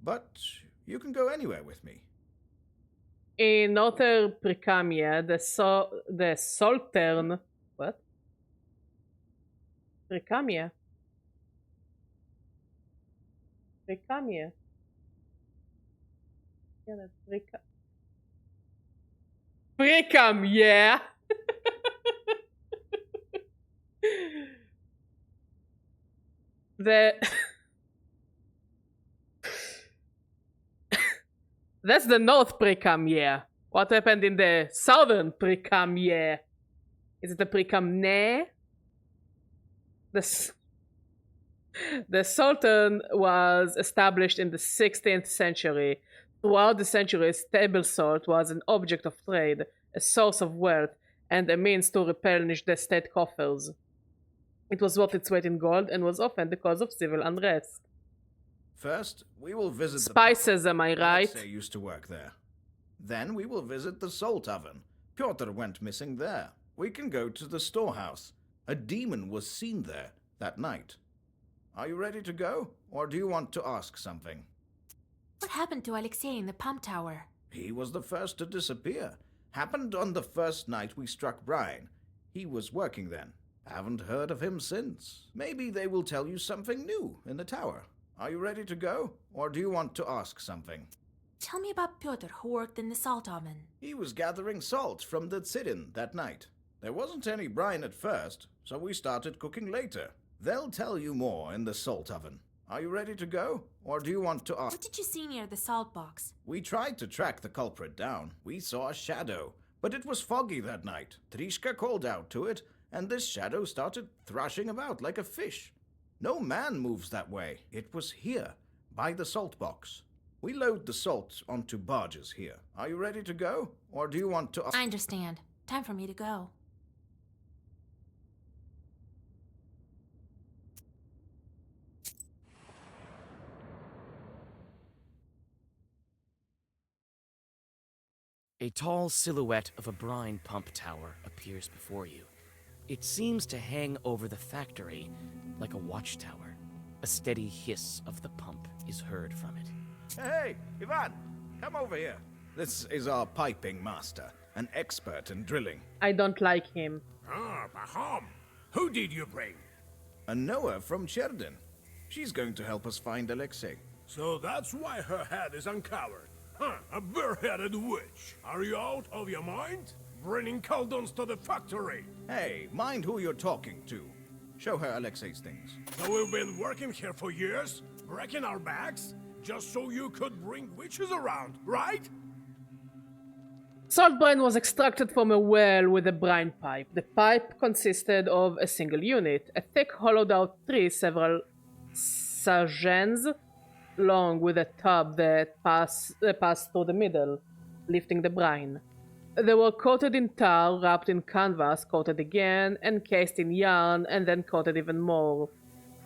N: But you can go anywhere with me.
A: In Northern Precamia, the Saltern... What? Precamia. Precamia. Yeah, that's Precam, yeah! The... That's the North Precamia. What happened in the Southern Precamia? Is it the Precamne? The Sultan was established in the 16th century. Throughout the centuries, table salt was an object of trade, a source of wealth, and a means to replenish the state coffers. It was worth its weight in gold and was often the cause of civil unrest.
N: First, we will visit
A: Spices, am I right?
N: Alexei used to work there. Then we will visit the salt oven. Pyotr went missing there. We can go to the storehouse. A demon was seen there that night. Are you ready to go, or do you want to ask something?
E: What happened to Alexei in the pump tower?
N: He was the first to disappear. Happened on the first night we struck Brian. He was working then. Haven't heard of him since. Maybe they will tell you something new in the tower. Are you ready to go, or do you want to ask something?
E: Tell me about Pyotr, who worked in the salt oven.
N: He was gathering salt from the Tsirin that night. There wasn't any brine at first, so we started cooking later. They'll tell you more in the salt oven. Are you ready to go, or do you want to ask?
E: What did you see near the salt box?
N: We tried to track the culprit down. We saw a shadow, but it was foggy that night. Trishka called out to it, and this shadow started thrashing about like a fish. No man moves that way. It was here, by the salt box. We load the salt onto barges here. Are you ready to go, or do you want to...
E: I understand. Time for me to go.
B: A tall silhouette of a brine pump tower appears before you. It seems to hang over the factory like a watchtower. A steady hiss of the pump is heard from it.
N: Hey, Ivan, come over here. This is our piping master, an expert in drilling.
A: I don't like him.
S: Ah, Pahom. Who did you bring?
N: A Noah from Cherdin. She's going to help us find Alexei.
S: So that's why her head is uncovered. Huh, a bare-headed witch. Are you out of your mind? Bringing Khaldoons to the factory.
N: Hey, mind who you're talking to. Show her Alexei's things.
S: So we've been working here for years, breaking our backs, just so you could bring witches around, right?
A: Salt brine was extracted from a well with a brine pipe. The pipe consisted of a single unit, a thick hollowed-out tree several sagens long with a tub that passed through the middle, lifting the brine. They were coated in tar, wrapped in canvas, coated again, encased in yarn, and then coated even more.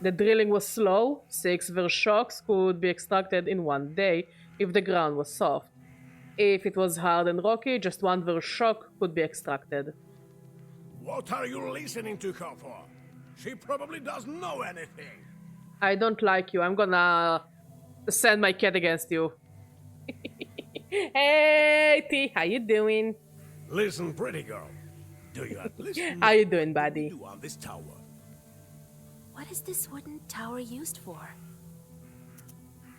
A: The drilling was slow. 6 Vershocks could be extracted in 1 day if the ground was soft. If it was hard and rocky, just 1 Vershock could be extracted.
S: What are you listening to her for? She probably doesn't know anything.
A: I don't like you. I'm gonna send my cat against you. Hey, T, how you doing?
S: Listen, pretty girl. Do you at least know
A: How you doing,
S: what
A: buddy?
S: we do on this tower?
E: What is this wooden tower used for?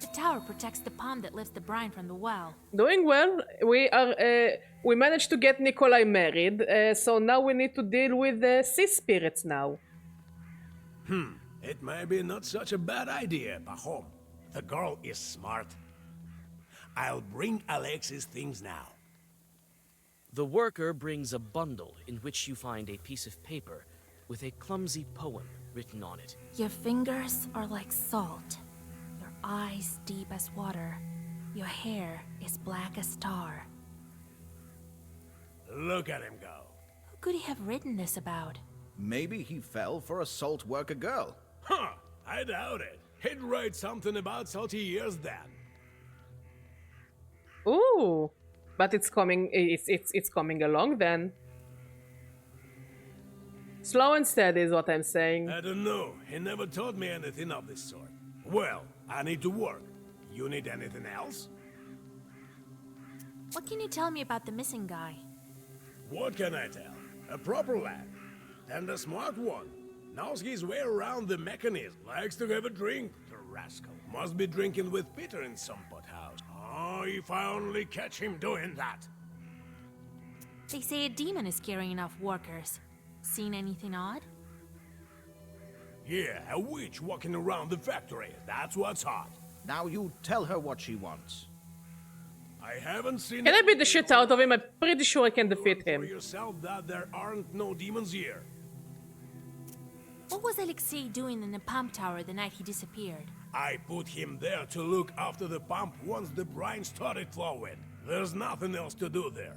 E: The tower protects the pond that lifts the brine from the well.
A: Doing well. We managed to get Nikolai married, so now we need to deal with the sea spirits now.
S: It may be not such a bad idea, Pahom. The girl is smart. I'll bring Alexis things now.
B: The worker brings a bundle in which you find a piece of paper with a clumsy poem written on it.
E: Your fingers are like salt, your eyes deep as water, your hair is black as tar.
S: Look at him go.
E: Who could he have written this about?
N: Maybe he fell for a salt worker girl.
S: Huh, I doubt it. He'd write something about salty years then.
A: Ooh, but it's coming. It's coming along then. Slow and steady is what I'm saying.
S: I don't know. He never taught me anything of this sort. Well, I need to work. You need anything else?
E: What can you tell me about the missing guy?
S: What can I tell? A proper lad. And a smart one. Knows his way around the mechanism. Likes to have a drink, the rascal. Must be drinking with Peter in some pot house. Oh, if I only catch him doing that.
E: They say a demon is carrying off workers. Seen anything odd?
S: Yeah, a witch walking around the factory. That's what's hot.
N: Now you tell her what she wants.
S: I haven't seen...
A: Can I beat the shit out of him? I'm pretty sure I can defeat
S: For
A: him.
S: yourself that there aren't no demons here.
E: What was Alexei doing in the pump tower the night he disappeared?
S: I put him there to look after the pump once the brine started flowing. There's nothing else to do there.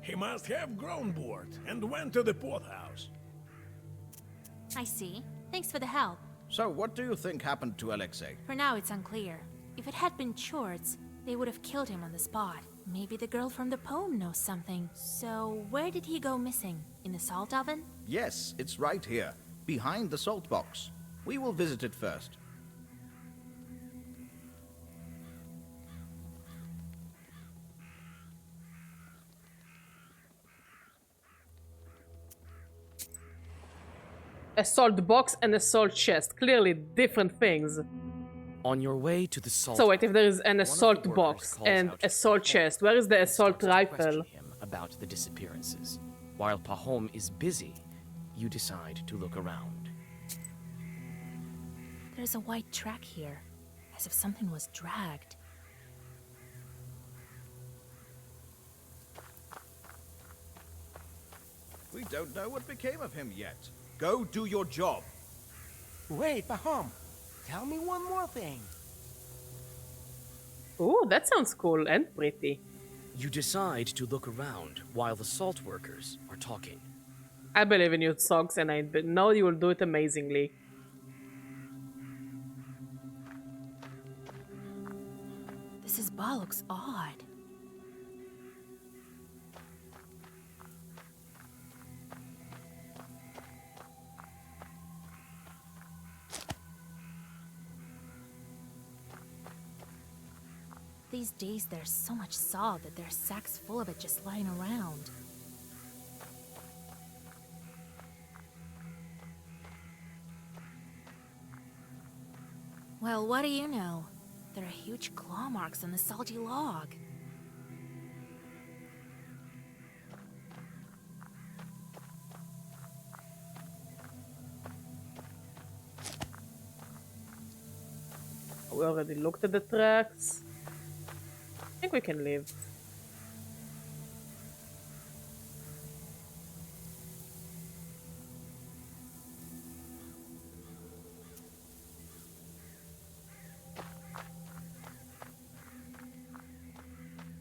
S: He must have grown bored and went to the poorhouse.
E: I see. Thanks for the help.
N: So what do you think happened to Alexei?
E: For now, it's unclear. If it had been Chorts, they would have killed him on the spot. Maybe the girl from the poem knows something. So, where did he go missing? In the salt oven?
N: Yes, it's right here, behind the salt box. We will visit it first.
A: A salt box and a salt chest. Clearly different things.
B: On your way to the salt.
A: So wait, if there is an
B: one of the
A: assault
B: workers
A: box
B: calls
A: and
B: out to
A: a salt
B: Pahom
A: chest, where is the
B: and
A: assault
B: starts to
A: rifle?
B: question him about the disappearances. While Pahom is busy, you decide to look around.
E: There's a white track here, as if something was dragged.
N: We don't know what became of him yet. Go do your job.
H: Wait, Pahom. Tell me one more thing.
A: Ooh, that sounds cool and pretty.
B: You decide to look around while the salt workers are talking.
A: I believe in you, Socks, and I know you will do it amazingly.
E: This bar looks odd. These days there's so much salt that there's sacks full of it just lying around. Well, what do you know? There are huge claw marks on the salty log.
A: We already looked at the tracks. I think we can leave.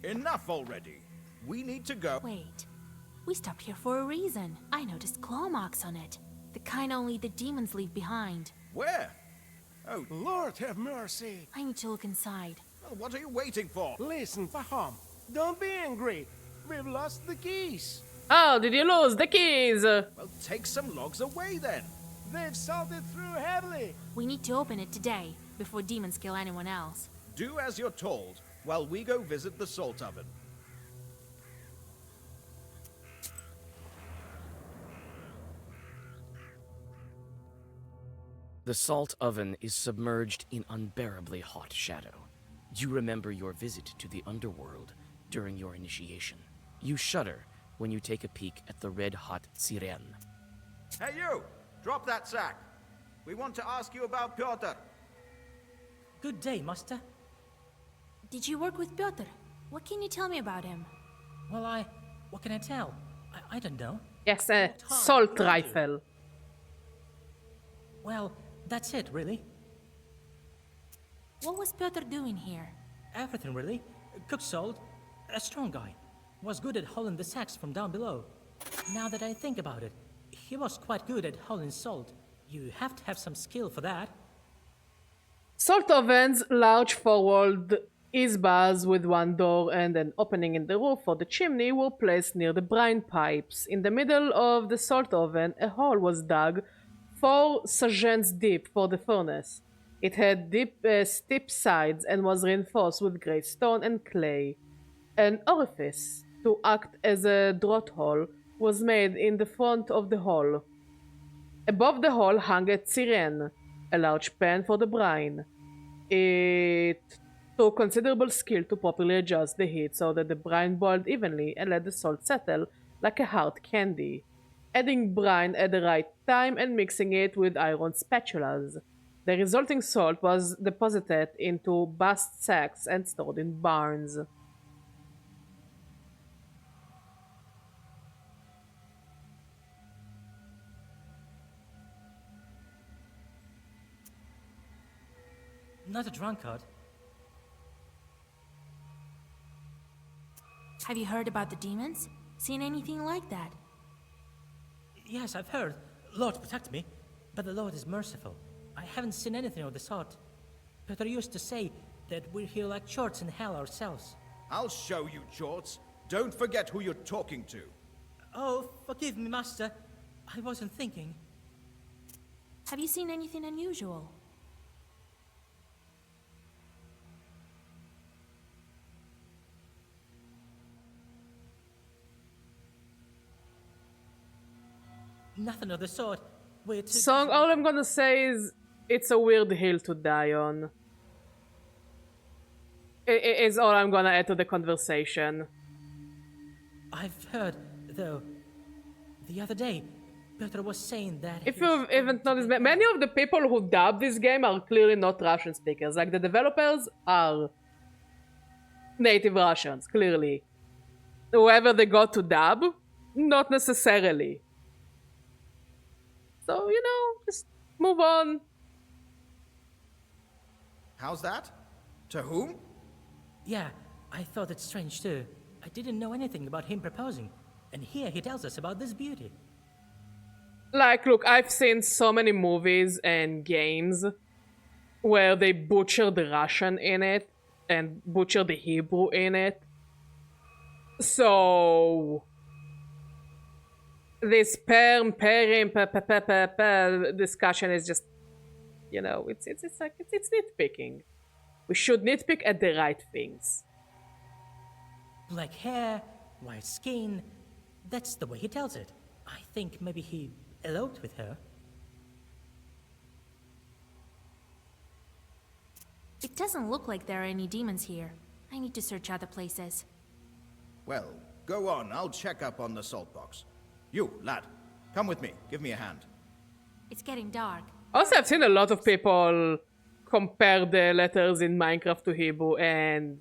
N: Enough already. We need to go.
E: Wait. We stopped here for a reason. I noticed claw marks on it. The kind only the demons leave behind.
N: Where? Oh,
S: Lord have mercy.
E: I need to look inside.
N: well, what are you waiting for?
H: Listen, Faham, don't be angry. We've lost the keys.
A: Oh, did you lose the keys?
N: Well, take some logs away then.
H: They've salted through heavily.
E: We need to open it today, before demons kill anyone else.
N: Do as you're told, while we go visit the salt oven.
B: The salt oven is submerged in unbearably hot shadow. You remember your visit to the underworld during your initiation. You shudder when you take a peek at the red-hot siren.
N: Hey you! Drop that sack! We want to ask you about Pyotr.
I: Good day, Master.
E: Did you work with Piotr? What can you tell me about him?
I: Well, what can I tell? I don't know.
A: Yes, a salt rifle.
I: Well, that's it, really.
E: What was Piotr doing here?
I: Everything, really. Cooked salt. A strong guy. Was good at hauling the sacks from down below. Now that I think about it, he was quite good at hauling salt. You have to have some skill for that.
A: Salt ovens, large four-walled izbas with one door and an opening in the roof for the chimney, were placed near the brine pipes. In the middle of the salt oven, a hole was dug 4 sajans deep for the furnace. It had steep sides and was reinforced with grey stone and clay. An orifice, to act as a draught hole, was made in the front of the hole. Above the hole hung a tsiren, a large pan for the brine. It took considerable skill to properly adjust the heat so that the brine boiled evenly and let the salt settle like a hard candy. Adding brine at the right time and mixing it with iron spatulas. The resulting salt was deposited into bast sacks and stored in barns.
I: Not a drunkard.
E: Have you heard about the demons? Seen anything like that?
I: Yes, I've heard. Lord protect me, but the Lord is merciful. I haven't seen anything of the sort. Peter used to say that we're here like chorts in hell ourselves.
N: I'll show you, Jorts. Don't forget who you're talking to.
I: Oh, forgive me, Master. I wasn't thinking.
E: Have you seen anything unusual?
I: Nothing of the sort. We're too...
A: Song, all I'm gonna say is it's a weird hill to die on. Is all I'm gonna add to the conversation.
I: I've heard, though, the other day, Peter was saying that...
A: If you haven't noticed, many of the people who dubbed this game are clearly not Russian speakers. Like, the developers are native Russians, clearly. Whoever they got to dub, not necessarily. So, you know, just move on.
N: How's that? To whom?
I: Yeah, I thought it strange too. I didn't know anything about him proposing, and here he tells us about this beauty.
A: Like, look, I've seen so many movies and games where they butcher the Russian in it and butcher the Hebrew in it. So this perim discussion is just, you know, it's like it's nitpicking. We should nitpick at the right things.
I: Black hair, white skin, that's the way he tells it. I think maybe he eloped with her.
E: It doesn't look like there are any demons here. I need to search other places.
N: Well, go on. I'll check up on the salt box. You, lad, come with me. Give me a hand.
E: It's getting dark.
A: Also, I've seen a lot of people compare the letters in Minecraft to Hebrew, and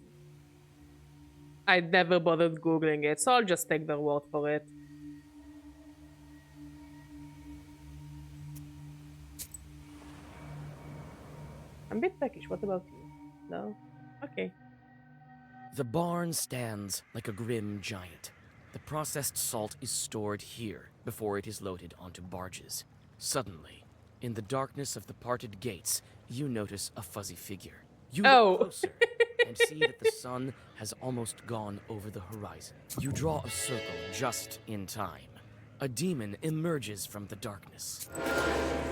A: I never bothered googling it, so I'll just take their word for it. I'm a bit peckish. What about you? No? Okay.
B: The barn stands like a grim giant. The processed salt is stored here before it is loaded onto barges. Suddenly, in the darkness of the parted gates, you notice a fuzzy figure. You look closer and see that the sun has almost gone over the horizon. You draw a circle just in time. A demon emerges from the darkness.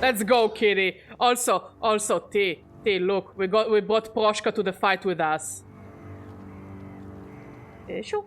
A: Let's go, kitty. Also, T, look, we brought Proshka to the fight with us. Sure.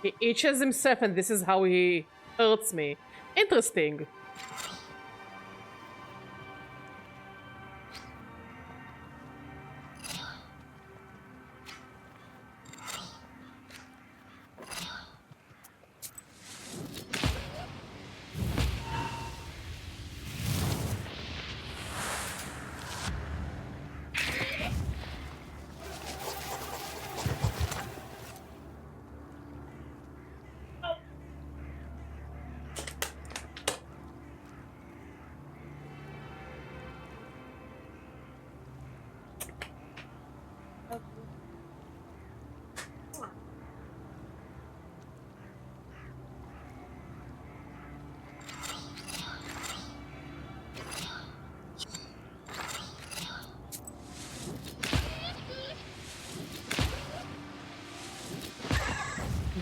A: He itches himself and this is how he hurts me. Interesting.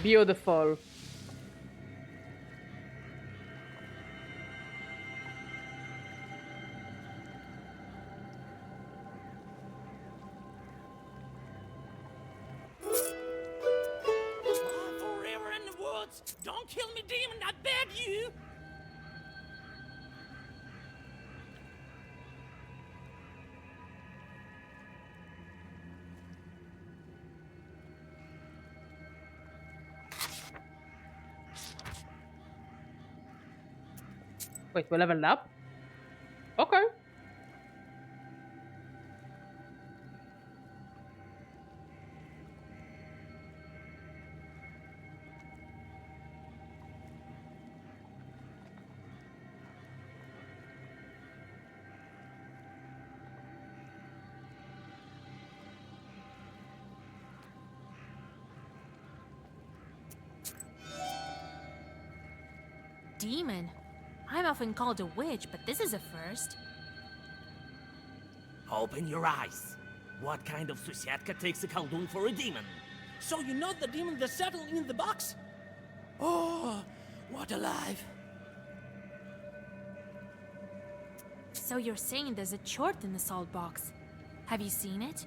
A: Beautiful.
I: Forever in the woods! Don't kill me, demon, I beg you!
A: Wait, we leveled up? Okay.
E: Demon? I'm often called a witch, but this is a first.
M: Open your eyes. What kind of Susyatka takes a Khaldun for a demon?
I: So you're not the demon that settled in the box? Oh, what alive.
E: So you're saying there's a chort in the salt box. Have you seen it?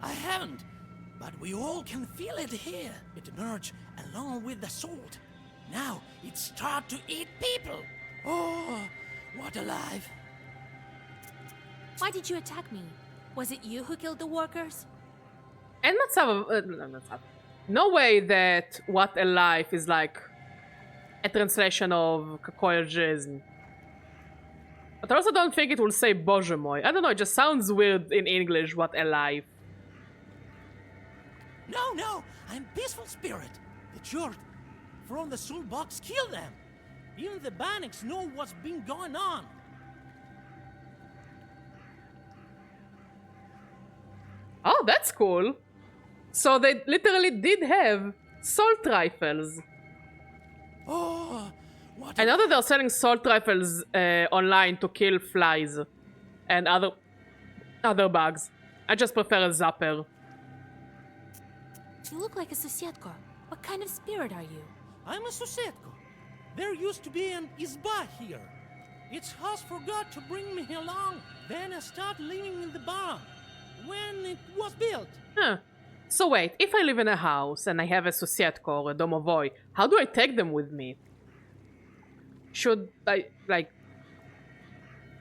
I: I haven't, but we all can feel it here. It emerged along with the salt. Now it start to eat people. Oh, what alive.
E: Why did you attack me? Was it you who killed the workers?
A: And no way that what alive is like a translation of Kakoyajism. But I also don't think it will say Boże mój. I don't know, it just sounds weird in English, what alive.
I: No, I'm peaceful spirit. The chort from the soul box killed them. Even the Banics know what's been going on.
A: Oh, that's cool. So they literally did have salt rifles.
I: Oh, what?
A: I know that they're selling salt rifles online to kill flies and other bugs. I just prefer a zapper.
E: You look like a Susietko. What kind of spirit are you?
I: I'm a Susetko. There used to be an izba here. Its house forgot to bring me along. Then I started living in the barn. When it was built.
A: Huh. So wait, if I live in a house and I have a Susietko or a Domovoi, how do I take them with me? Should I, like...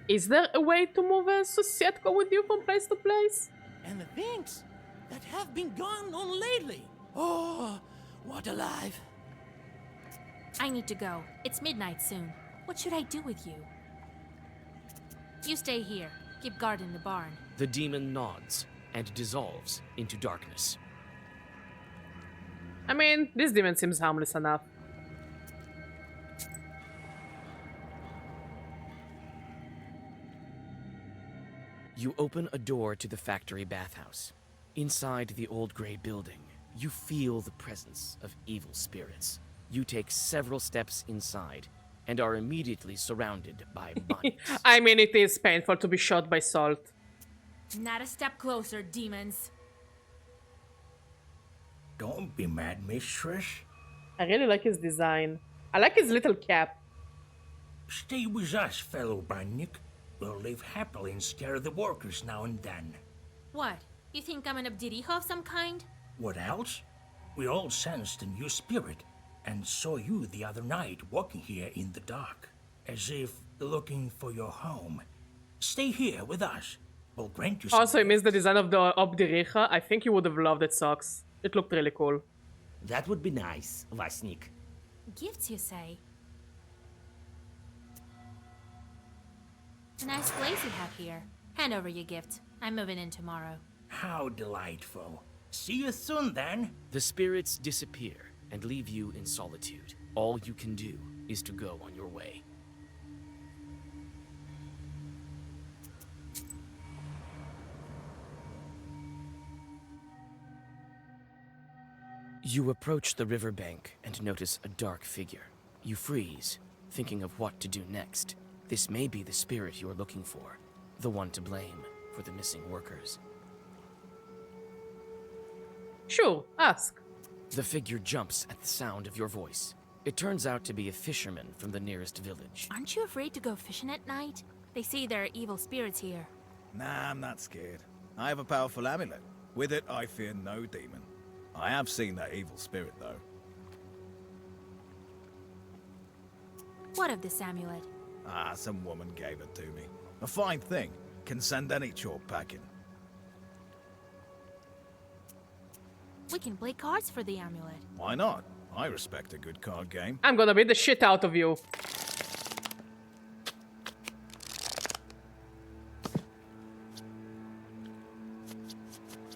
A: Is there a way to move a Susietko with you from place to place?
I: And the things that have been going on lately. Oh, what a life.
E: I need to go. It's midnight soon. What should I do with you? You stay here. Keep guard in the barn.
B: The demon nods and dissolves into darkness.
A: I mean, this demon seems harmless enough.
B: You open a door to the factory bathhouse. Inside the old gray building, you feel the presence of evil spirits. You take several steps inside and are immediately surrounded by bunnies.
A: I mean, it is painful to be shot by salt.
E: Not a step closer, demons.
T: Don't be mad, mistress.
A: I really like his design. I like his little cap.
T: Stay with us, fellow Bannik. We'll live happily and scare the workers now and then.
E: What? You think I'm an Abdiricho of some kind?
T: What else? We all sensed a new spirit and saw you the other night walking here in the dark, as if looking for your home. Stay here with us. We'll grant you some
A: Also, I miss the design of the Obdiricha. I think you would have loved its socks. It looked really cool.
M: That would be nice, Vasnik.
E: Gifts, you say? A nice place you have here. Hand over your gift. I'm moving in tomorrow.
T: How delightful. See you soon, then.
B: The spirits disappear and leave you in solitude. All you can do is to go on your way. You approach the riverbank and notice a dark figure. You freeze, thinking of what to do next. This may be the spirit you are looking for, the one to blame for the missing workers.
A: Sure, ask.
B: The figure jumps at the sound of your voice. It turns out to be a fisherman from the nearest village.
E: Aren't you afraid to go fishing at night? They say there are evil spirits here.
N: Nah, I'm not scared. I have a powerful amulet. With it, I fear no demon. I have seen that evil spirit, though.
E: What of this amulet?
N: Ah, some woman gave it to me. A fine thing. Can send any chore packing.
E: We can play cards for the amulet.
N: Why not? I respect a good card game.
A: I'm gonna beat the shit out of you.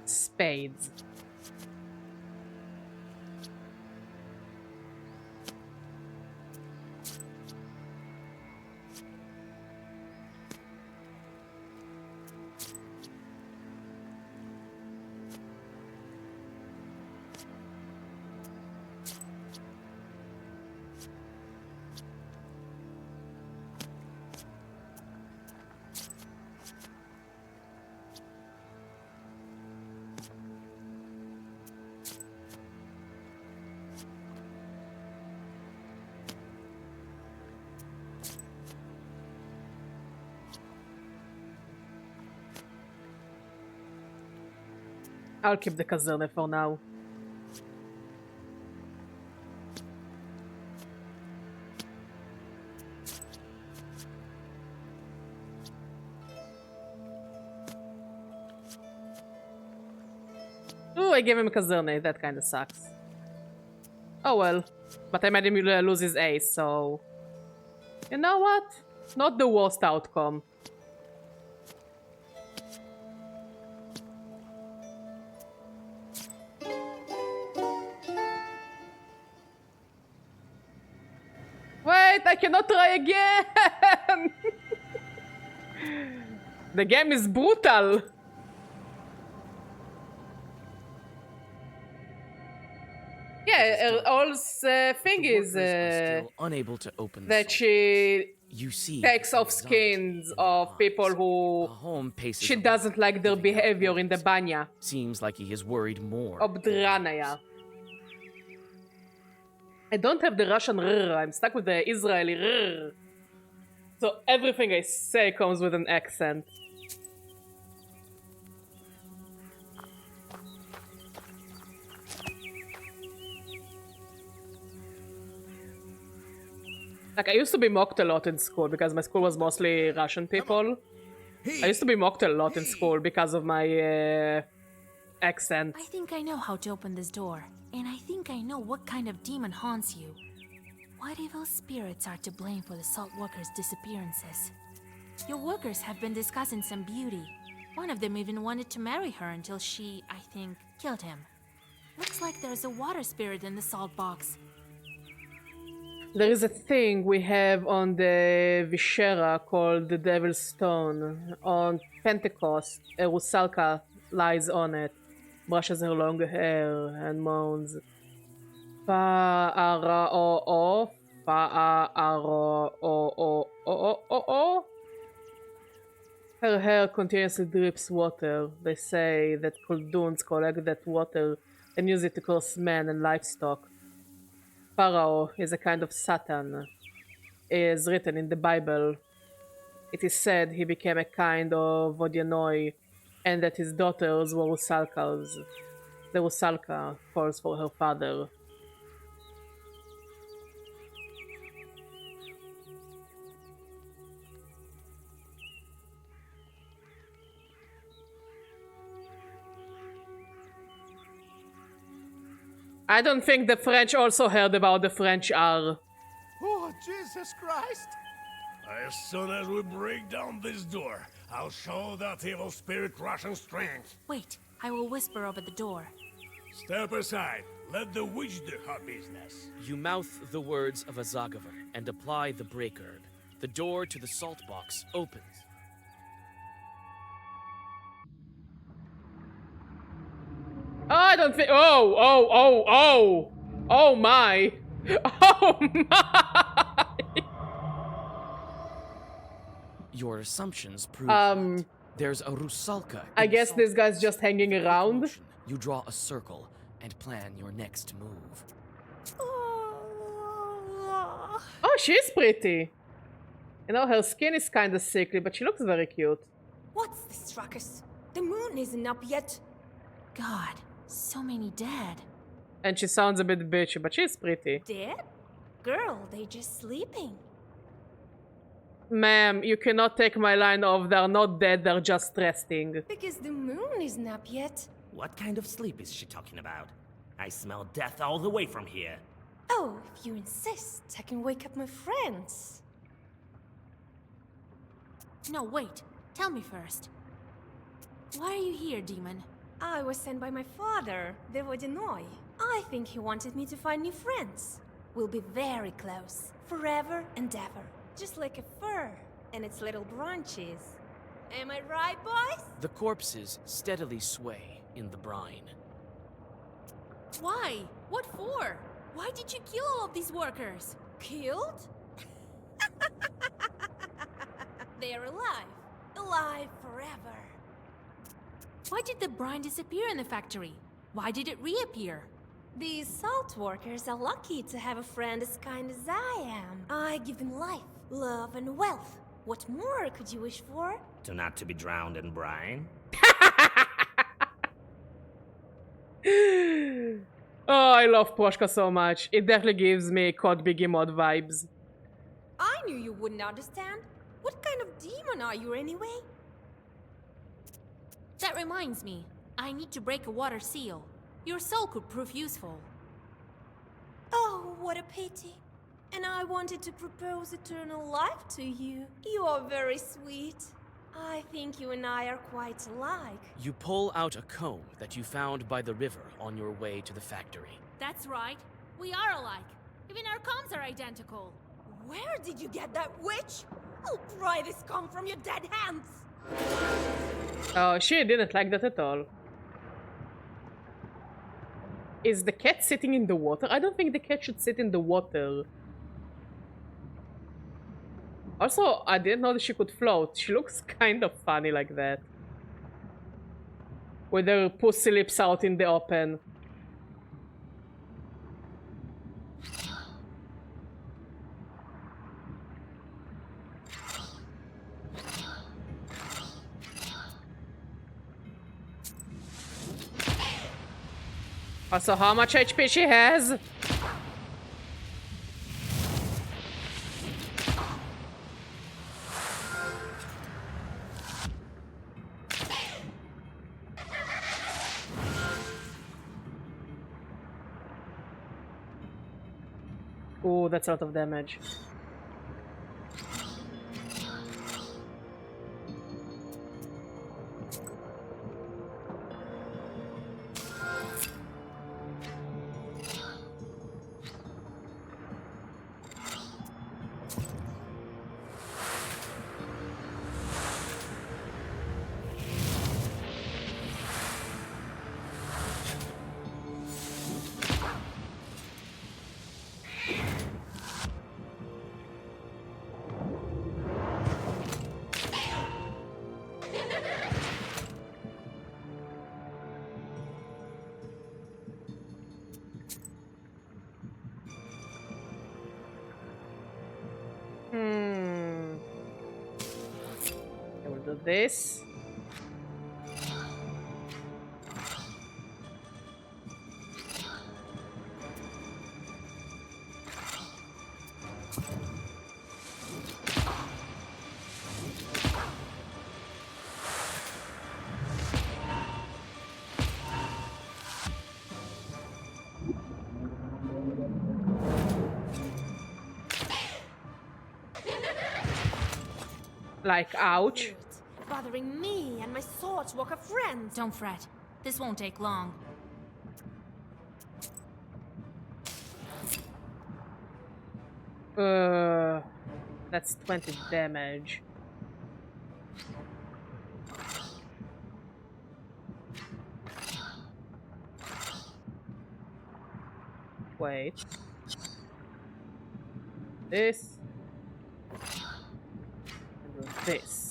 A: Spades. I'll keep the kazerne for now. Oh, I gave him a kazerne. That kind of sucks. Oh well. But I made him lose his ace, so... You know what? Not the worst outcome. Wait, I cannot try again! The game is brutal! Yeah, her whole thing is
B: Still unable to open the
A: that she
B: You see,
A: takes off skins of people who she doesn't like their behavior in the banya.
B: Seems like he is worried more.
A: Obdranaya. I don't have the Russian rrr, I'm stuck with the Israeli rrr. So everything I say comes with an accent. Like, I used to be mocked a lot in school because my school was mostly Russian people. I used to be mocked a lot in school because of my accent.
E: I think I know how to open this door. And I think I know what kind of demon haunts you. What evil spirits are to blame for the salt workers' disappearances? Your workers have been discussing some beauty. One of them even wanted to marry her until she, I think, killed him. Looks like there's a water spirit in the salt box.
A: There is a thing we have on the Vishera called the Devil's Stone. On Pentecost, a Rusalka lies on it, brushes her long hair, and moans, Fa-ara-o-o, Fa-a-aro-o-o-o-o-o. Her hair continuously drips water. They say that Kulduns collect that water and use it to curse men and livestock. Pharaoh is a kind of Satan. It is written in the Bible. It is said he became a kind of Vodyanoi and that his daughters were Rusalkas. The Rusalka calls for her father. I don't think the French also heard about the French R.
S: Oh, Jesus Christ! As soon as we break down this door, I'll show that evil spirit Russian strength.
E: Wait, I will whisper over the door.
S: Step aside. Let the witch do her business.
B: You mouth the words of a Zagaver and apply the break herb. The door to the salt box opens.
A: I don't think. Oh my! Oh my!
B: Your assumptions prove right. There's a Rusalka.
A: I guess this guy's just hanging around.
B: You draw a circle and plan your next move.
A: Oh, she's pretty. You know, her skin is kind of sickly, but she looks very cute.
K: What's this ruckus? The moon isn't up yet.
E: God, so many dead.
A: And she sounds a bit bitchy, but she's pretty.
K: Dead? Girl, they just sleeping.
A: Ma'am, you cannot take my line of they're not dead, they're just resting.
K: Because the moon isn't up yet.
M: What kind of sleep is she talking about? I smell death all the way from here.
K: Oh, if you insist, I can wake up my friends.
E: No, wait. Tell me first. Why are you here, demon?
K: I was sent by my father, the Vodyanoi. I think he wanted me to find new friends. We'll be very close, forever and ever. Just like a fir and its little branches. Am I right, boys?
B: The corpses steadily sway in the brine.
E: Why? What for? Why did you kill all of these workers?
K: Killed? They're alive. Alive forever.
E: Why did the brine disappear in the factory? Why did it reappear?
K: These salt workers are lucky to have a friend as kind as I am. I give them life, love, and wealth. What more could you wish for?
M: To not to be drowned in brine?
A: Oh, I love Proshka so much. It definitely gives me Code Biggie mod vibes.
K: I knew you wouldn't understand. What kind of demon are you anyway?
E: That reminds me. I need to break a water seal. Your soul could prove useful.
K: Oh, what a pity. And I wanted to propose eternal life to you. You are very sweet. I think you and I are quite alike.
B: You pull out a comb that you found by the river on your way to the factory.
E: That's right. We are alike. Even our combs are identical.
K: Where did you get that, witch? I'll pry this comb from your dead hands.
A: Oh, she didn't like that at all. Is the cat sitting in the water? I don't think the cat should sit in the water. Also, I didn't know that she could float. She looks kind of funny like that. With her pussy lips out in the open. Also, how much HP she has? Ooh, that's a lot of damage. I will do this. Like, ouch.
E: Bothering me and my sword walk of friends. Don't fret. This won't take long.
A: That's 20 damage. Wait. This. And do this.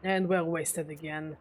A: And we're wasted again.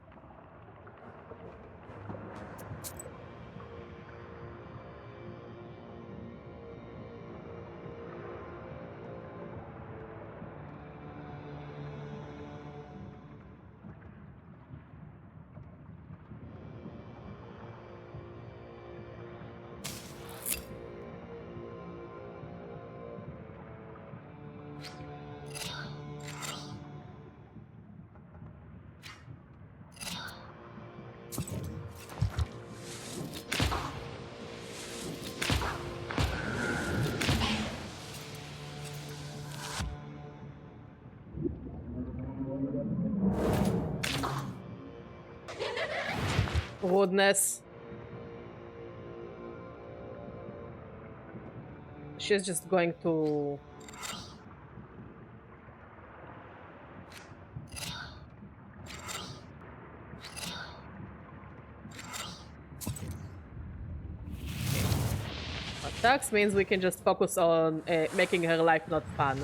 A: Rudeness. She's just going to... Attacks means we can just focus on making her life not fun.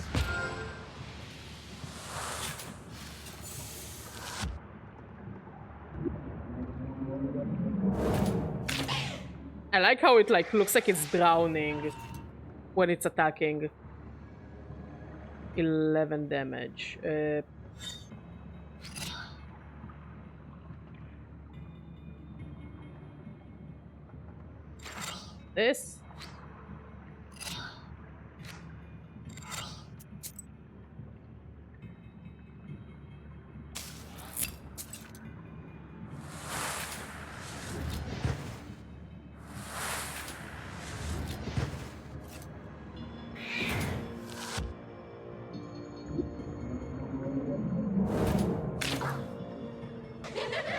A: I like how it like looks like it's drowning when it's attacking. 11 damage. This.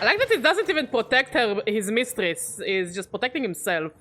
A: I like that he doesn't even protect his mistress. He's just protecting himself.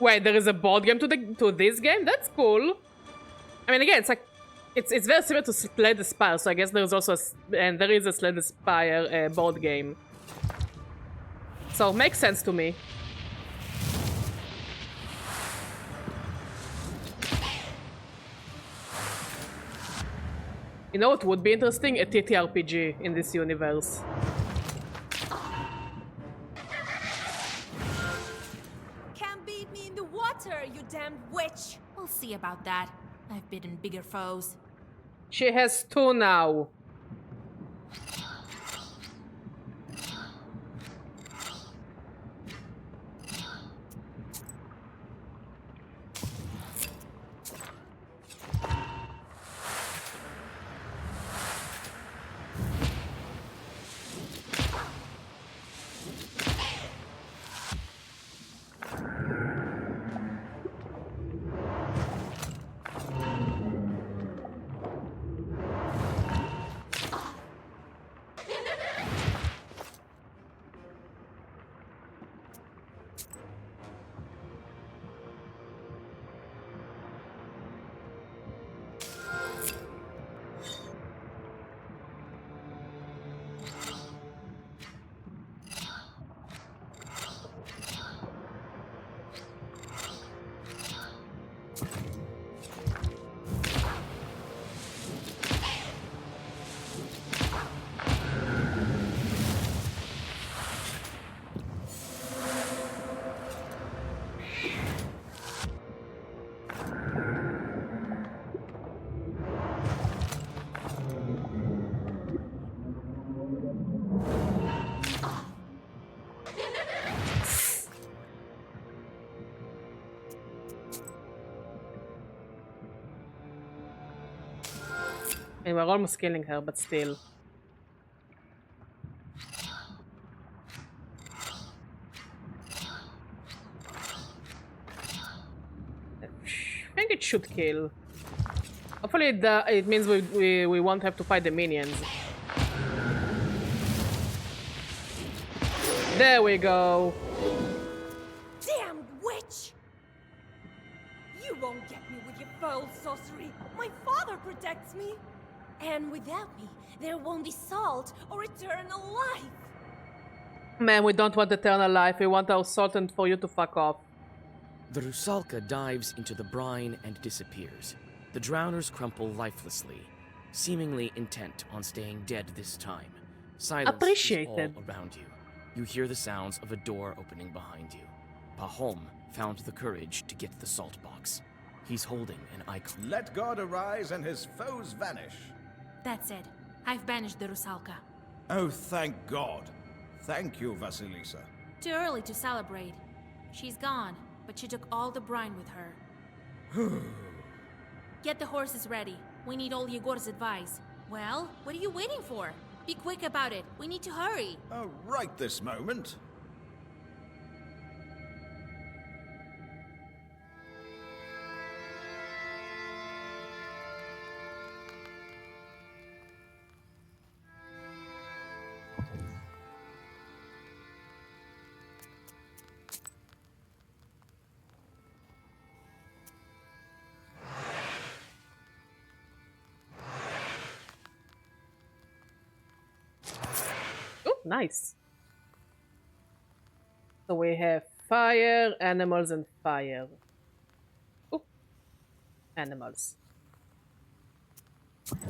A: Wait, there is a board game to this game? That's cool. I mean, again, it's like it's very similar to Slay the Spire, so I guess there's also and there is a Slay the Spire board game. So makes sense to me. You know what would be interesting? A TTRPG in this universe.
E: Can't beat me in the water, you damned witch! We'll see about that. I've bitten bigger foes.
A: She has 2 now. And we're almost killing her, but still. I think it should kill. Hopefully it means we won't have to fight the minions. There we go.
E: Damned witch! You won't get me with your foul sorcery. My father protects me. And without me, there won't be salt or eternal life.
A: Man, we don't want eternal life. We want our Sultan for you to fuck off.
B: The Rusalka dives into the brine and disappears. The drowners crumple lifelessly, seemingly intent on staying dead this time. Silence
A: Appreciated.
B: is all around you. You hear the sounds of a door opening behind you. Pahom found the courage to get the salt box. He's holding an icon.
N: Let God arise and his foes vanish.
E: That's it. I've banished the Rusalka.
N: Oh, thank God. Thank you, Vasilisa.
E: Too early to celebrate. She's gone, but she took all the brine with her. Get the horses ready. We need all Yegor's advice. Well, what are you waiting for? Be quick about it. We need to hurry.
N: Oh, right this moment.
A: Oh, nice. So we have fire, animals, and fire. Oh, animals.
G: The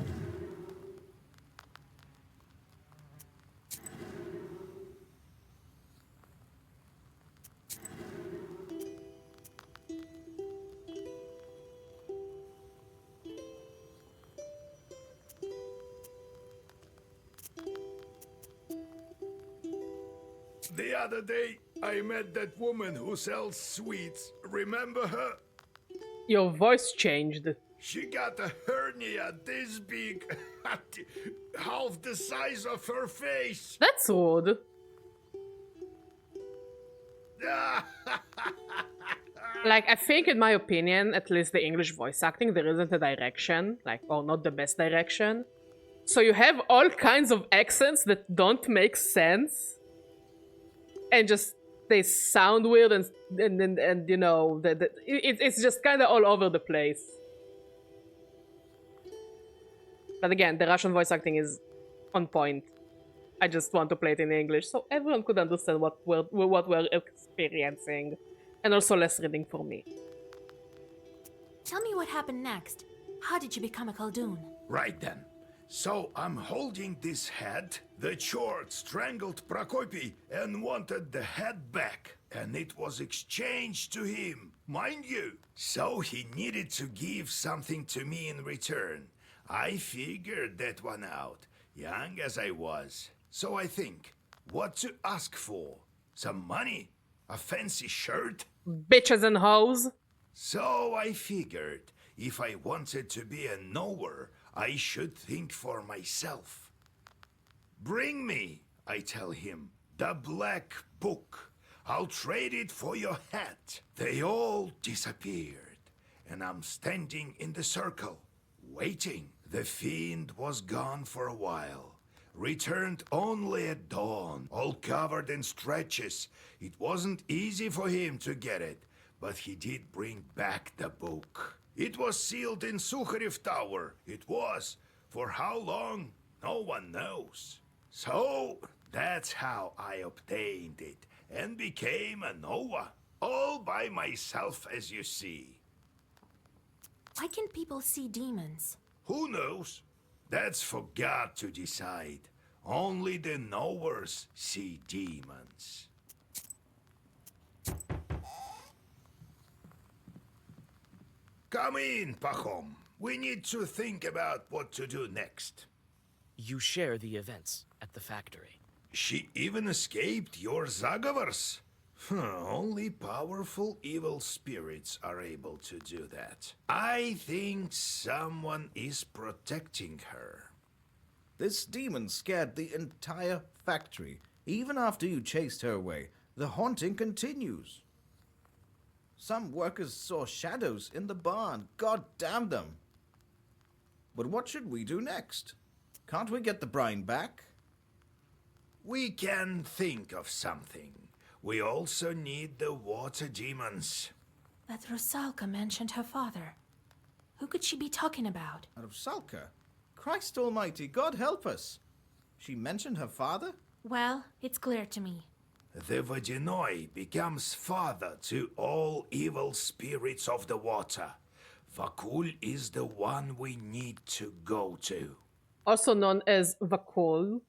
G: other day, I met that woman who sells sweets. Remember her?
A: Your voice changed.
G: She got a hernia this big, half the size of her face.
A: That's rude. Like, I think, in my opinion, at least the English voice acting, there isn't a direction, like, or not the best direction. So you have all kinds of accents that don't make sense, and just they sound weird, and you know, it's just kind of all over the place. But again, the Russian voice acting is on point. I just want to play it in English so everyone could understand what we're experiencing, and also less reading for me.
E: Tell me what happened next. How did you become a Khaldun?
G: Right then. So I'm holding this head. The Chort strangled Prokopy and wanted the head back. And it was exchanged to him, mind you. So he needed to give something to me in return. I figured that one out, young as I was. So I think, what to ask for? Some money? A fancy shirt?
A: Bitches and hoes?
G: So I figured, if I wanted to be a knower, I should think for myself. Bring me, I tell him, the black book. I'll trade it for your hat. They all disappeared, and I'm standing in the circle, waiting. The fiend was gone for a while. Returned only at dawn, all covered in stretches. It wasn't easy for him to get it, but he did bring back the book. It was sealed in Sukharev Tower. It was. For how long? No one knows. So, that's how I obtained it, and became a Noah. All by myself, as you see.
E: Why can people see demons?
G: Who knows? That's for God to decide. Only the knowers see demons. Come in, Pachom. We need to think about what to do next.
B: You share the events at the factory.
G: She even escaped your Zagavars. Only powerful evil spirits are able to do that. I think someone is protecting her.
N: This demon scared the entire factory. Even after you chased her away, the haunting continues. Some workers saw shadows in the barn. God damn them. But what should we do next? Can't we get the brine back?
G: We can think of something. We also need the water demons.
E: That Rusalka mentioned her father. Who could she be talking about?
N: Rusalka? Christ almighty, God help us. She mentioned her father?
E: Well, it's clear to me.
G: The Vodyanoi becomes father to all evil spirits of the water. Vakul is the one we need to go to.
A: Also known as Vakul,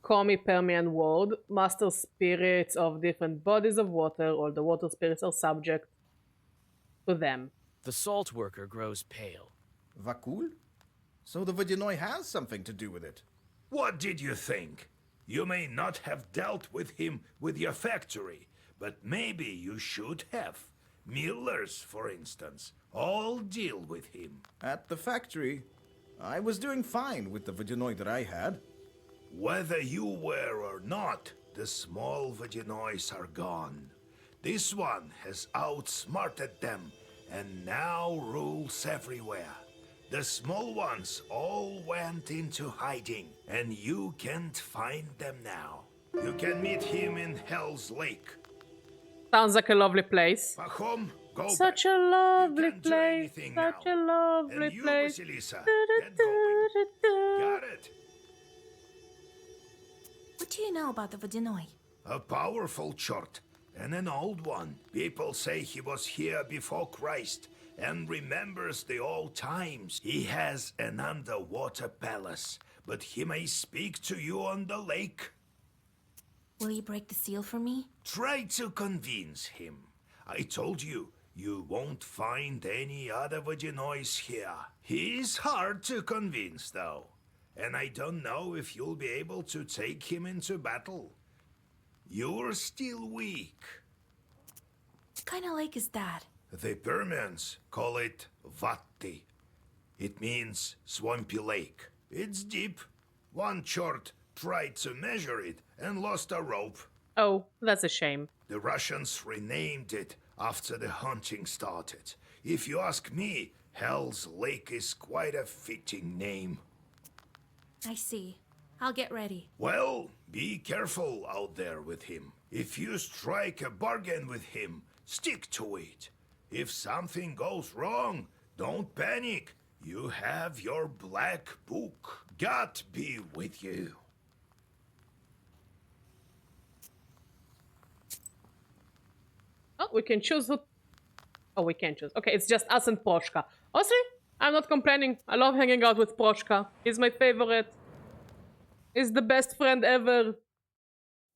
A: Komi-Permian word, master spirits of different bodies of water. All the water spirits are subject to them.
B: The salt worker grows pale.
N: Vakul? So the Vodyanoi has something to do with it.
G: What did you think? You may not have dealt with him with your factory, but maybe you should have. Millers, for instance, all deal with him.
N: At the factory, I was doing fine with the Vodyanoi that I had.
G: Whether you were or not, the small Vodanois are gone. This one has outsmarted them and now rules everywhere. The small ones all went into hiding, and you can't find them now. You can meet him in Hell's Lake.
A: Sounds like a lovely place.
G: Pachom, go
A: Such
G: back.
A: a lovely
G: You can't do
A: place.
G: anything
A: Such
G: now.
A: a lovely
G: And you,
A: place.
G: Vasilisa, get going. Got it?
E: What do you know about the Vodyanoi?
G: A powerful chort. and an old one. People say he was here before Christ and remembers the old times. He has an underwater palace, but he may speak to you on the lake.
E: Will you break the seal for me?
G: Try to convince him. I told you, you won't find any other Vaginois here. He's hard to convince, though. And I don't know if you'll be able to take him into battle. You're still weak.
E: What kind of lake is that?
G: The Permians call it Vatti. It means swampy lake. It's deep. One chort tried to measure it and lost a rope.
A: Oh, that's a shame.
G: The Russians renamed it after the hunting started. If you ask me, Hell's Lake is quite a fitting name.
E: I see. I'll get ready.
G: Well, be careful out there with him. If you strike a bargain with him, stick to it. If something goes wrong, don't panic. You have your black book. God be with you.
A: Oh, we can choose who... Oh, we can't choose. Okay, it's just us and Proshka. Honestly, I'm not complaining. I love hanging out with Proshka. He's my favorite. He's the best friend ever.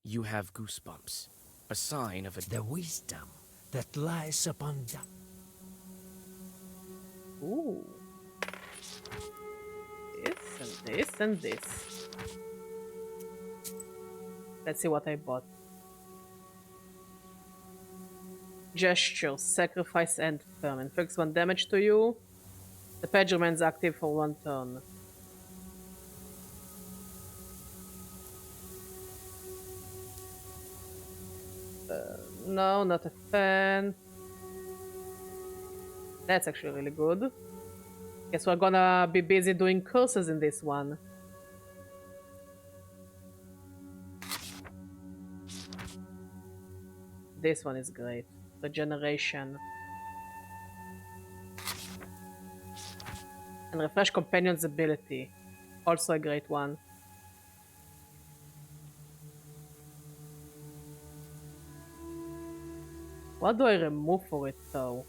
B: You have goosebumps. A sign of
Q: the wisdom that lies upon them.
A: Ooh. This and this and this. Let's see what I bought. Gesture, sacrifice and firm. Inflicts 1 damage to you. The page remains active for 1 turn. No, not a fan. That's actually really good. Guess we're gonna be busy doing curses in this one. This one is great. Regeneration. And refresh companion's ability. Also a great one. What do I remove for it though?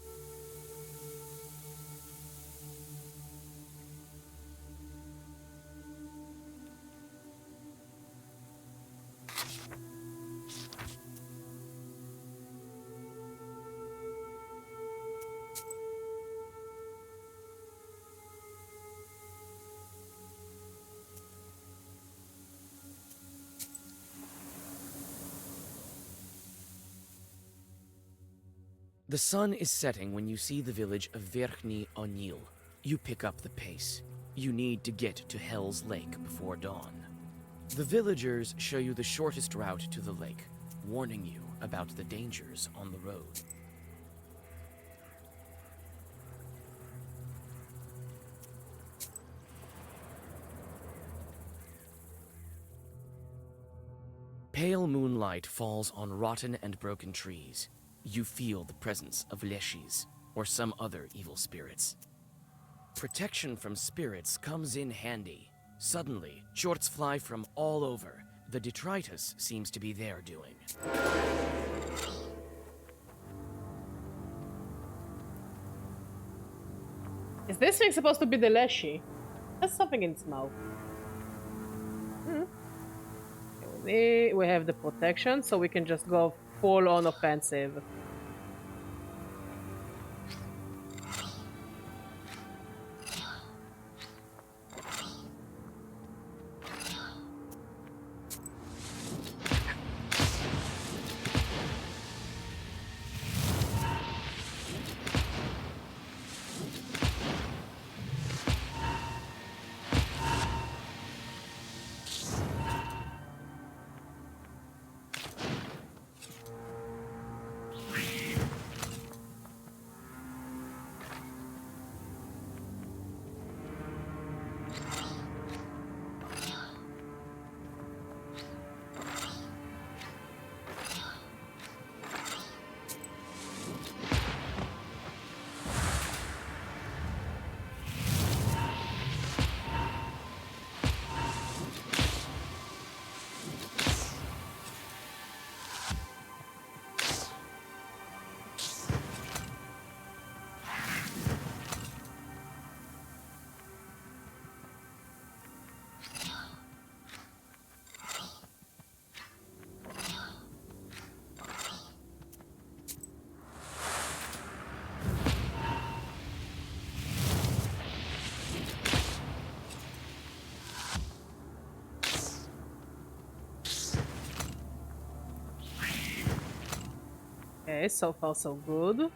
B: The sun is setting when you see the village of Verkhny O'Neill. You pick up the pace. You need to get to Hell's Lake before dawn. The villagers show you the shortest route to the lake, warning you about the dangers on the road. Pale moonlight falls on rotten and broken trees. You feel the presence of leshis, or some other evil spirits. Protection from spirits comes in handy. Suddenly, jorts fly from all over. The detritus seems to be their doing.
A: Is this thing supposed to be the Leshy? There's something in its mouth. We have the protection, so we can just go full on offensive. Okay, so far so good.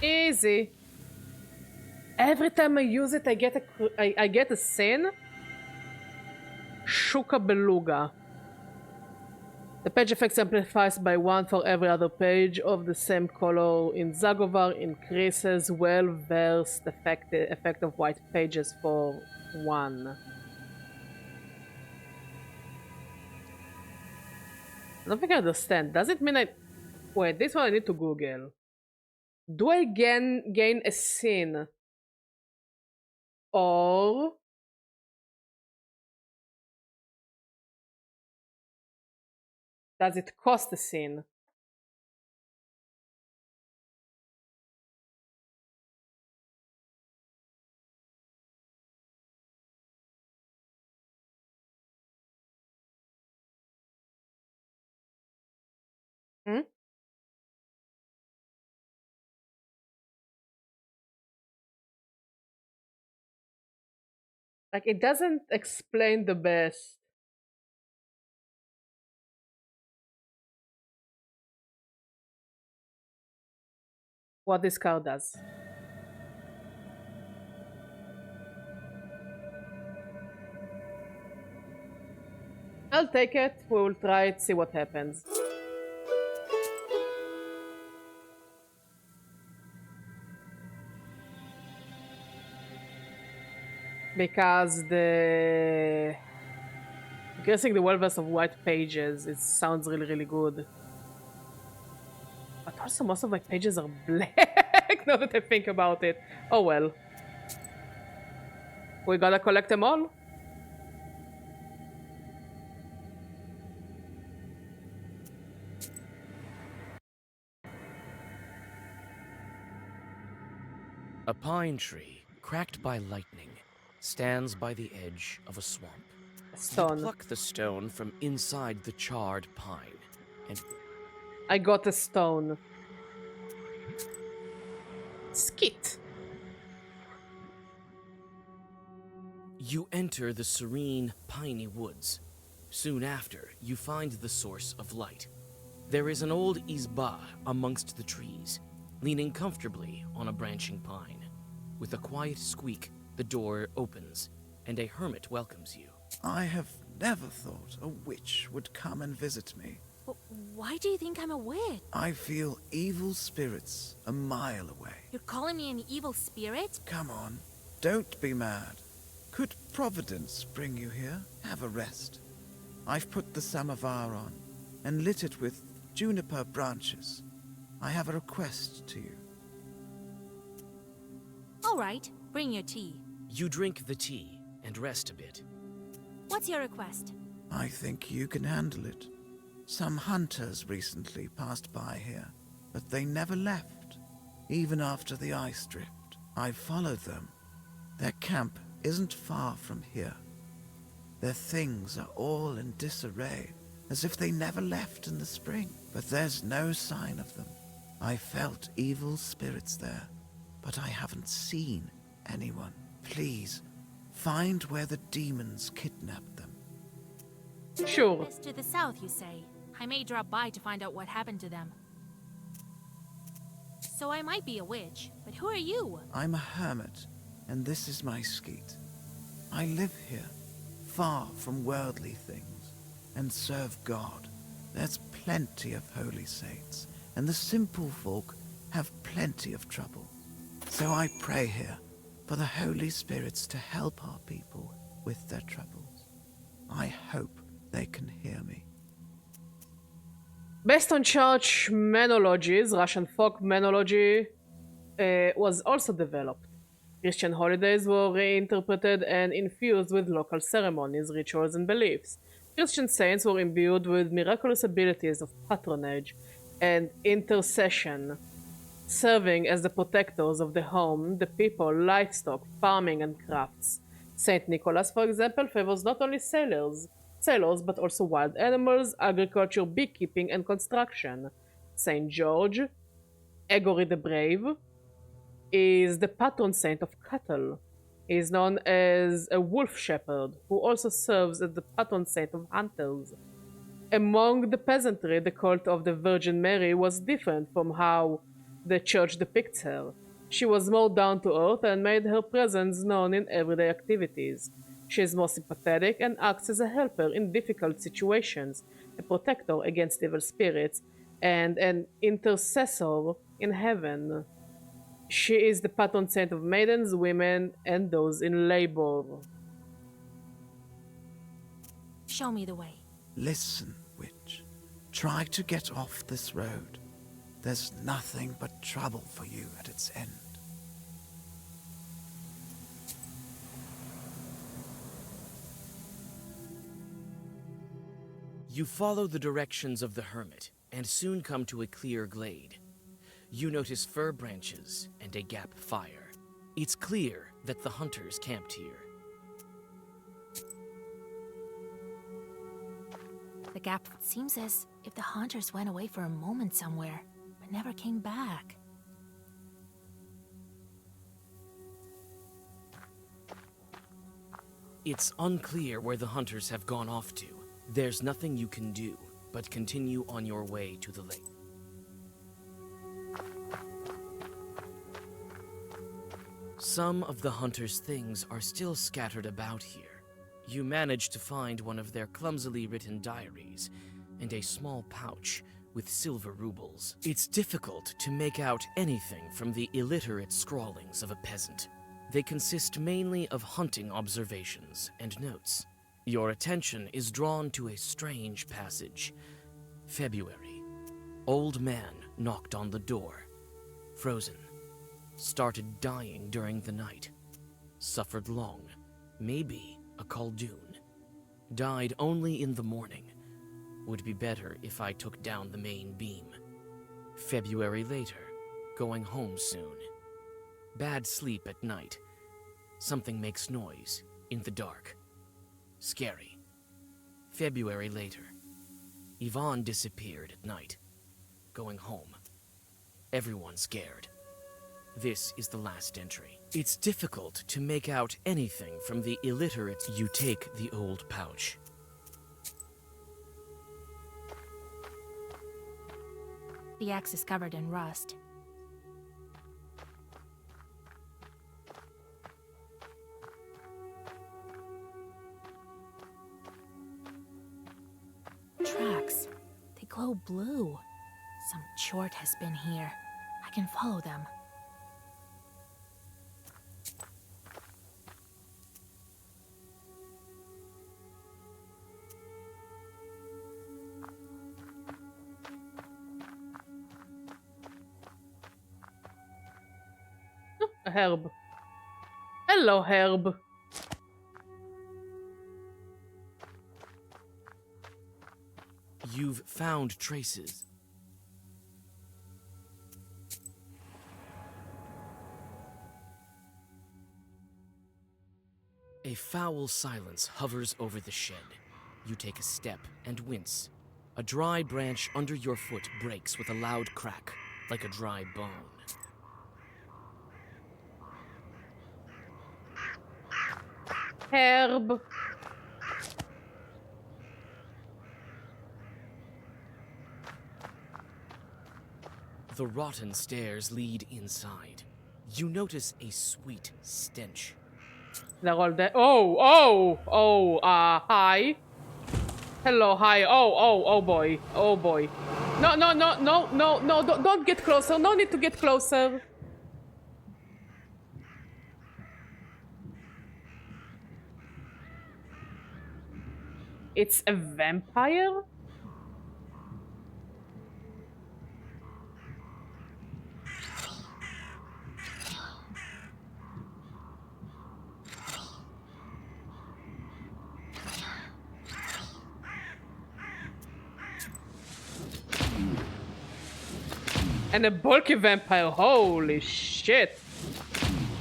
A: Easy. Every time I use it, I get a sin. Shuka Beluga. The page effect amplifies by 1 for every other page of the same color in Zagovar, increases well-versed effect of white pages for 1. I don't think I understand. Does it mean I... Wait, this one I need to Google. Do I gain a sin? Or... does it cost a sin? Hmm? Like, it doesn't explain the best. What this card does. I'll take it. We will try it, see what happens. Because guessing the well-versed of white pages, it sounds really good. But also most of my pages are black now that I think about it. Oh well. We gotta collect them all.
B: A pine tree, cracked by lightning, stands by the edge of a swamp.
A: Stone.
B: You pluck the stone from inside the charred pine, and
A: I got a stone. Skit.
B: you enter the serene, piney woods. Soon after, you find the source of light. There is an old izba amongst the trees, leaning comfortably on a branching pine. With a quiet squeak, the door opens, and a hermit welcomes you.
U: I have never thought a witch would come and visit me.
E: Why do you think I'm a witch?
U: I feel evil spirits a mile away.
E: You're calling me an evil spirit?
U: Come on, don't be mad. Could Providence bring you here? Have a rest. I've put the samovar on and lit it with juniper branches. I have a request to you.
E: All right, bring your tea.
B: You drink the tea and rest a bit.
E: What's your request?
U: I think you can handle it. Some hunters recently passed by here, but they never left, even after the ice drift. I followed them. Their camp isn't far from here. Their things are all in disarray, as if they never left in the spring, but there's no sign of them. I felt evil spirits there, but I haven't seen anyone. Please, find where the demons kidnapped them.
A: Sure.
E: It's to the south, you say. I may drop by to find out what happened to them. So I might be a witch, but who are you?
U: I'm a hermit, and this is my skeet. I live here, far from worldly things, and serve God. There's plenty of holy saints, and the simple folk have plenty of trouble. So I pray here for the holy spirits to help our people with their troubles. I hope they can hear me.
A: Based on church menologies, Russian folk menology was also developed. Christian holidays were reinterpreted and infused with local ceremonies, rituals, and beliefs. Christian saints were imbued with miraculous abilities of patronage and intercession, serving as the protectors of the home, the people, livestock, farming, and crafts. Saint Nicholas, for example, favors not only sailors, but also wild animals, agriculture, beekeeping, and construction. Saint George, Egory the Brave, is the patron saint of cattle. He is known as a wolf shepherd, who also serves as the patron saint of hunters. Among the peasantry, the cult of the Virgin Mary was different from how the church depicts her. She was more down to earth and made her presence known in everyday activities. She is more sympathetic and acts as a helper in difficult situations, a protector against evil spirits, and an intercessor in heaven. She is the patron saint of maidens, women, and those in labor.
E: Show me the way.
U: Listen, witch. Try to get off this road. There's nothing but trouble for you at its end.
B: You follow the directions of the hermit and soon come to a clear glade. You notice fir branches and a gap fire. It's clear that the hunters camped here.
E: The gap seems as if the hunters went away for a moment somewhere, but never came back.
B: It's unclear where the hunters have gone off to. There's nothing you can do but continue on your way to the lake. Some of the hunters' things are still scattered about here. You manage to find one of their clumsily written diaries and a small pouch with silver rubles. It's difficult to make out anything from the illiterate scrawlings of a peasant. They consist mainly of hunting observations and notes. Your attention is drawn to a strange passage. February. Old man knocked on the door. Frozen. Started dying during the night. Suffered long. Maybe a Khaldun. Died only in the morning. Would be better if I took down the main beam. February later. Going home soon. Bad sleep at night. Something makes noise in the dark. Scary. February later. Yvonne disappeared at night. Going home. Everyone scared. This is the last entry. It's difficult to make out anything from the illiterate. You take the old pouch.
E: The axe is covered in rust. Tracks. They glow blue. Some chort has been here. I can follow them.
A: A herb. Hello, herb.
B: You've found traces. A foul silence hovers over the shed. You take a step and wince. A dry branch under your foot breaks with a loud crack, like a dry bone.
A: Herb.
B: The rotten stairs lead inside. You notice a sweet stench.
A: They're all dead. Hi. Hello, hi. Oh boy. Oh boy. No, don't get closer. No need to get closer. It's a vampire? And a bulky vampire. Holy shit.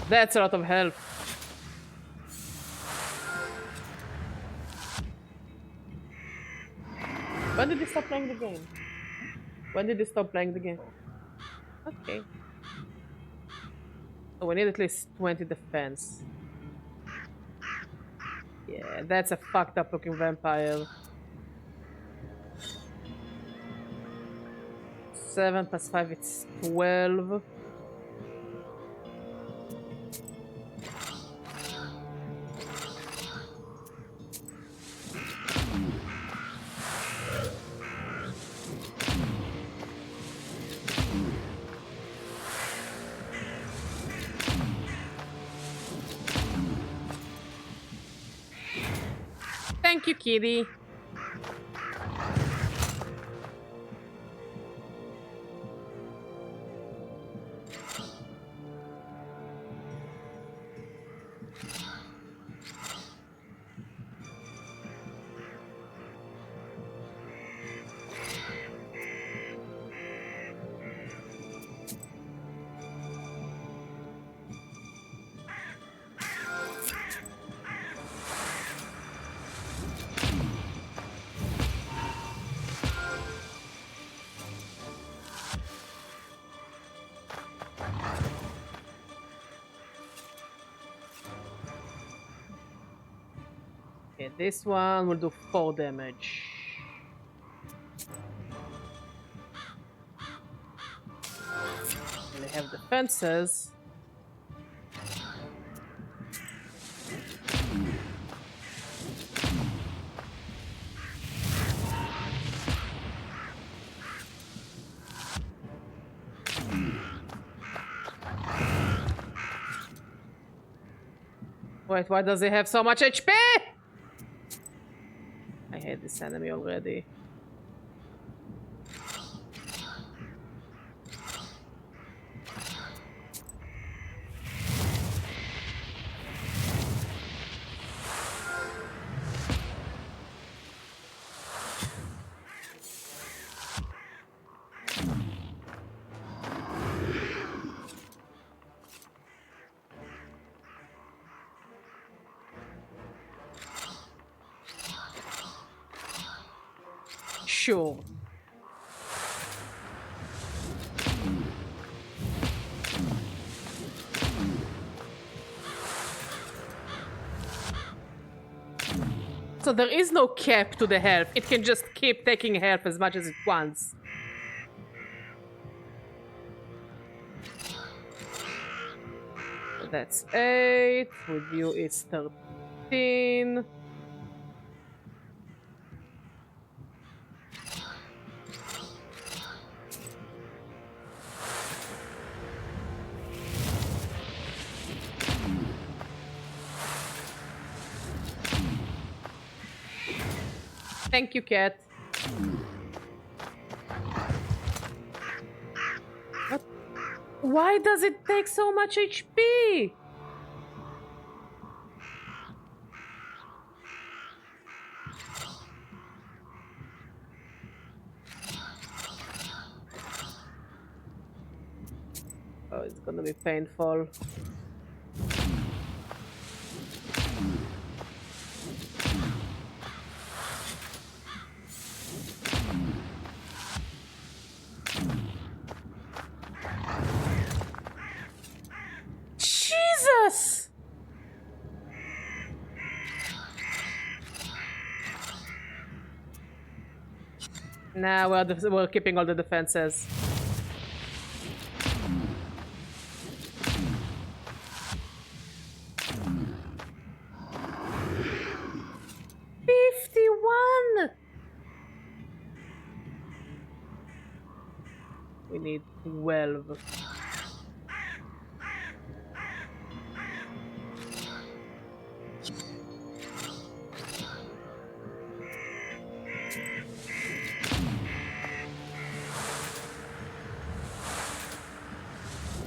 A: That's a lot of health. When did you stop playing the game? When did you stop playing the game? Okay. So we need at least 20 defense. Yeah, that's a fucked up looking vampire. 7 plus 5, it's 12. Thank you, kitty. Okay, this one will do 4 damage. They have defenses. Wait, why does he have so much HP? I hate this enemy already. Sure. So there is no cap to the health. It can just keep taking health as much as it wants. That's 8. With you it's 13. Thank you, cat. What? Why does it take so much HP? Oh, it's gonna be painful. Jesus! Nah, we're keeping all the defenses. We need 12.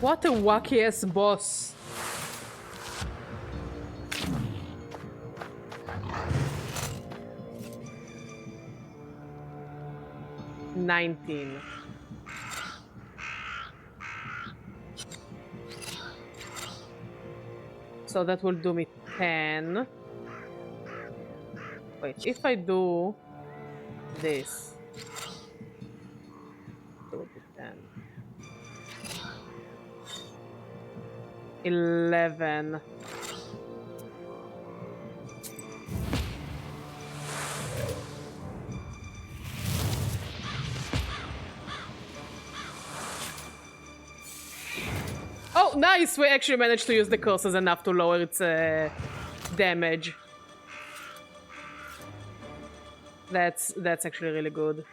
A: What a wacky ass boss. $19. So that will do me 10. Wait, if I do this, it will be 10. 11. Oh, nice! We actually managed to use the curses enough to lower its damage. That's actually really good.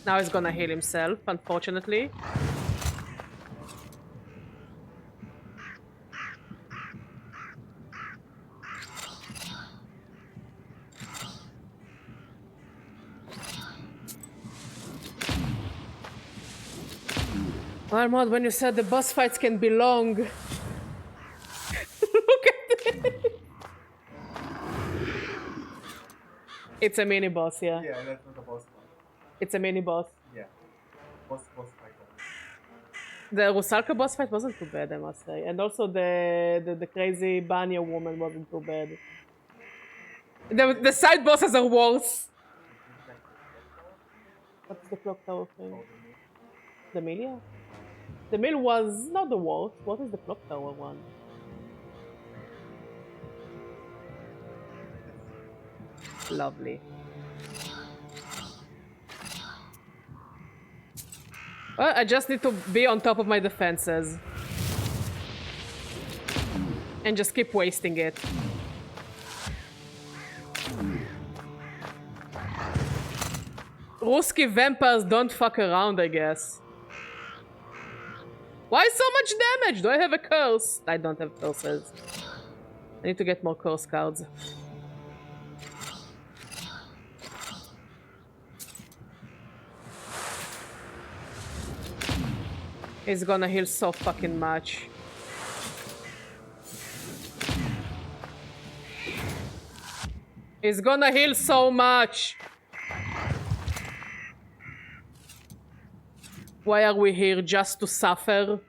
A: Now he's gonna heal himself, unfortunately. Well, Mod, when you said the boss fights can be long... Look at it! It's a mini boss, yeah.
L: Yeah, that's not a boss fight.
A: It's a mini boss.
L: Yeah. Boss fight.
A: The Rusalka boss fight wasn't too bad, I must say. And also the crazy Banya woman wasn't too bad. The side bosses are worse. What's the clock tower thing? The mill, yeah? The mill was not the worst. What is the clock tower one? Lovely. Well, I just need to be on top of my defenses. And just keep wasting it. Ruski vampires don't fuck around, I guess. Why so much damage? Do I have a curse? I don't have curses. I need to get more curse cards. He's gonna heal so fucking much. He's gonna heal so much. Why are we here? Just to suffer?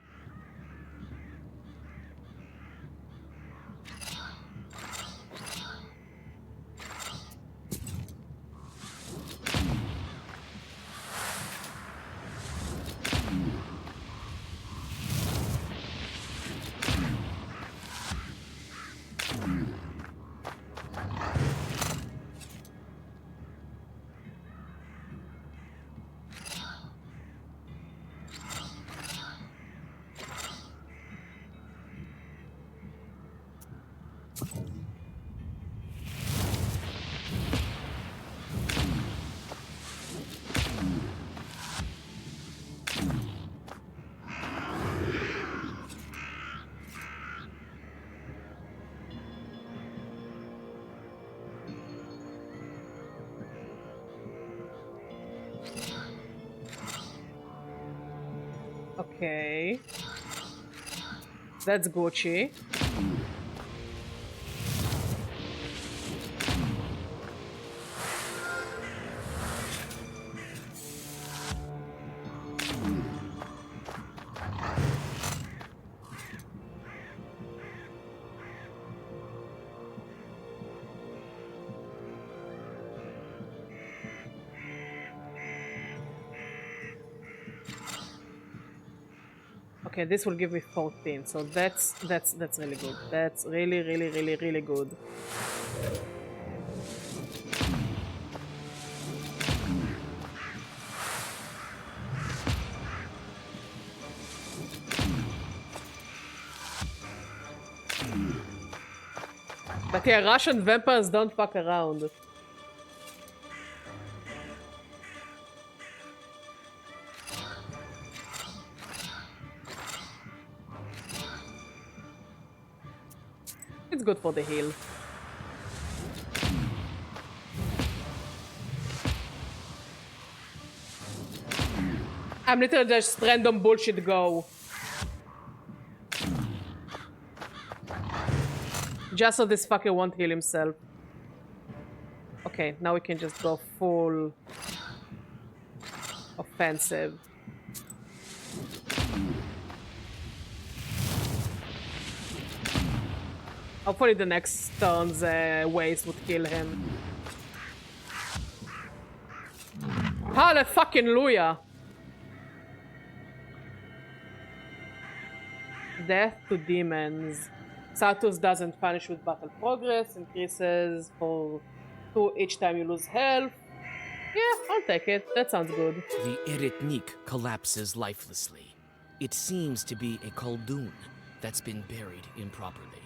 A: Okay. That's Gucci. Okay, this will give me 14, so that's really good. That's really good. But yeah, Russian vampires don't fuck around. It's good for the heal. I'm literally just random bullshit go. Just so this fucker won't heal himself. Okay, now we can just go full offensive. Hopefully the next turn's waste would kill him. Hallelujah! Death to demons. Status doesn't punish with battle progress, increases for 2 each time you lose health. Yeah, I'll take it. That sounds good.
B: The Eretnik collapses lifelessly. It seems to be a Khaldun that's been buried improperly.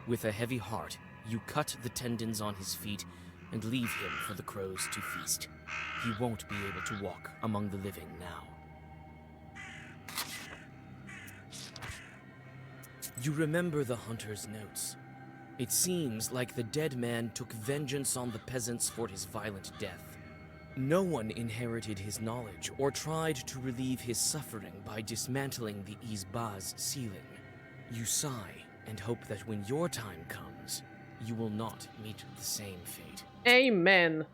B: With a heavy heart, you cut the tendons on his feet and leave him for the crows to feast. He won't be able to walk among the living now. You remember the hunter's notes. It seems like the dead man took vengeance on the peasants for his violent death. No one inherited his knowledge or tried to relieve his suffering by dismantling the Izba's ceiling. You sigh and hope that when your time comes, you will not meet the same fate.
A: Amen.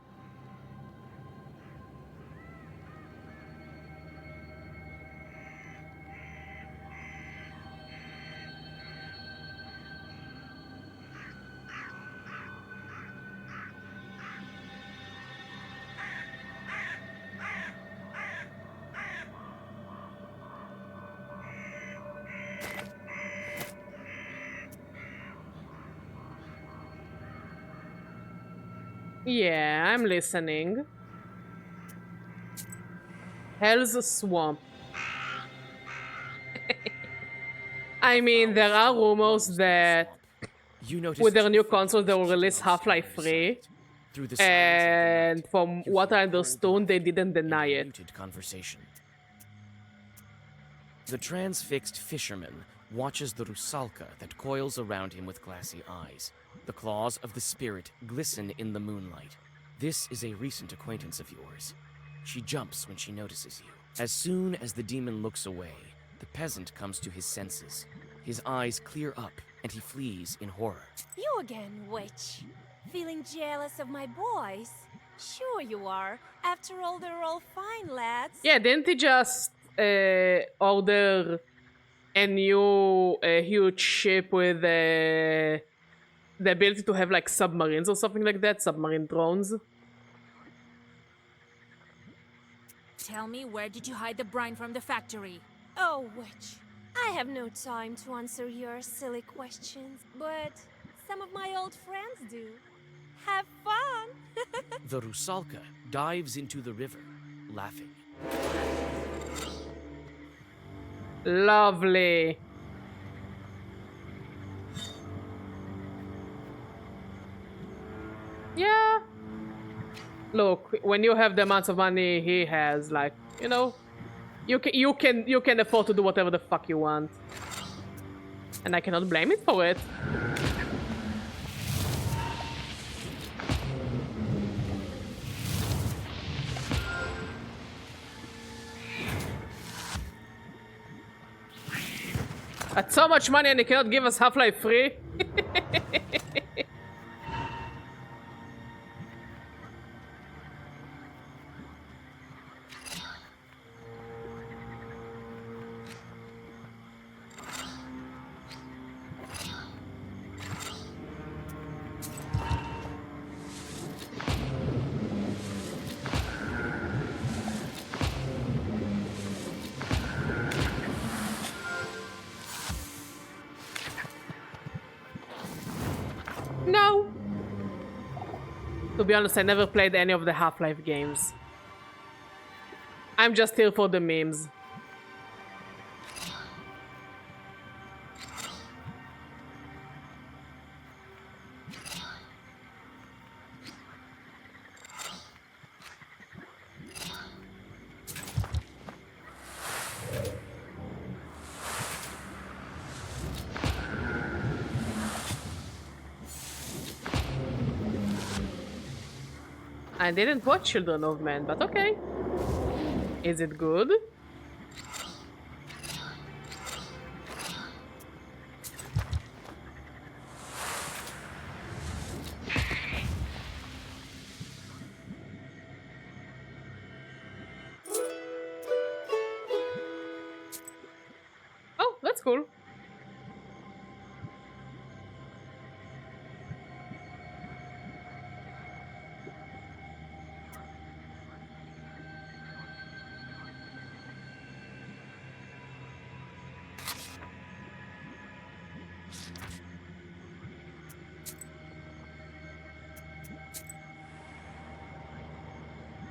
A: Yeah, I'm listening. Hell's Swamp. I mean, there are rumors that with their new console they will release Half-Life 3. And from what I understood, they didn't deny it.
B: Conversation. The transfixed fisherman watches the rusalka that coils around him with glassy eyes. The claws of the spirit glisten in the moonlight. This is a recent acquaintance of yours. She jumps when she notices you. As soon as the demon looks away, the peasant comes to his senses. His eyes clear up, and he flees in horror.
E: You again, witch. Feeling jealous of my boys? Sure you are. After all, they're all fine lads.
A: Yeah, didn't he just order a new huge ship with the ability to have like submarines or something like that? Submarine drones?
E: Tell me, where did you hide the brine from the factory? Oh, witch. I have no time to answer your silly questions, but some of my old friends do. Have fun!
B: The rusalka dives into the river, laughing.
A: Lovely. Yeah. Look, when you have the amounts of money he has, like, you know, you can afford to do whatever the fuck you want. And I cannot blame it for it. That's so much money and he cannot give us Half-Life 3? No. To be honest, I never played any of the Half-Life games. I'm just here for the memes. I didn't watch Children of Men, but okay. Is it good?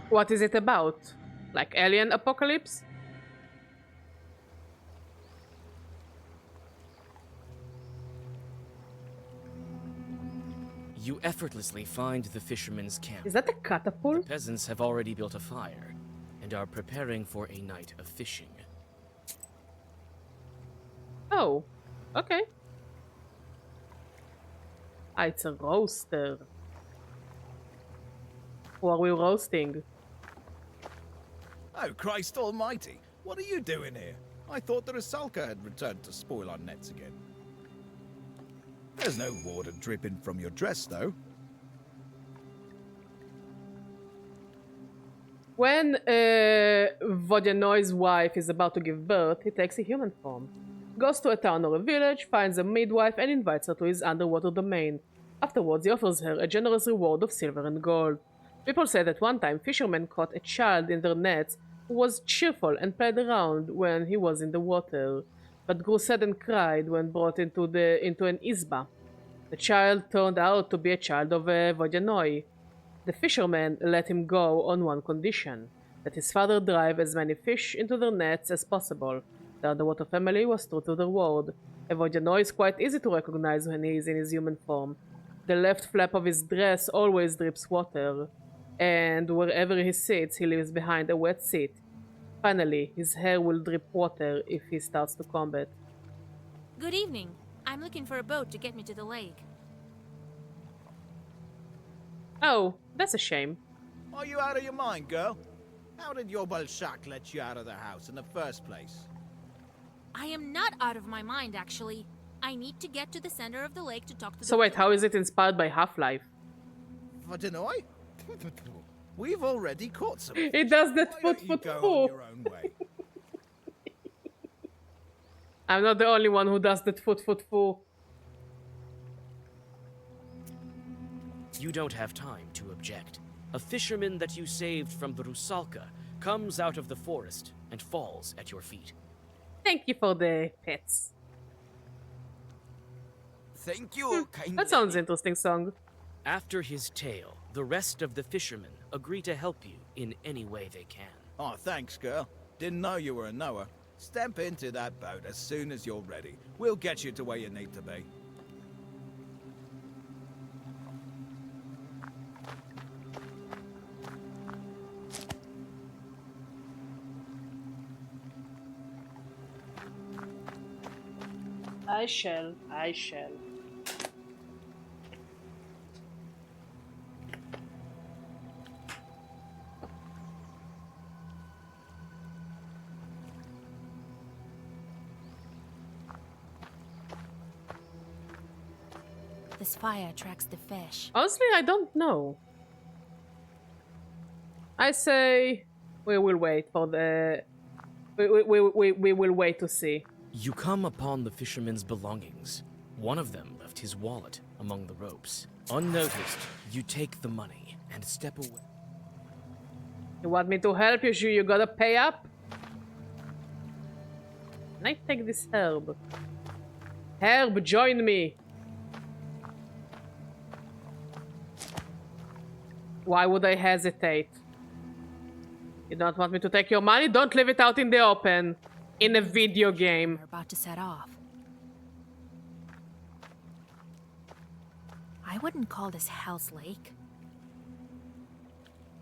A: What is it about? Like alien apocalypse?
B: You effortlessly find the fisherman's camp.
A: Is that a catapult?
B: The peasants have already built a fire and are preparing for a night of fishing.
A: Oh, okay. Ah, it's a roaster. Who are we roasting?
N: Oh, Christ almighty! What are you doing here? I thought the Rusalka had returned to spoil our nets again. There's no water dripping from your dress, though.
A: When Vodanoi's wife is about to give birth, he takes a human form. Goes to a town or a village, finds a midwife and invites her to his underwater domain. Afterwards, he offers her a generous reward of silver and gold. People say that one time fishermen caught a child in their nets who was cheerful and played around when he was in the water, but grew sad and cried when brought into an izba. The child turned out to be a child of Vodyanoi. The fishermen let him go on one condition, that his father drive as many fish into their nets as possible. The underwater family was true to their word. Vodyanoi is quite easy to recognize when he is in his human form. The left flap of his dress always drips water, and wherever he sits, he leaves behind a wet seat. Finally, his hair will drip water if he starts to combat.
E: Good evening. I'm looking for a boat to get me to the lake.
A: Oh, that's a shame.
O: Are you out of your mind, girl? How did your Balshak let you out of the house in the first place?
E: I am not out of my mind, actually. I need to get to the center of the lake to talk to the...
A: So wait, how is it inspired by Half-Life?
O: Vodyanoi? We've already caught some.
A: It does that
O: Why don't you go on your own way?
A: I'm not the only one who does that foo.
B: You don't have time to object. A fisherman that you saved from the Rusalka comes out of the forest and falls at your feet.
A: Thank you for the pets.
R: Thank you, kind
A: That sounds interesting song.
B: After his tale, the rest of the fishermen agree to help you in any way they can.
O: Oh, thanks, girl. Didn't know you were a knower. Step into that boat as soon as you're ready. We'll get you to where you need to be.
A: I shall.
E: This fire attracts the fish.
A: Honestly, I don't know. I say we will wait for the... We will wait to see.
B: You come upon the fisherman's belongings. One of them left his wallet among the ropes. Unnoticed, you take the money and step away.
A: You want me to help you? You gotta pay up? Can I take this herb? Herb, join me! Why would I hesitate? You don't want me to take your money? Don't leave it out in the open. In a video game.
E: We're about to set off. I wouldn't call this Hell's Lake.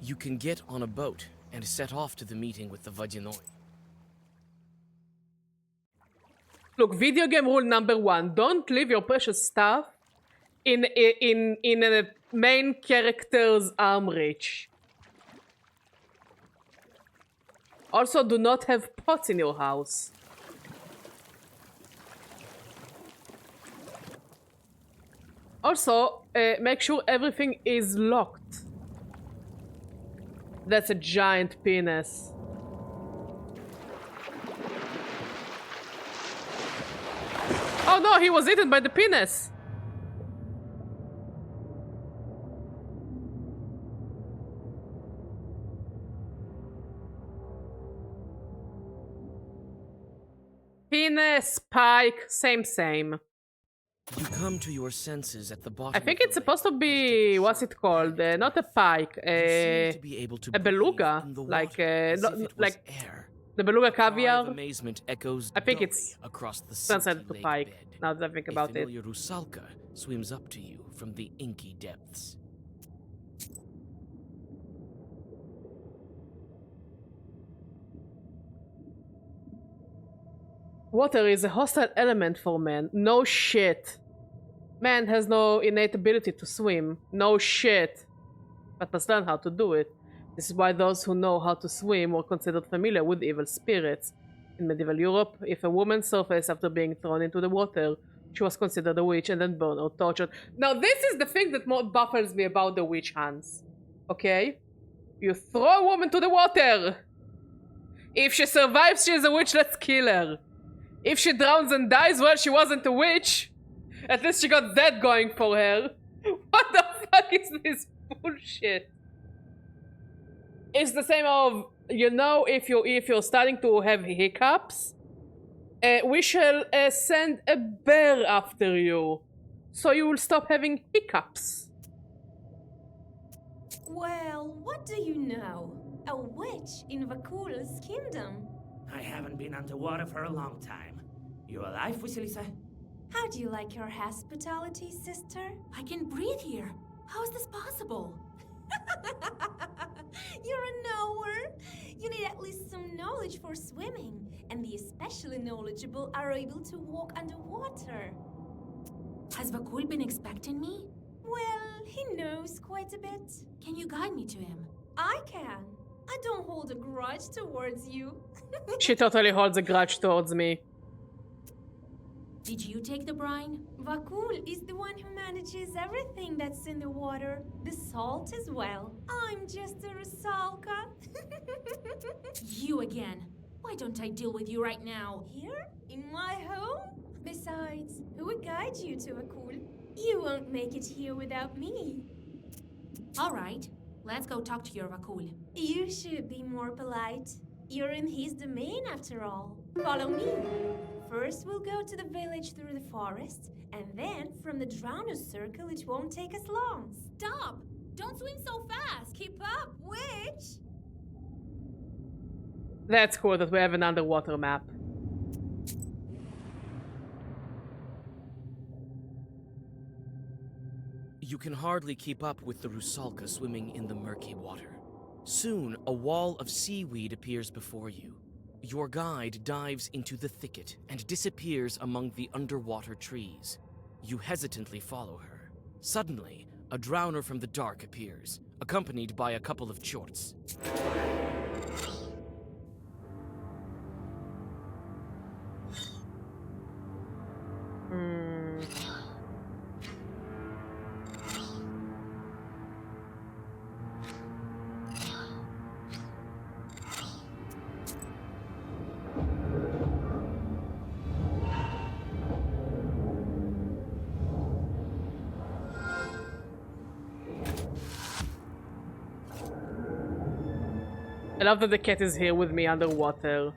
B: You can get on a boat and set off to the meeting with the Vodyanoi.
A: Look, video game rule number 1. Don't leave your precious stuff in a main character's arm reach. Also, do not have pots in your house. Also, make sure everything is locked. That's a giant penis. Oh no, he was eaten by the penis! Penis, Spike, same.
B: You come to your senses at the bottom.
A: I think it's supposed to be, what's it called? Not a pike, a beluga, like like the beluga caviar.
B: Amazement echoes
A: I think it's
B: across the
A: translated to pike. Now that I think about it.
B: familiar rusalka swims up to you from the inky depths.
A: Water is a hostile element for man. No shit. Man has no innate ability to swim. No shit. But must learn how to do it. This is why those who know how to swim were considered familiar with evil spirits. In medieval Europe, if a woman surfaced after being thrown into the water, she was considered a witch and then burned or tortured. Now this is the thing that more baffles me about the witch hunts. Okay? You throw a woman to the water! If she survives, she is a witch, let's kill her. If she drowns and dies, well, she wasn't a witch. At least she got that going for her. What the fuck is this bullshit? It's the same of, you know, if you're starting to have hiccups, we shall send a bear after you, so you will stop having hiccups.
F: Well, what do you know? A witch in Vakula's kingdom.
M: I haven't been underwater for a long time. You alive, Vasilisa?
F: How do you like your hospitality, sister?
E: I can breathe here. How is this possible?
F: You're a knower. You need at least some knowledge for swimming, and the especially knowledgeable are able to walk underwater.
E: Has Vakul been expecting me?
F: Well, he knows quite a bit.
E: Can you guide me to him?
F: I can. I don't hold a grudge towards you.
A: She totally holds a grudge towards me.
E: Did you take the brine?
F: Vakul is the one who manages everything that's in the water. The salt as well. I'm just a rusalka.
E: You again. Why don't I deal with you right now?
F: Here? In my home? Besides, who would guide you to Vakul? You won't make it here without me.
E: All right. Let's go talk to your Vakul.
F: You should be more polite. You're in his domain after all. Follow me. First, we'll go to the village through the forest, and then from the Drowners Circle, it won't take us long.
E: Stop! Don't swim so fast!
F: Keep up, witch!
A: That's cool that we have an underwater map.
B: You can hardly keep up with the rusalka swimming in the murky water. Soon, a wall of seaweed appears before you. Your guide dives into the thicket and disappears among the underwater trees. You hesitantly follow her. Suddenly, a drowner from the dark appears, accompanied by a couple of chorts.
A: I love that the cat is here with me underwater.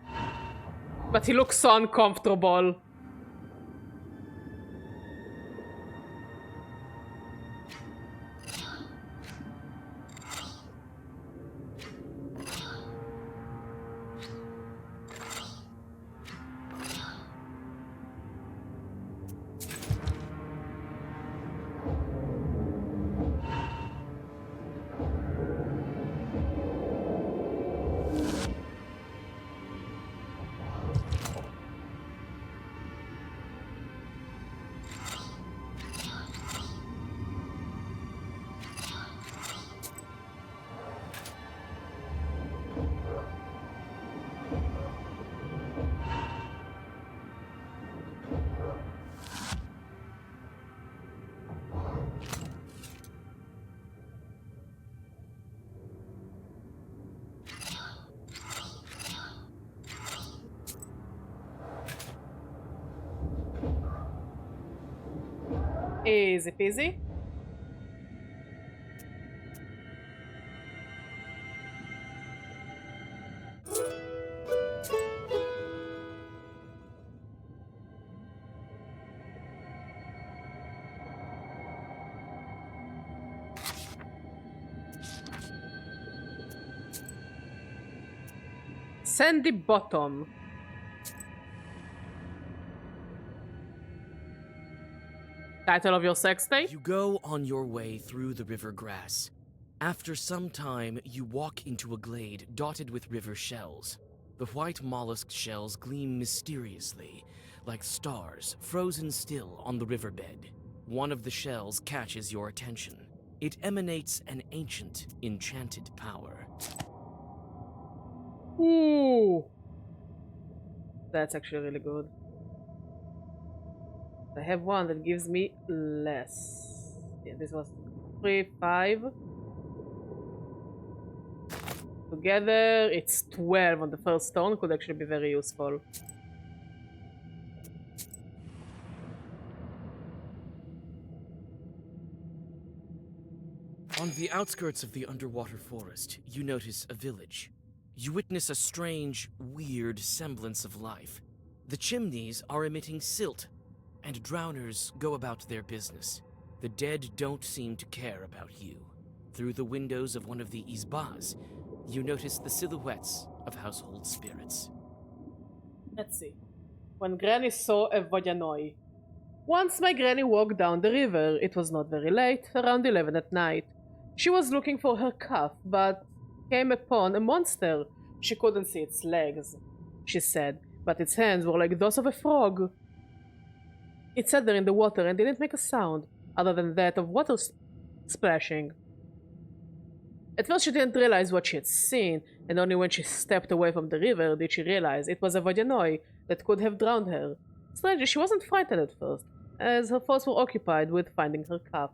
A: But he looks so uncomfortable. Easy peasy. Sandy Bottom. Title of your sex tape?
B: You go on your way through the river grass. After some time, you walk into a glade dotted with river shells. The white mollusk shells gleam mysteriously, like stars frozen still on the riverbed. One of the shells catches your attention. It emanates an ancient, enchanted power.
A: Ooh. That's actually really good. I have one that gives me less. Yeah, this was 3, 5. Together, it's 12 on the first stone. Could actually be very useful.
B: On the outskirts of the underwater forest, you notice a village. You witness a strange, weird semblance of life. The chimneys are emitting silt, and drowners go about their business. The dead don't seem to care about you. Through the windows of one of the izbas, you notice the silhouettes of household spirits.
A: Let's see. When Granny saw a Vodyanoi. Once my granny walked down the river. It was not very late, around 11 at night. She was looking for her calf, but came upon a monster. She couldn't see its legs, she said, but its hands were like those of a frog. It sat there in the water and didn't make a sound, other than that of water splashing. At first she didn't realize what she had seen, and only when she stepped away from the river did she realize it was a Vodyanoi that could have drowned her. Strangely, she wasn't frightened at first, as her thoughts were occupied with finding her calf.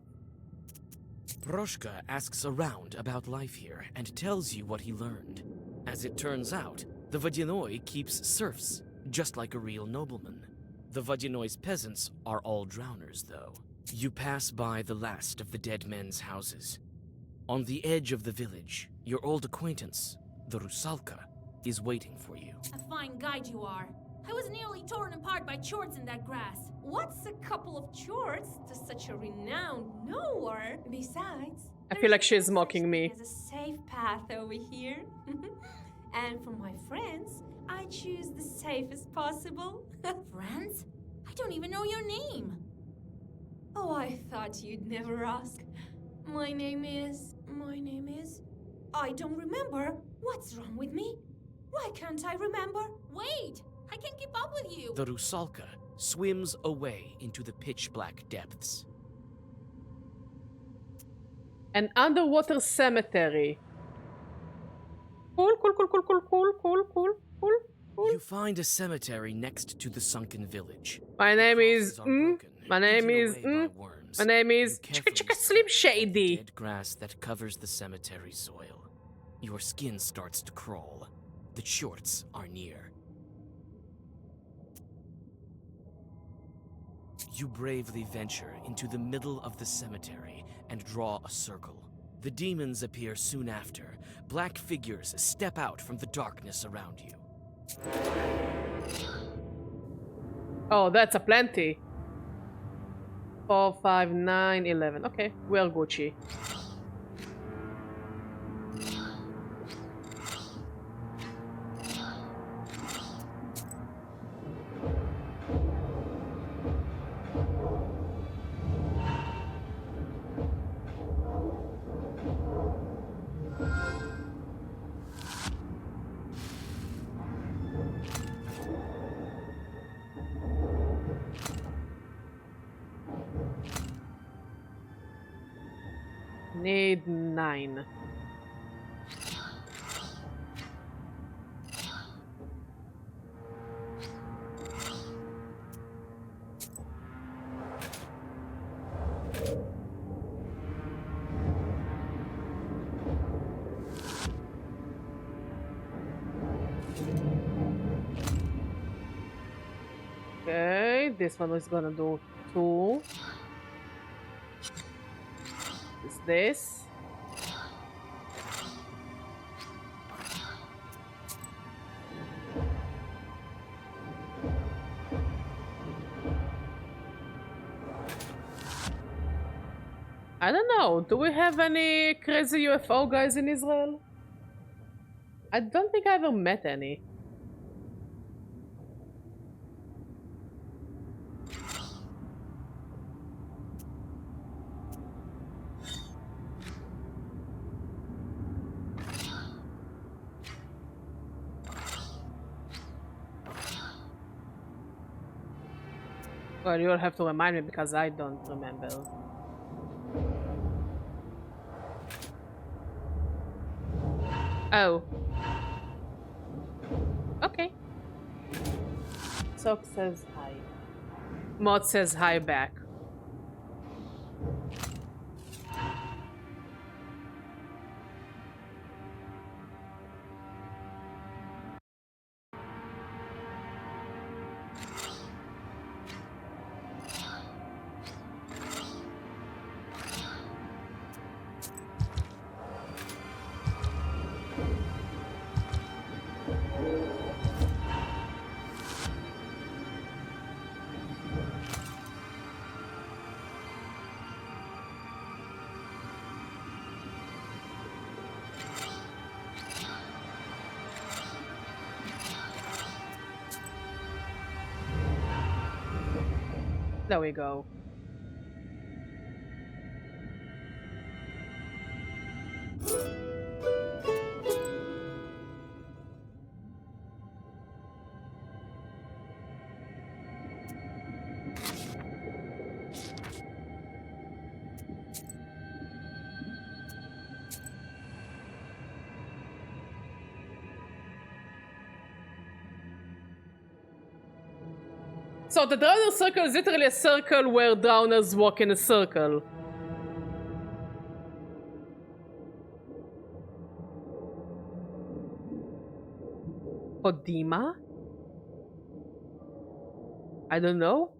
B: Proshka asks around about life here and tells you what he learned. As it turns out, the Vodyanoi keeps serfs, just like a real nobleman. The Vodyanoi's peasants are all drowners, though. You pass by the last of the dead men's houses. On the edge of the village, your old acquaintance, the Rusalka, is waiting for you.
F: A fine guide you are. I was nearly torn apart by chords in that grass. What's a couple of chords to such a renowned knower? Besides,
A: I feel like she's mocking me.
F: there's a safe path over here. And for my friends, I choose the safest possible.
E: Friends? I don't even know your name.
F: Oh, I thought you'd never ask. My name is... I don't remember. What's wrong with me? Why can't I remember?
E: Wait! I can't keep up with you!
B: The Rusalka swims away into the pitch-black depths.
A: An underwater cemetery. Cool.
B: You find a cemetery next to the sunken village.
A: My name is My name is Slim Shady.
B: Dead grass that covers the cemetery soil. Your skin starts to crawl. The shorts are near. You bravely venture into the middle of the cemetery and draw a circle. The demons appear soon after. Black figures step out from the darkness around you.
A: Oh, that's a plenty. 4, 5, 9, 11. Okay, we're Gucci. Need 9. Okay, this one is gonna do 2. Is this? I don't know. Do we have any crazy UFO guys in Israel? I don't think I ever met any. Well, you'll have to remind me because I don't remember. Oh. Okay. Sock says hi. Mod says hi back. There we go. So the Drowner Circle is literally a circle where drowners walk in a circle. Odima? I don't know.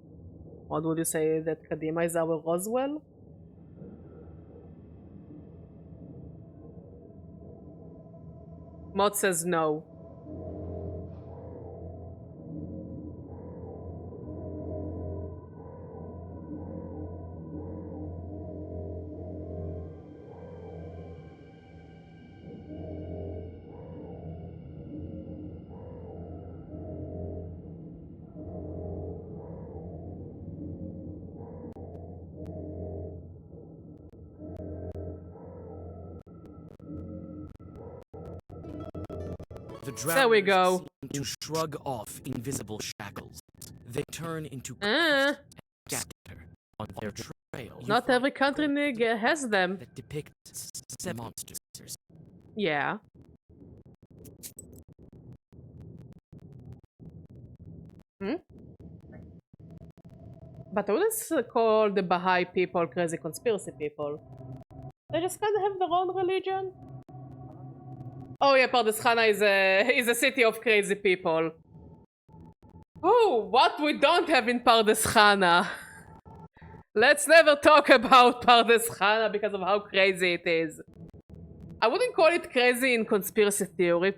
A: What would you say that Kadima is our Roswell? Mod says no.
B: The
A: There we
B: drowners
A: go.
B: seem to shrug off invisible shackles. They turn into
A: Uh,
B: scatter on their trail.
A: not every country has them.
B: That depict seven monsters.
A: Yeah. Hmm? But I wouldn't call the Baha'i people crazy conspiracy people. They just kind of have their own religion. Oh yeah, Pardes Khana is a city of crazy people. Oh, what we don't have in Pardes Khana. Let's never talk about Pardes Khana because of how crazy it is. I wouldn't call it crazy in conspiracy theory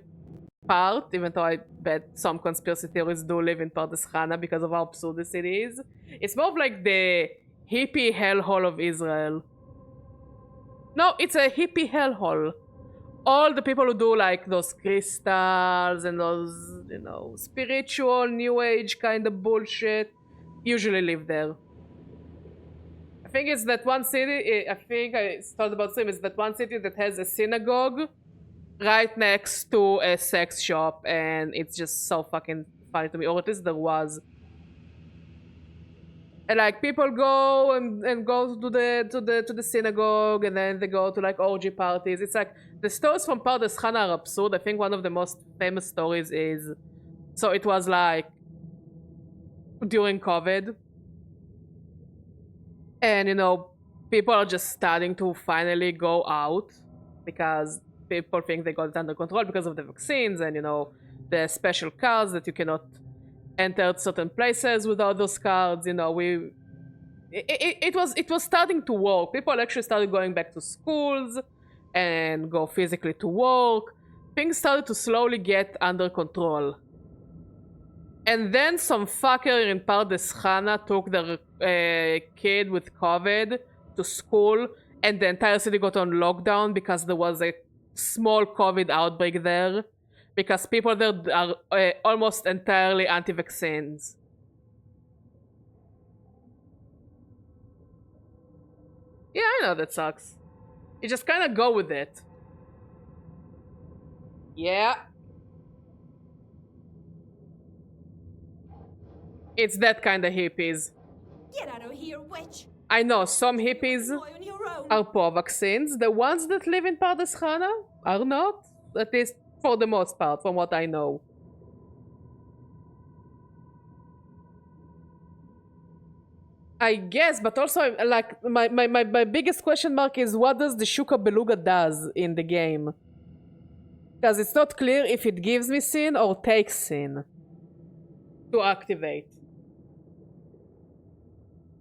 A: part, even though I bet some conspiracy theories do live in Pardes Khana because of how absurd this city is. It's more of like the hippie hellhole of Israel. No, it's a hippie hellhole. All the people who do like those crystals and those, you know, spiritual new age kind of bullshit usually live there. I think it's that one city, I think I told about stream, it's that one city that has a synagogue right next to a sex shop, and it's just so fucking funny to me, or at least there was. And like people go and go to the synagogue, and then they go to like orgy parties. It's like the stories from Pardes Khana are absurd. I think one of the most famous stories is, so it was like during COVID, and you know people are just starting to finally go out because people think they got it under control because of the vaccines and you know the special cards that you cannot enter certain places without those cards. You know, it was starting to work. People actually started going back to schools and go physically to work. Things started to slowly get under control. And then some fucker in Pardes Khana took their kid with COVID to school, and the entire city got on lockdown because there was a small COVID outbreak there. Because people there are almost entirely anti-vaccines. Yeah, I know that sucks. You just kind of go with it. Yeah. It's that kind of hippies.
F: Get out of here, witch!
A: I know some hippies
F: On your own.
A: are pro-vaccines. The ones that live in Pardes Khana are not. At least for the most part, from what I know. I guess, but also, like, my biggest question mark is what does the Shuka Beluga does in the game? Because it's not clear if it gives me sin or takes sin to activate.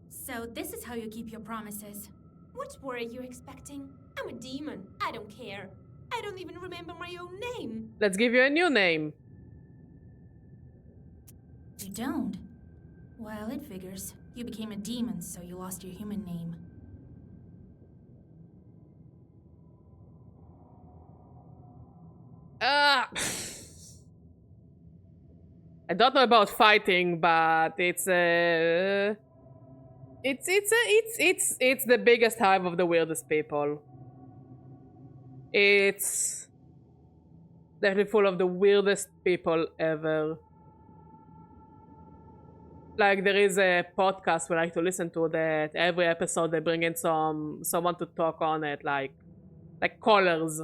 E: So this is how you keep your promises.
F: What were you expecting? I'm a demon. I don't care. I don't even remember my own name.
A: Let's give you a new name.
E: You don't? Well, it figures. You became a demon, so you lost your human name.
A: I don't know about fighting, but it's the biggest hive of the weirdest people. It's definitely full of the weirdest people ever. Like, there is a podcast we like to listen to that every episode they bring in someone to talk on it, like callers.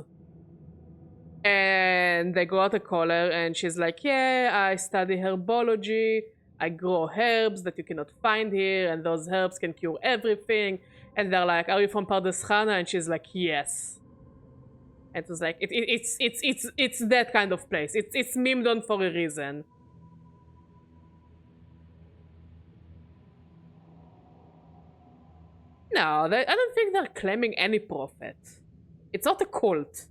A: And they go out a caller and she's like, yeah, I study herbology. I grow herbs that you cannot find here, and those herbs can cure everything. And they're like, are you from Pardes Khana? And she's like, yes. And it was like, it's that kind of place. It's memed on for a reason. No, I don't think they're claiming any prophet. It's not a cult.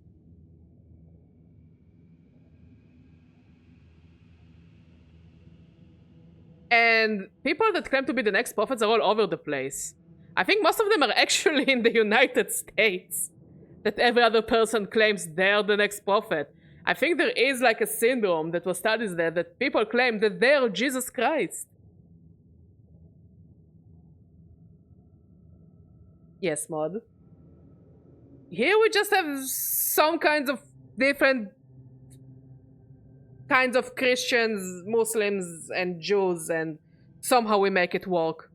A: And people that claim to be the next prophets are all over the place. I think most of them are actually in the United States. That every other person claims they're the next prophet. I think there is like a syndrome that was studied there that people claim that they're Jesus Christ. Yes, mod. Here we just have some kinds of different kinds of Christians, Muslims, and Jews, and somehow we make it work.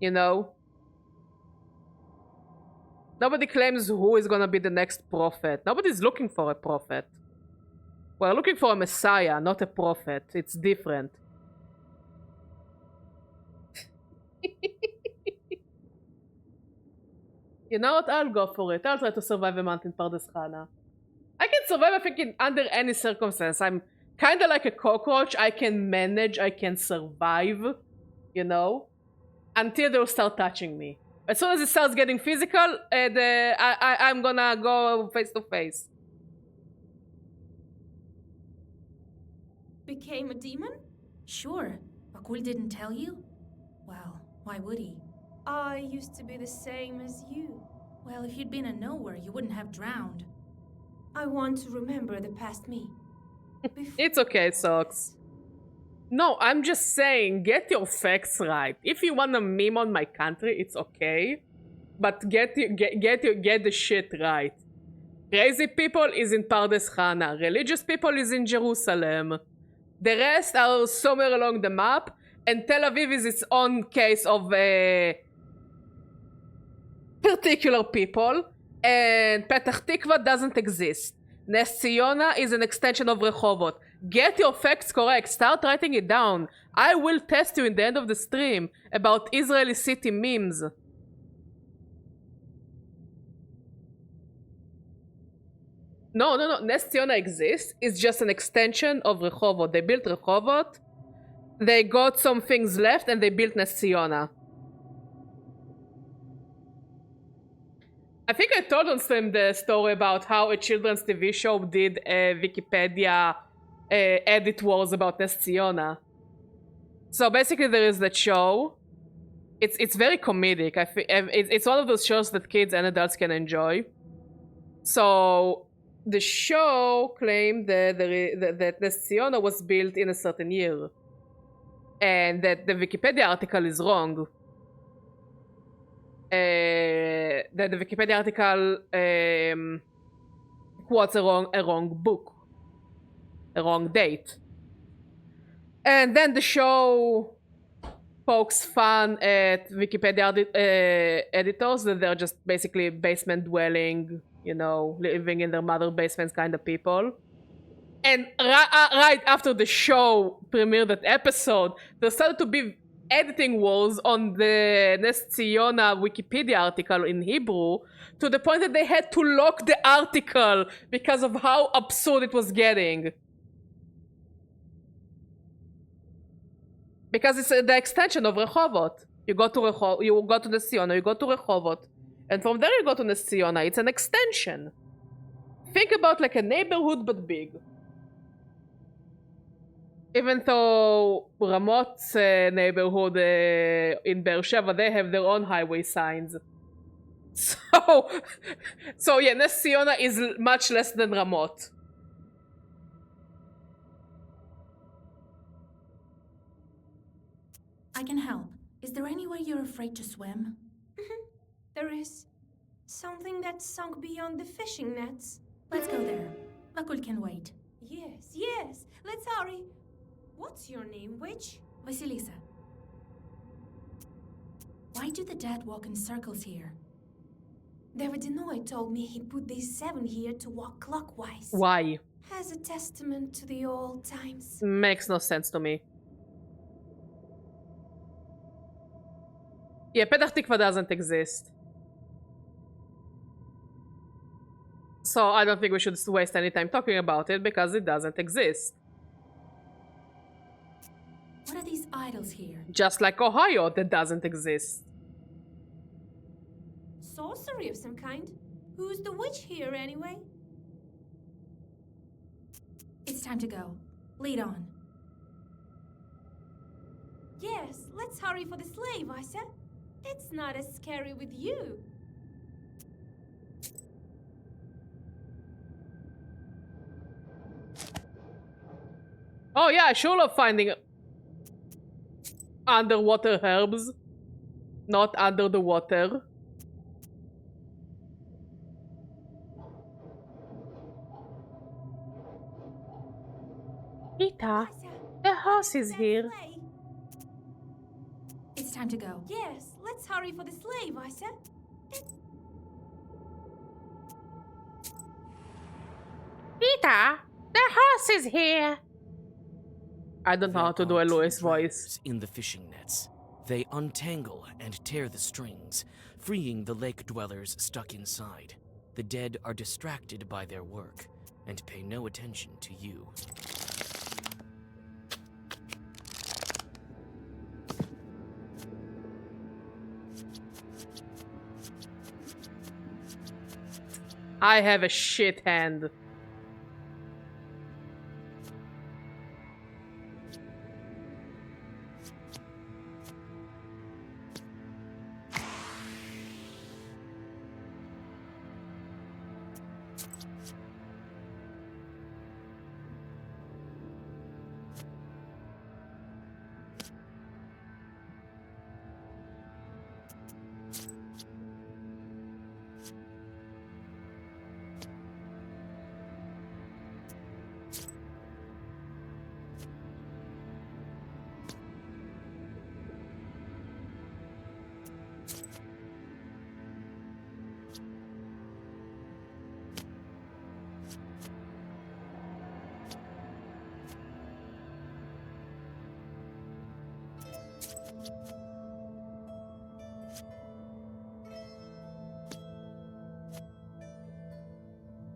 A: You know? Nobody claims who is gonna be the next prophet. Nobody's looking for a prophet. We're looking for a messiah, not a prophet. It's different. You know what? I'll go for it. I'll try to survive a month in Pardes Khana. I can survive, I think, under any circumstance. I'm kind of like a cockroach. I can manage, I can survive, you know, until they'll start touching me. As soon as it starts getting physical, I'm gonna go face to face.
F: Became a demon?
E: Sure. Bakul didn't tell you? Well, why would he?
F: I used to be the same as you.
E: Well, if you'd been a nowhere, you wouldn't have drowned.
F: I want to remember the past me.
A: It's okay, Socks. No, I'm just saying, get your facts right. If you want to meme on my country, it's okay. But get the shit right. Crazy people is in Pardes Khana. Religious people is in Jerusalem. The rest are somewhere along the map. And Tel Aviv is its own case of particular people. And Petach Tikva doesn't exist. Nes Ziona is an extension of Rehovot. Get your facts correct. Start writing it down. I will test you in the end of the stream about Israeli city memes. No. Nes Ziona exists. It's just an extension of Rehovot. They built Rehovot. They got some things left and they built Nes Ziona. I think I told on stream the story about how a children's TV show did a Wikipedia edit wars about Nes Ziona. So basically there is that show. It's very comedic. It's one of those shows that kids and adults can enjoy. So the show claimed that Nes Ziona was built in a certain year. And that the Wikipedia article is wrong. That the Wikipedia article quotes a wrong book, a wrong date, and then the show pokes fun at Wikipedia editors that they're just basically basement dwelling, you know, living in their mother basements kind of people. And right after the show premiered that episode, there started to be editing wars on the Nes Ziona Wikipedia article in Hebrew, to the point that they had to lock the article because of how absurd it was getting. Because it's the extension of Rehovot. You go to Nes Ziona, you go to Rehovot, and from there you go to Nes Ziona. It's an extension. Think about like a neighborhood but big. Even though Ramot's neighborhood in Be'er Sheva, they have their own highway signs. So yeah, Nes Ziona is much less than Ramot.
E: I can help. Is there any way you're afraid to swim?
F: There is something that's sunk beyond the fishing nets.
E: Let's go there. Vakul can wait.
F: Yes, let's hurry. What's your name, witch?
E: Vasilisa. Why do the dead walk in circles here?
F: Davidinoy told me he put these 7 here to walk clockwise.
A: Why?
F: As a testament to the old times.
A: Makes no sense to me. Yeah, Petach Tikva doesn't exist. So I don't think we should waste any time talking about it because it doesn't exist.
E: What are these idols here?
A: Just like Ohio, that doesn't exist.
F: Sorcery of some kind? Who's the witch here anyway?
E: It's time to go. Lead on.
F: Yes, let's hurry for the sleigh, Vasya. It's not as scary with you.
A: Oh yeah, I sure love finding underwater herbs. Not under the water. Rita, the horse is here.
E: It's time to go.
F: Yes, let's hurry for the sleigh, Vasya.
A: Rita, the horse is here. I don't know how to do a Louis voice.
B: In the fishing nets, they untangle and tear the strings, freeing the lake dwellers stuck inside. The dead are distracted by their work and pay no attention to you.
A: I have a shit hand.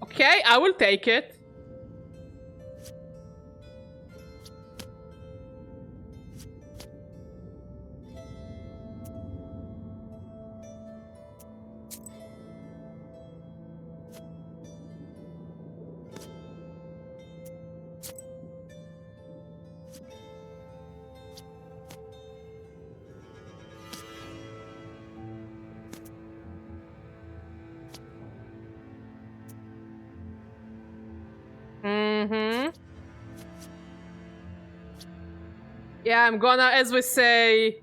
A: Okay, I will take it. Yeah, I'm gonna, as we say...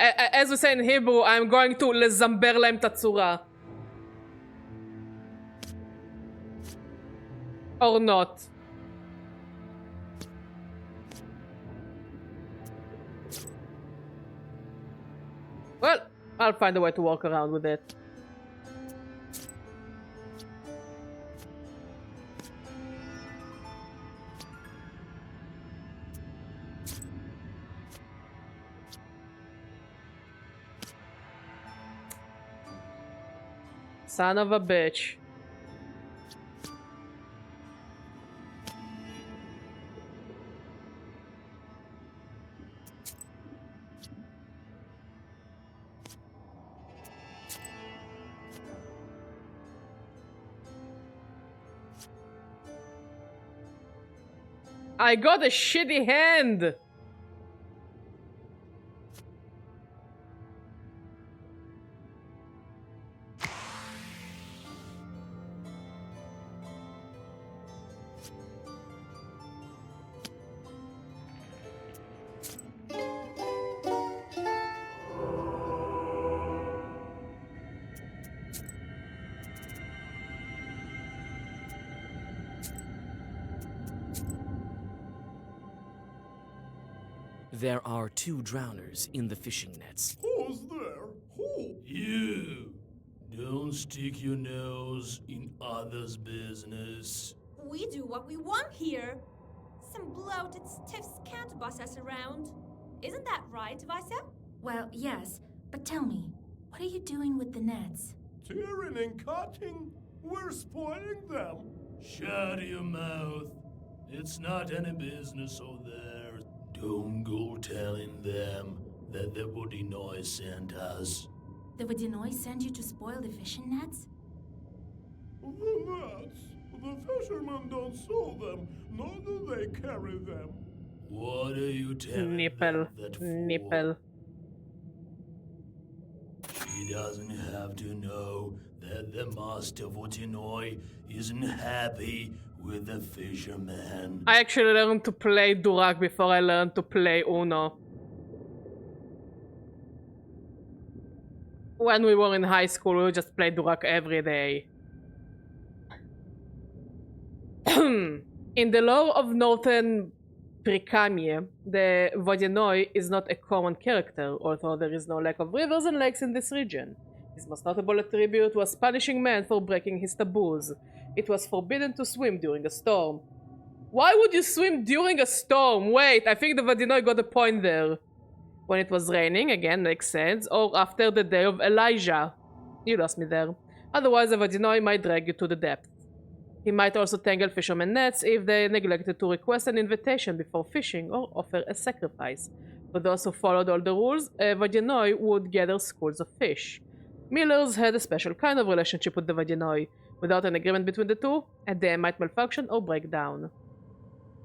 A: as we say in Hebrew, I'm going to לזמבר להם את הצורה. Or not. Well, I'll find a way to walk around with it. Son of a bitch. I got a shitty hand!
B: There are 2 drowners in the fishing nets.
S: Who's there? Who?
C: You! Don't stick your nose in others' business.
F: We do what we want here. Some bloated stiffs can't boss us around. Isn't that right, Vasia?
E: Well, yes, but tell me, what are you doing with the nets?
S: Tearing and cutting. We're spoiling them.
C: Shut your mouth. It's not any business of theirs. Don't go telling them that the Vodinoi sent us.
E: The Vodinoi sent you to spoil the fishing nets?
S: The nets. The fishermen don't sew them, nor do they carry them.
C: What are you telling
A: Nipple.
C: them that for?
A: Nipple.
C: She doesn't have to know that the master Vodinoi isn't happy with the fisherman.
A: I actually learned to play Durak before I learned to play Uno. When we were in high school, we would just play Durak every day. In the lore of Northern Prikamie, the Vodinoi is not a common character, although there is no lack of rivers and lakes in this region. His most notable attribute was punishing men for breaking his taboos. It was forbidden to swim during a storm. Why would you swim during a storm? Wait, I think the Vodinoi got a point there. When it was raining, again, makes sense, or after the day of Elijah. You lost me there. Otherwise, the Vodinoi might drag you to the depths. He might also tangle fishermen nets if they neglected to request an invitation before fishing or offer a sacrifice. For those who followed all the rules, a Vodinoi would gather schools of fish. Millers had a special kind of relationship with the Vodinoi. Without an agreement between the two, a dam might malfunction or break down.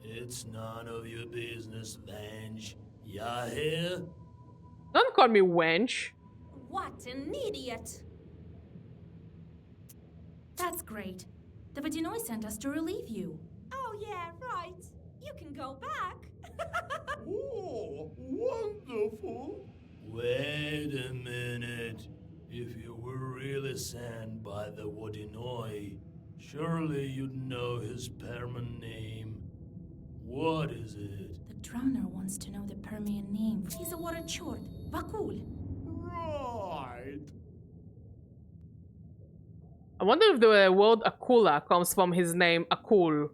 C: It's none of your business, Vange. Ya hear?
A: Don't call me wench.
F: What an idiot!
E: That's great. The Vodinoi sent us to relieve you.
F: Oh yeah, right. You can go back.
S: Oh, wonderful.
C: Wait a minute. If you were really sent by the Vodinoi, surely you'd know his Perman name. What is it?
E: The drowner wants to know the Permian name. He's a water chort. Vakul.
S: Right.
A: I wonder if the word Akula comes from his name Akul.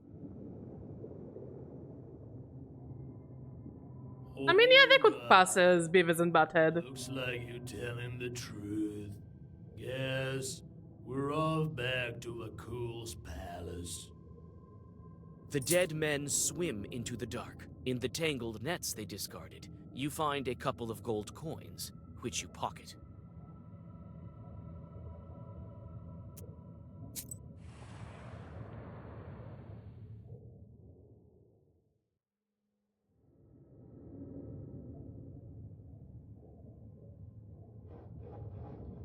A: I mean, yeah, they could pass as Beavis and Butthead.
C: Looks like you're telling the truth. Guess we're off back to Vakul's palace.
B: The dead men swim into the dark. In the tangled nets they discarded, you find a couple of gold coins, which you pocket.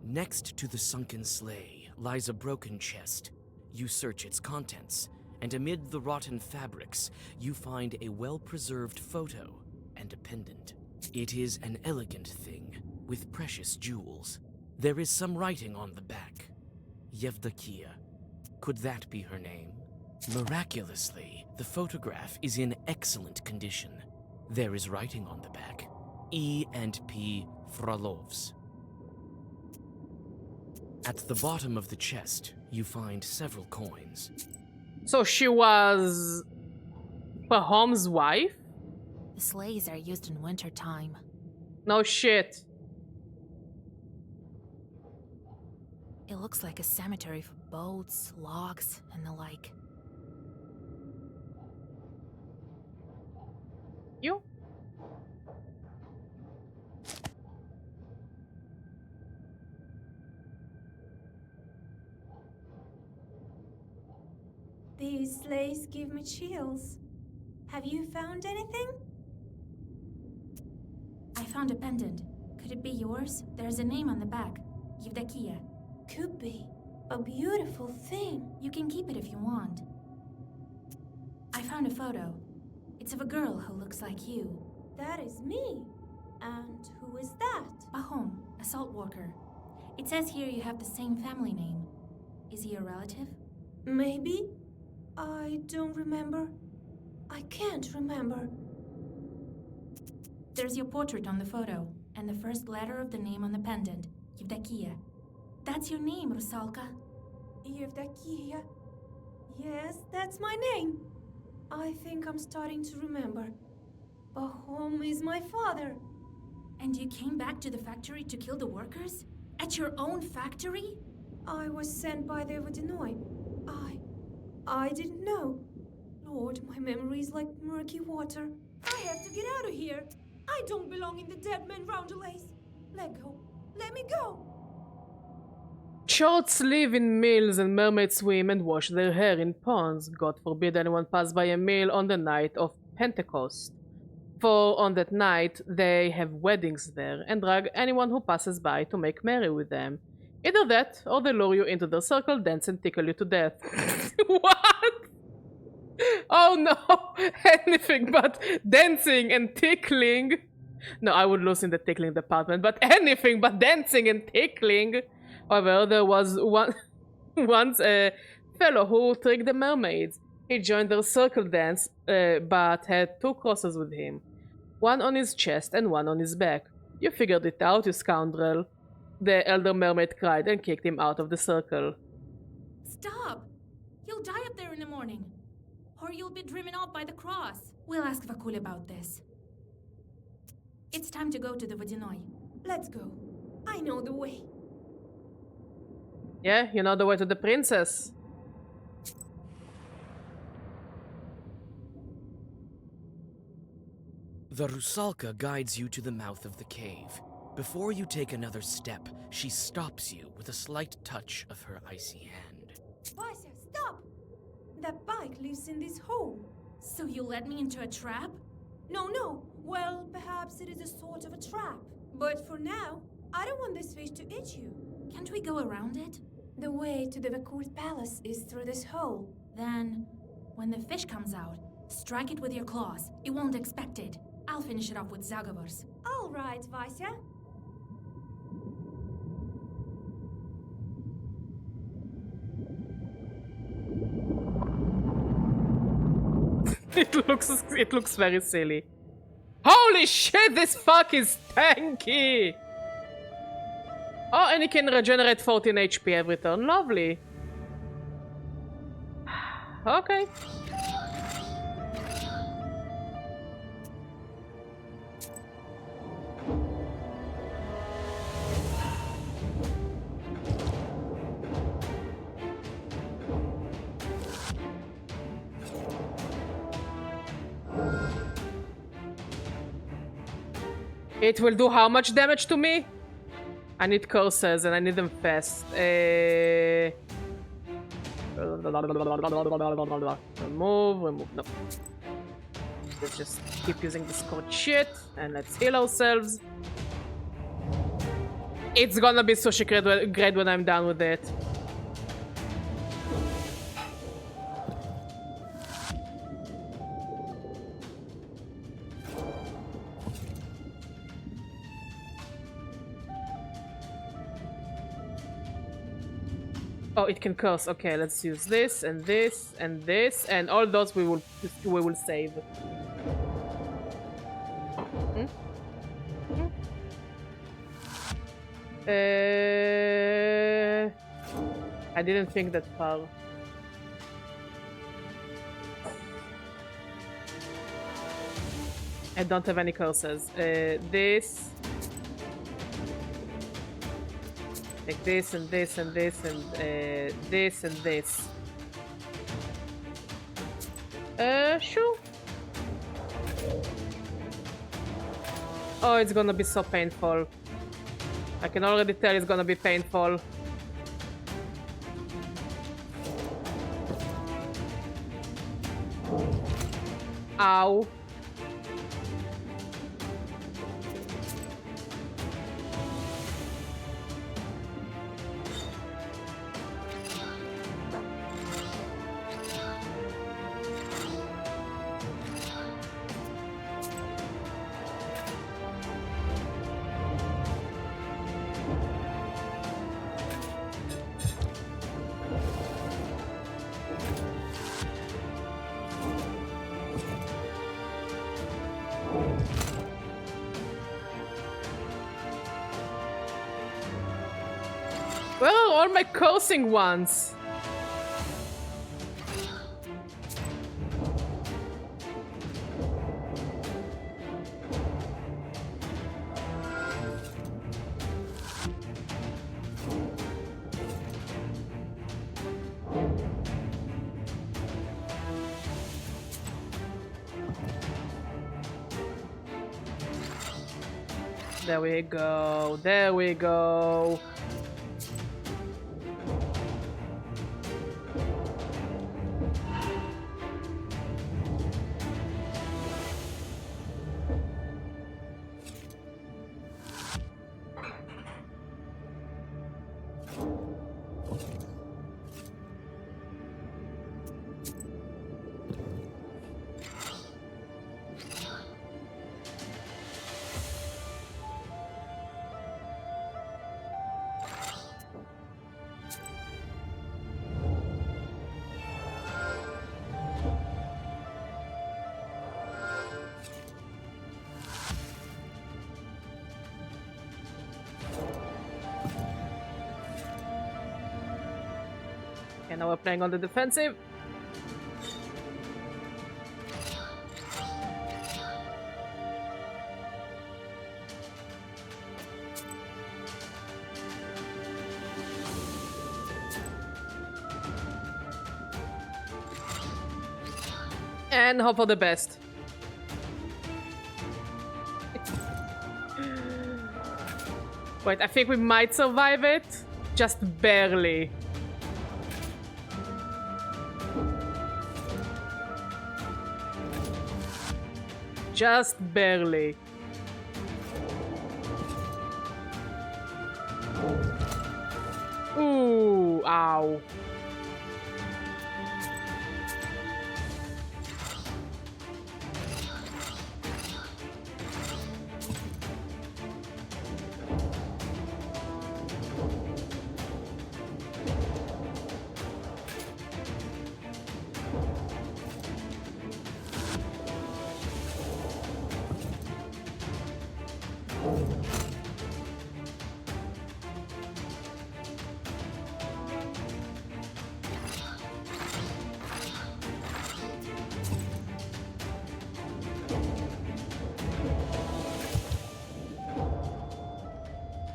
B: Next to the sunken sleigh lies a broken chest. You search its contents, and amid the rotten fabrics, you find a well-preserved photo and a pendant. It is an elegant thing, with precious jewels. There is some writing on the back. Yevdokia. Could that be her name? Miraculously, the photograph is in excellent condition. There is writing on the back. E and P Frolovs. At the bottom of the chest, you find several coins.
A: So she was Pahom's wife?
E: The sleighs are used in wintertime.
A: No shit.
E: It looks like a cemetery for boats, logs, and the like.
A: You?
F: These sleighs give me chills. Have you found anything?
E: I found a pendant. Could it be yours? There's a name on the back. Yevdakia.
F: Could be. A beautiful thing.
E: You can keep it if you want. I found a photo. It's of a girl who looks like you.
F: That is me. And who is that?
E: Pahom, a salt worker. It says here you have the same family name. Is he a relative?
F: Maybe. I don't remember. I can't remember.
E: There's your portrait on the photo, and the first letter of the name on the pendant, Yevdakia. That's your name, Rusalka.
F: Yevdakia. Yes, that's my name. I think I'm starting to remember. Pahom is my father.
E: And you came back to the factory to kill the workers? At your own factory?
F: I was sent by the Vodinoi. I didn't know. Lord, my memory is like murky water. I have to get out of here. I don't belong in the dead man roundelays. Let go. Let me go.
A: Shorts live in mills and mermaids swim and wash their hair in ponds. God forbid anyone pass by a mill on the night of Pentecost. For on that night they have weddings there and drag anyone who passes by to make merry with them. Either that, or they lure you into their circle, dance and tickle you to death. What? Oh no! Anything but dancing and tickling. No, I would lose in the tickling department, but anything but dancing and tickling. However, there was once a fellow who tricked the mermaids. He joined their circle dance, but had two crosses with him. One on his chest and one on his back. You figured it out, you scoundrel. The elder mermaid cried and kicked him out of the circle.
E: Stop! You'll die up there in the morning. Or you'll be driven off by the cross. We'll ask Vakul about this. It's time to go to the Vodinoi.
F: Let's go. I know the way.
A: Yeah, you know the way to the princess.
B: The Rusalka guides you to the mouth of the cave. Before you take another step, she stops you with a slight touch of her icy hand.
F: Vasya, stop! That bike lives in this hole.
E: So you led me into a trap?
F: No. Well, perhaps it is a sort of a trap. But for now, I don't want this fish to eat you.
E: Can't we go around it?
F: The way to the Vakul's palace is through this hole.
E: Then, when the fish comes out, strike it with your claws. It won't expect it. I'll finish it off with Zagavars.
F: All right, Vasya.
A: It looks very silly. Holy shit, this fuck is tanky! Oh, and it can regenerate 14 HP every turn. Lovely. Okay. It will do how much damage to me? I need curses and I need them fast. Remove, no. Let's just keep using this code shit and let's heal ourselves. It's gonna be sushi great when I'm done with it. Oh, it can curse. Okay, let's use this and this and this and all those we will save. I didn't think that far. I don't have any curses. This. Like this and this and this and this and this. Sure. Oh, it's gonna be so painful. I can already tell it's gonna be painful. Ow. Where are all my cursing ones? There we go. There we go. Okay, now we're playing on the defensive. And hope for the best. Wait, I think we might survive it. Just barely. Just barely. Ooh, ow.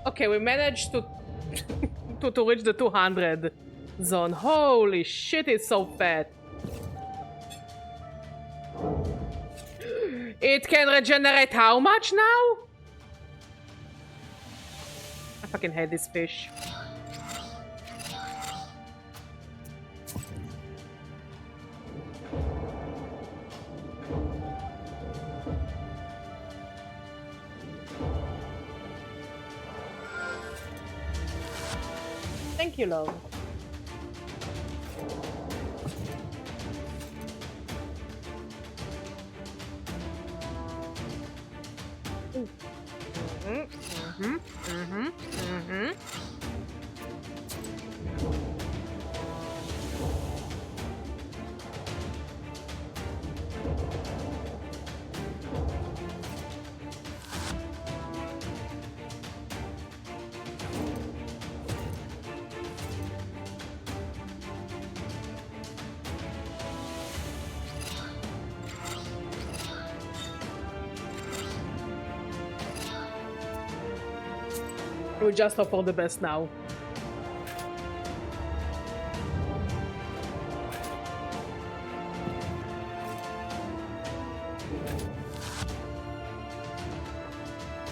A: Okay, we managed to to reach the 200 zone. Holy shit, it's so fat. It can regenerate how much now? I fucking hate this fish. Thank you, love. We just hope for the best now.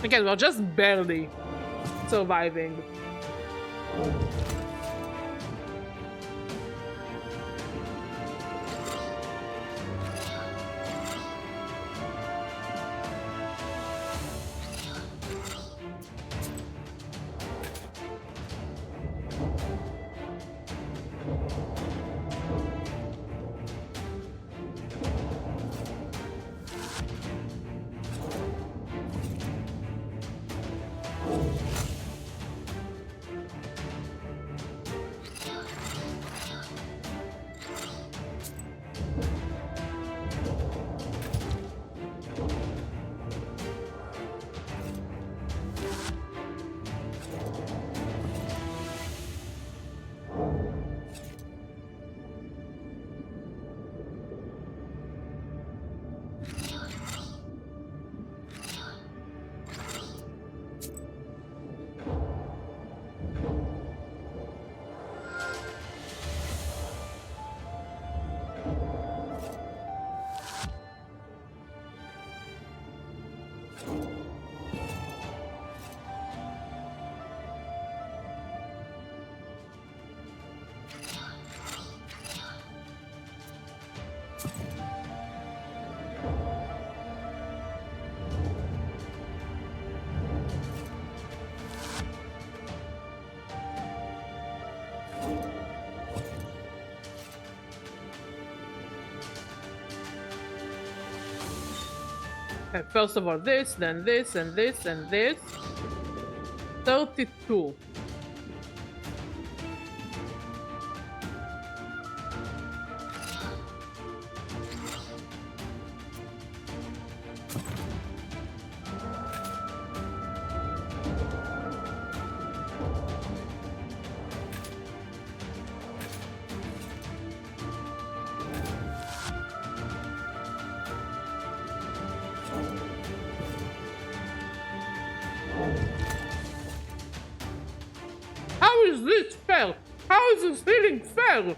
A: Again, we're just barely surviving. Okay, first of all this, then this, and this, and this. 32. How is this fair? How is this healing fair?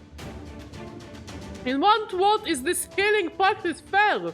A: In what world is this healing practice fair?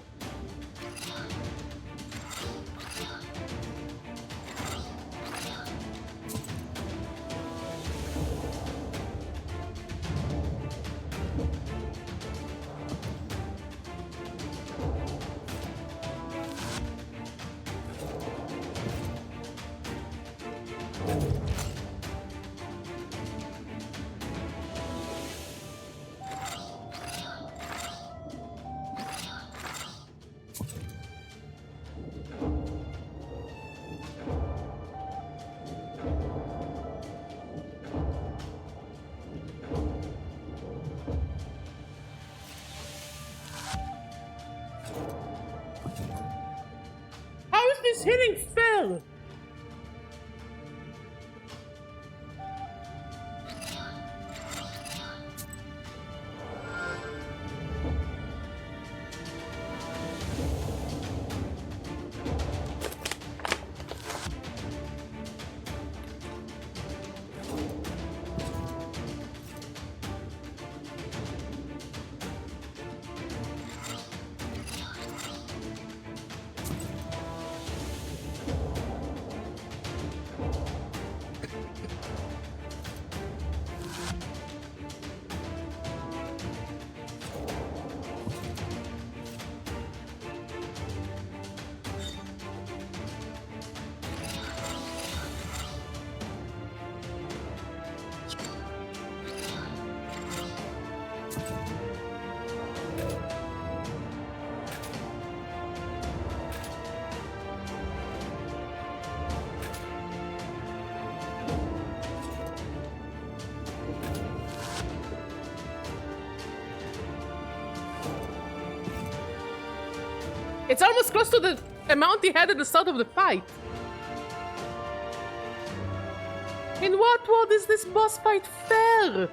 A: How is this healing fair? It's almost close to the amount he had at the start of the fight. In what world is this boss fight fair?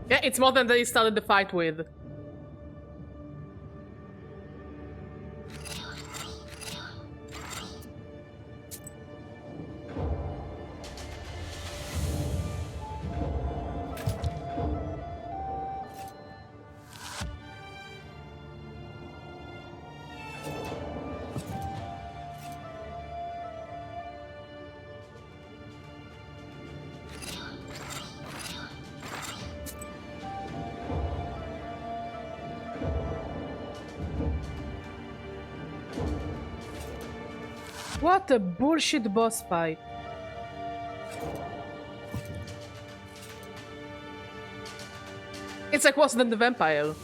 A: Yeah, it's more than they started the fight with. What a bullshit boss fight. It's like worse than the vampire.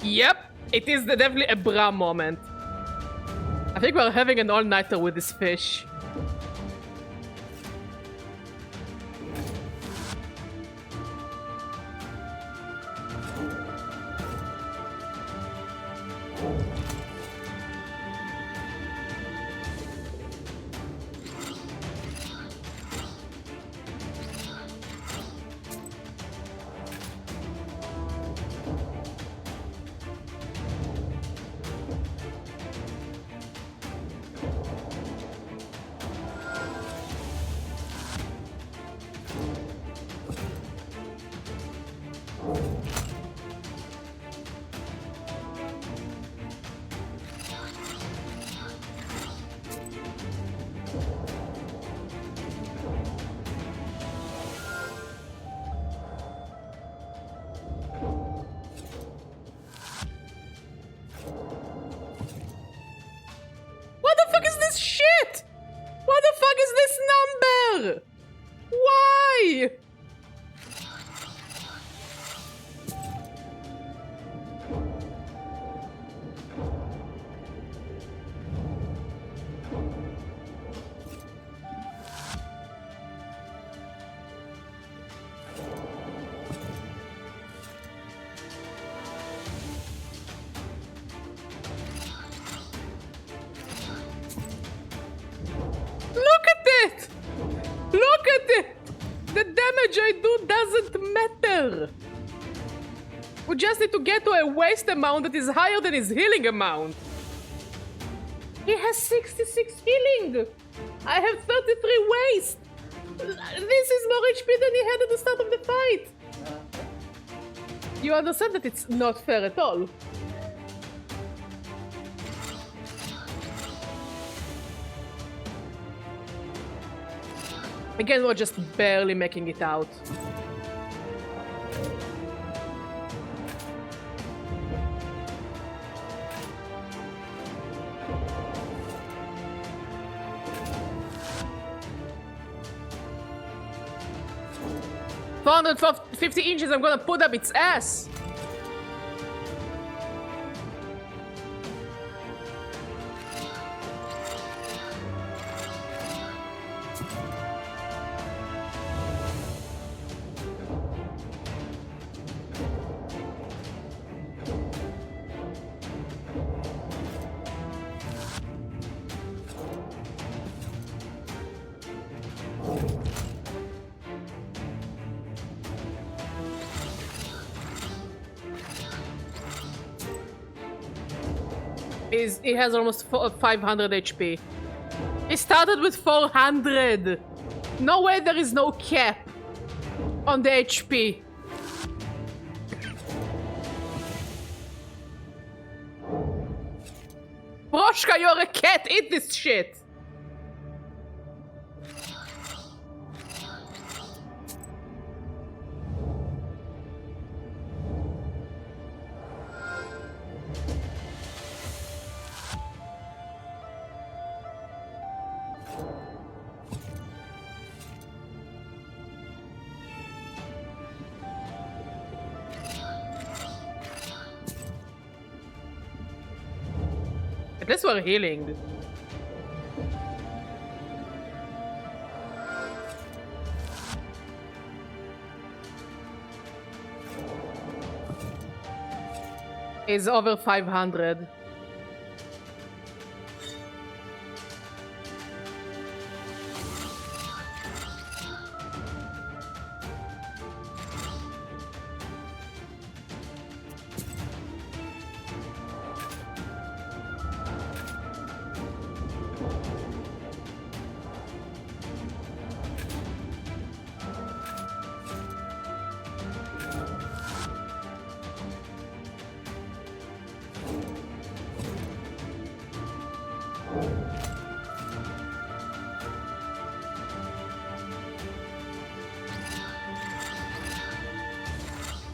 A: Yep, it is definitely a bra moment. I think we're having an all-nighter with this fish. What the fuck is this shit? What the fuck is this number? Why? Look at it! Look at it! The damage I do doesn't matter! We just need to get to a waste amount that is higher than his healing amount. He has 66 healing! I have 33 waste! This is more HP than he had at the start of the fight! You understand that it's not fair at all. Again, we're just barely making it out. $450 I'm gonna put up its ass! He has almost 500 HP. He started with 400. No way there is no cap on the HP. Broshka, you're a cat. Eat this shit. At least we're healing. Is over 500.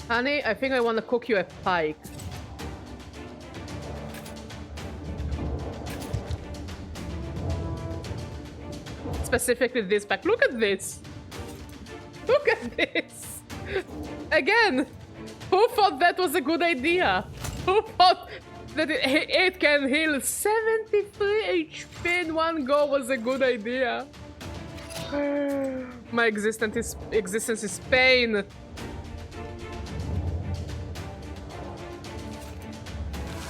A: Honey, I think I want to cook you a pike. Specifically this pack. Look at this. Look at this. Again, who thought that was a good idea? Who thought that it can heal 73 HP in one go was a good idea? My existence is pain.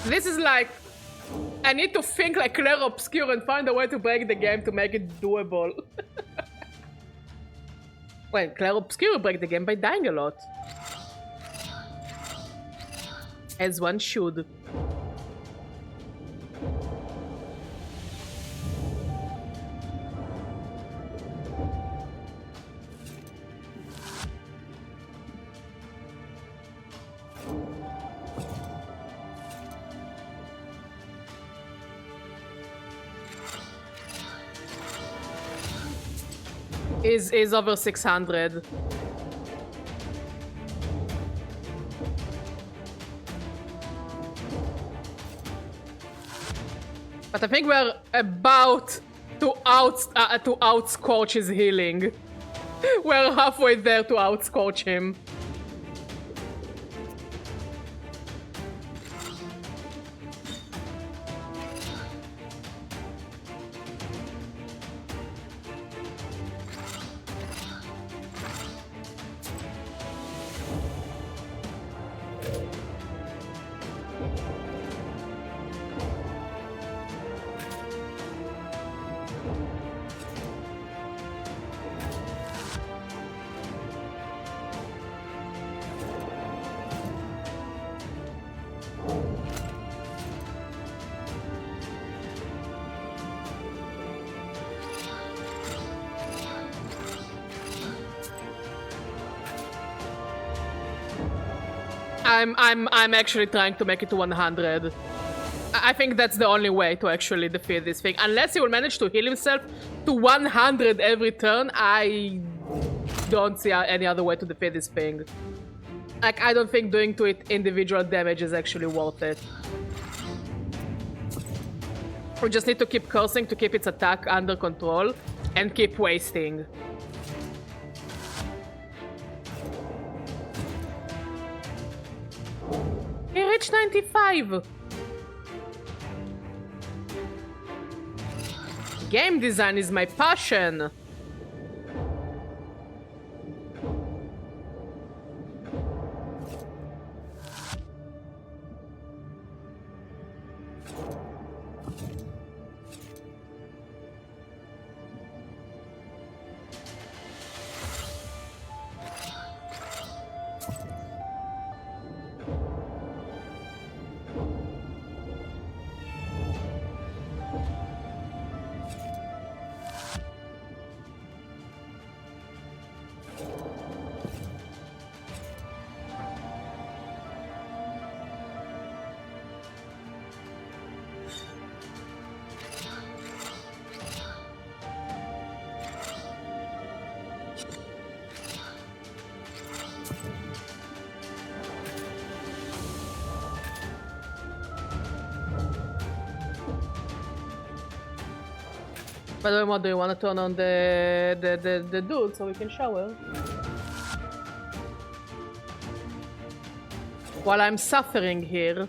A: This is like, I need to think like Claire Obscure and find a way to break the game to make it doable. Well, Claire Obscure will break the game by dying a lot. As one should. Is over 600. But I think we're about to outscorch his healing. We're halfway there to outscorch him. I'm actually trying to make it to 100. I think that's the only way to actually defeat this thing. Unless he will manage to heal himself to 100 every turn, I don't see any other way to defeat this thing. Like, I don't think doing to it individual damage is actually worth it. We just need to keep cursing to keep its attack under control and keep wasting. He reached 95! Game design is my passion! By the way, what do you want to turn on the dude so we can shower? While I'm suffering here.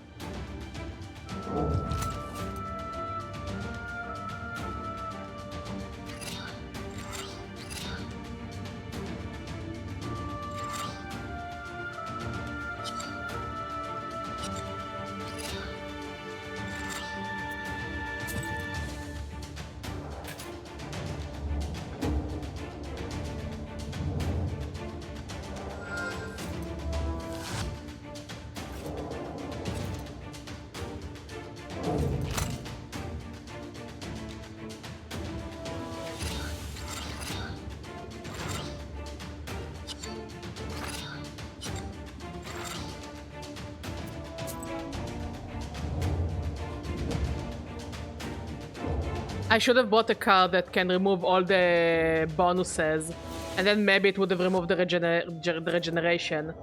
A: I should have bought a card that can remove all the bonuses, and then maybe it would have removed the regeneration.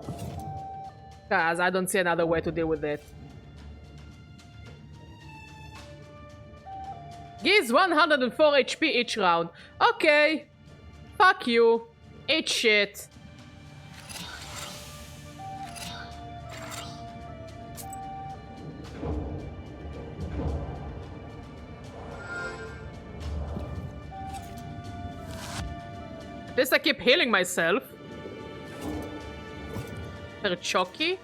A: Because I don't see another way to deal with it. Gives 104 HP each round. Okay. Fuck you. Eat shit. At least I keep healing myself. Perchoki?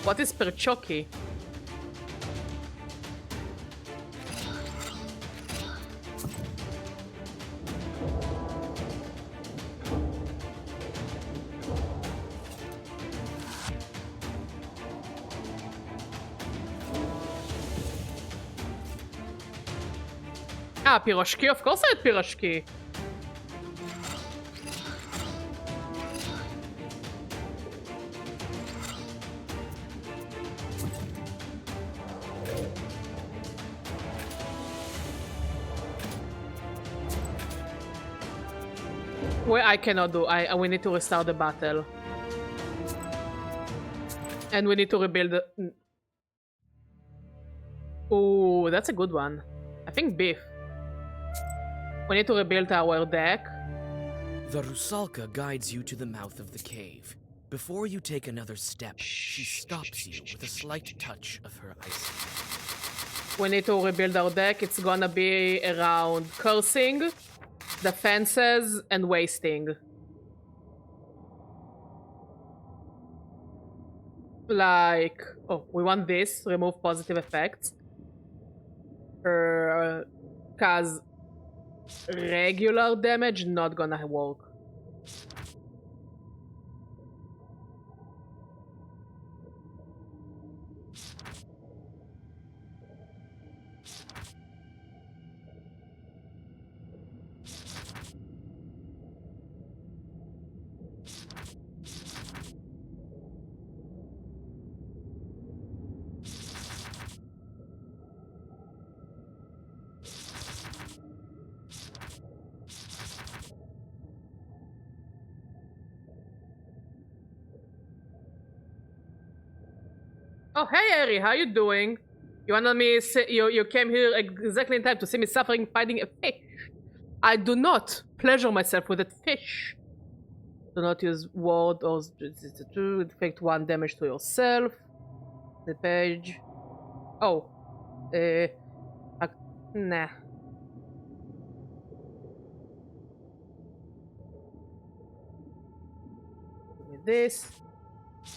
A: What is Perchoki? Ah, piroshki? Of course I had piroshki. Well, I cannot do. We need to restart the battle. And we need to rebuild the... Ooh, that's a good one. I think beef. We need to rebuild our deck.
B: The Rusalka guides you to the mouth of the cave. Before you take another step, she stops you with a slight touch of her ice.
A: We need to rebuild our deck. It's gonna be around cursing, defenses, and wasting. Like... Oh, we want this. Remove positive effects. Cause regular damage not gonna work. Oh, hey, Eri, how you doing? You wanted me... You came here exactly in time to see me suffering fighting a fish. I do not pleasure myself with a fish. Do not use ward or... Inflict 1 damage to yourself. The page... Oh. Nah. Give me this.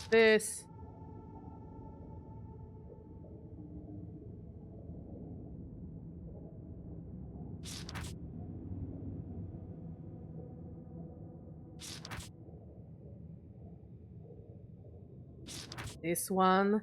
A: This. This one.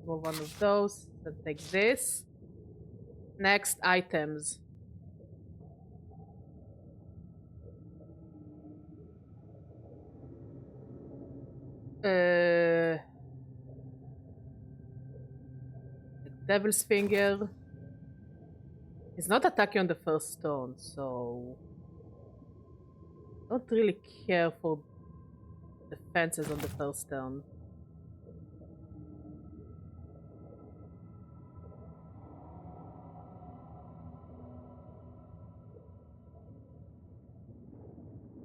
A: Move one of those. Then take this. Next items. Devil's Finger. He's not attacking on the first stone, so... Don't really care for defenses on the first stone.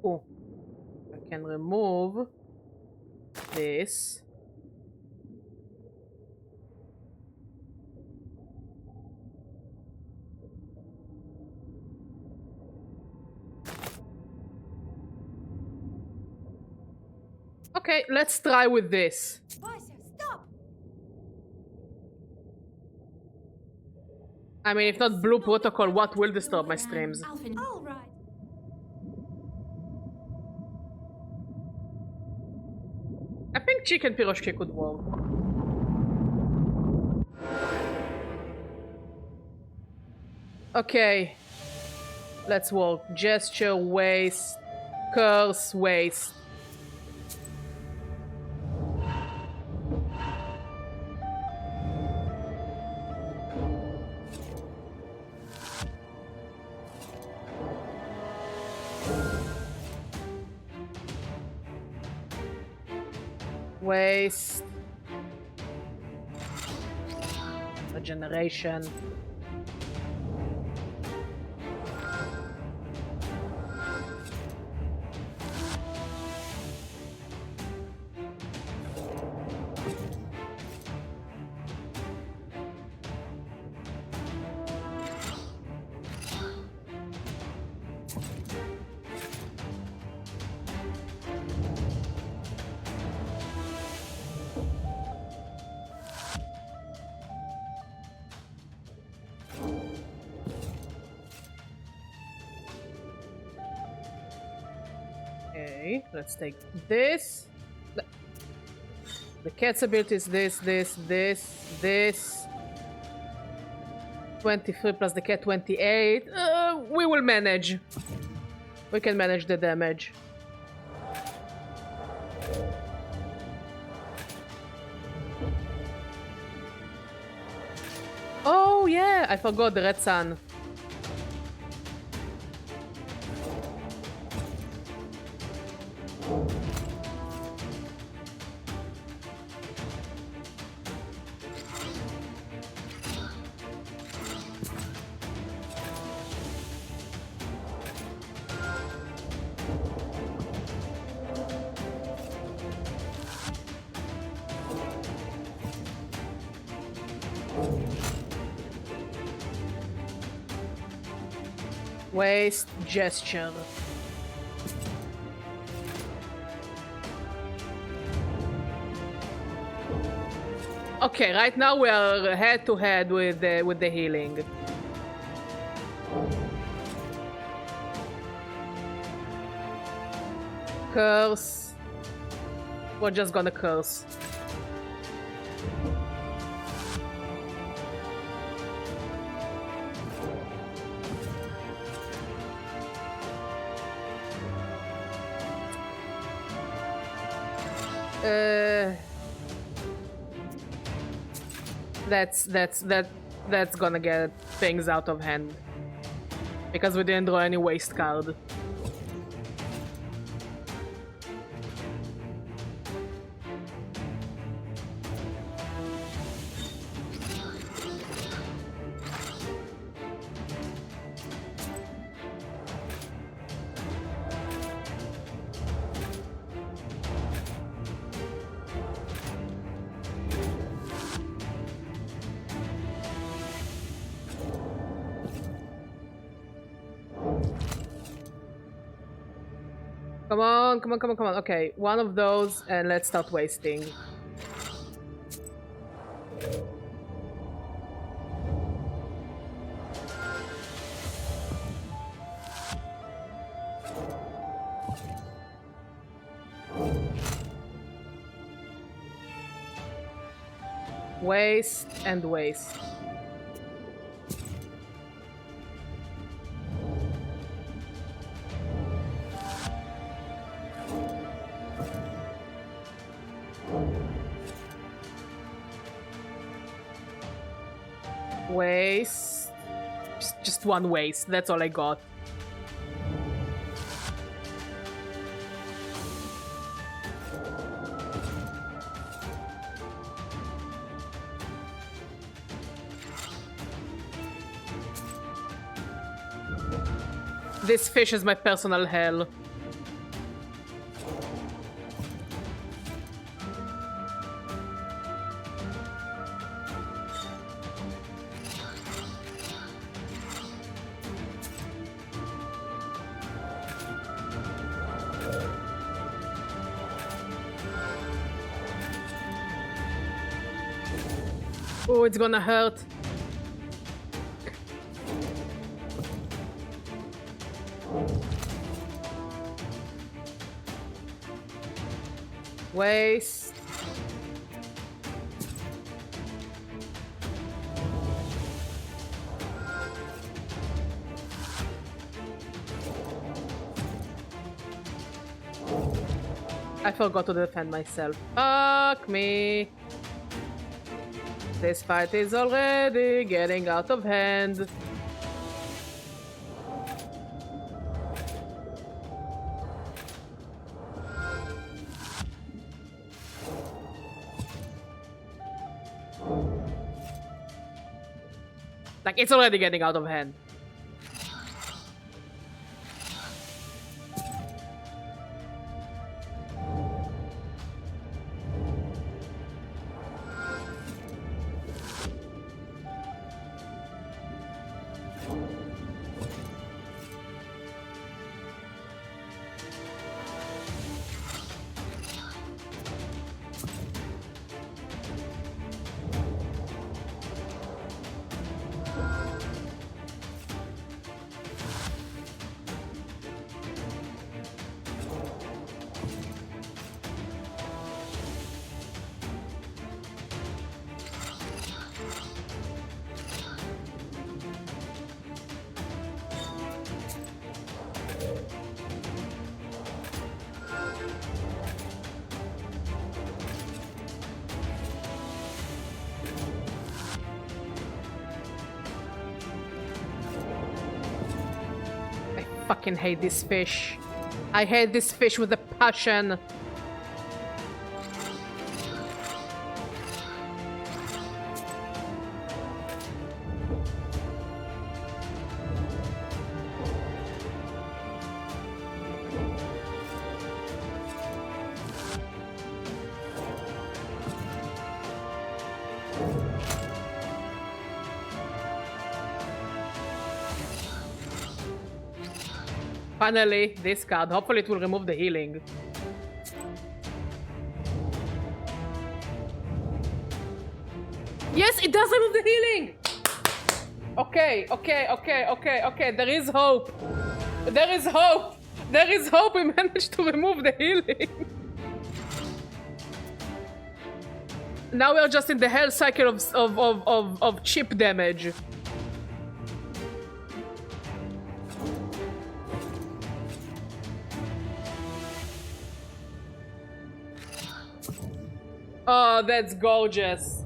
A: Oh, I can remove this. Okay, let's try with this.
F: Vasia, stop!
A: I mean, if not Blue Protocol, what will disturb my streams?
F: All right.
A: I think Chicken Piroshki could work. Okay. Let's work. Gesture, waste. Curse, waste. Waste. Regeneration. Okay, let's take this. The cat's ability is this. 23 plus the cat 28. We will manage. We can manage the damage. Oh yeah, I forgot the red sun. Waste gesture. Okay, right now we are head to head with the healing. Curse. We're just gonna curse. That's gonna get things out of hand because we didn't draw any waste card. Come on. Okay, one of those, and let's start wasting. Waste and waste. Waste. Just one waste. That's all I got. This fish is my personal hell. Oh, it's gonna hurt. Waste. I forgot to defend myself. Fuck me. This fight is already getting out of hand. Like, it's already getting out of hand. I fucking hate this fish. I hate this fish with a passion. Finally, this card. Hopefully it will remove the healing. Yes, it does remove the healing! Okay. There is hope. There is hope. There is hope. We managed to remove the healing. Now we're just in the hell cycle of chip damage. Oh, that's gorgeous.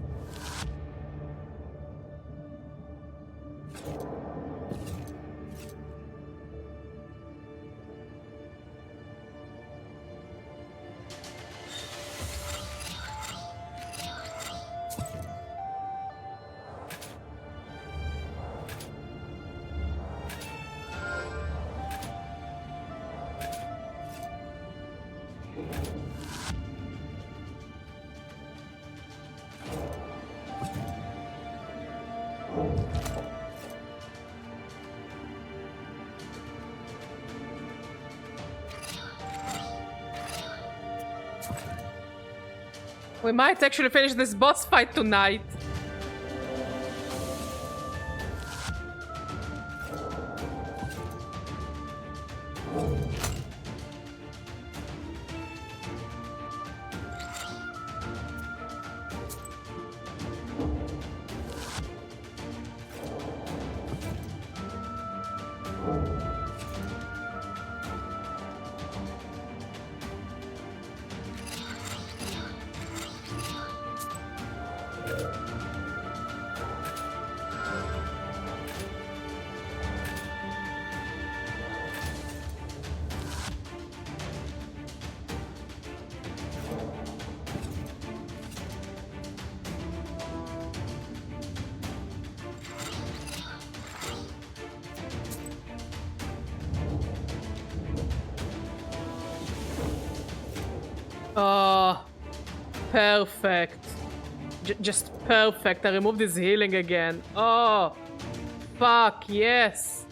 A: We might actually finish this boss fight tonight. Oh, perfect. Just perfect. I removed his healing again. Oh, fuck, yes.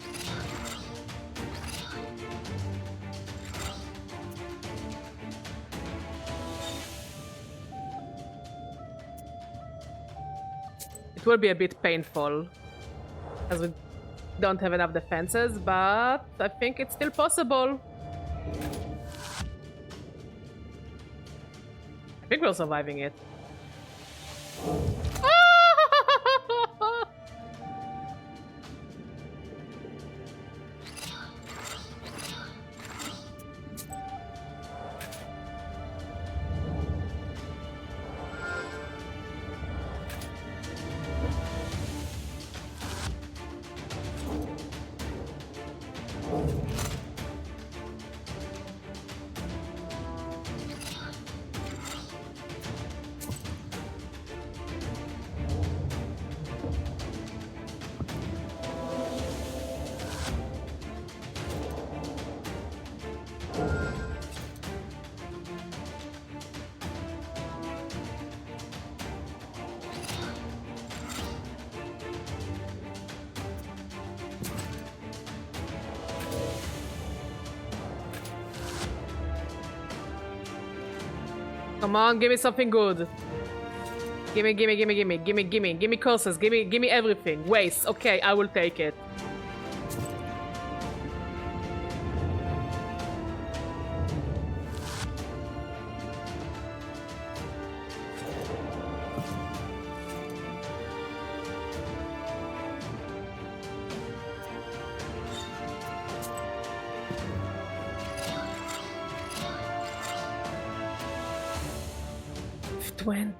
A: It will be a bit painful, as we don't have enough defenses, but I think it's still possible. I think we're surviving it. Come on, give me something good. Gimme curses, gimme everything. Waste, okay, I will take it.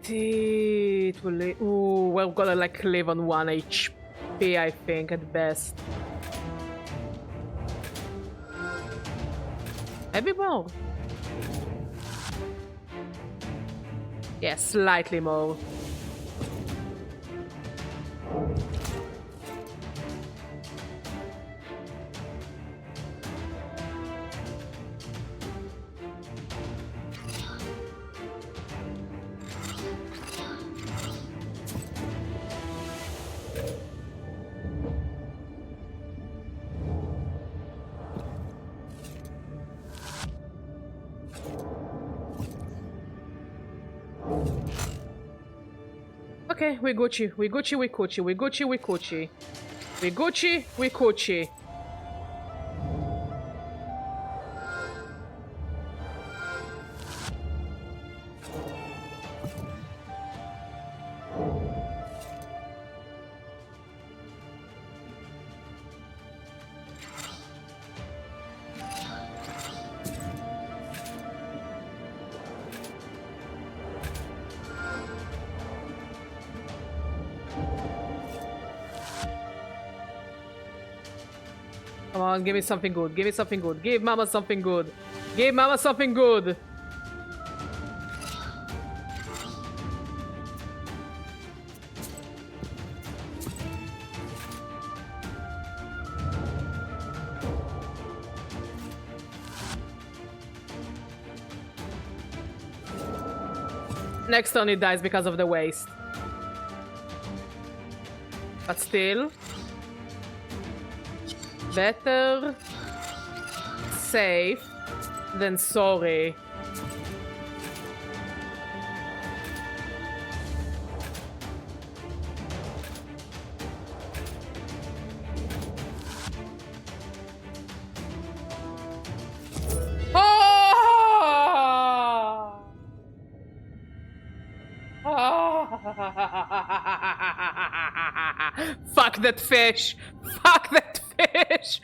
A: It will ooh, we're gonna like live on 1 HP, I think, at best. Maybe more. Yeah, slightly more. Okay, we Gucci. Come on, give me something good. Give Mama something good. Next turn he dies because of the waste. But still. Better safe than sorry. Fuck that fish! Fuck that fish!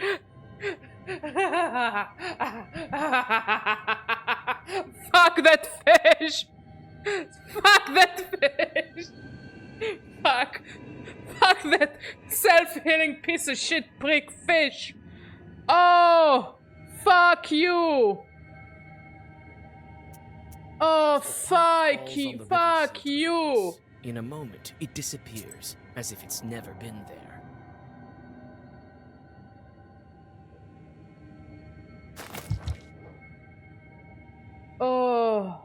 A: Fuck that fish! Fuck that fish! Fuck! Fuck that self-healing piece of shit prick fish! Oh! Fuck you! Oh, fuck you! Fuck you!
B: In a moment, it disappears, as if it's never been there.
A: Oh.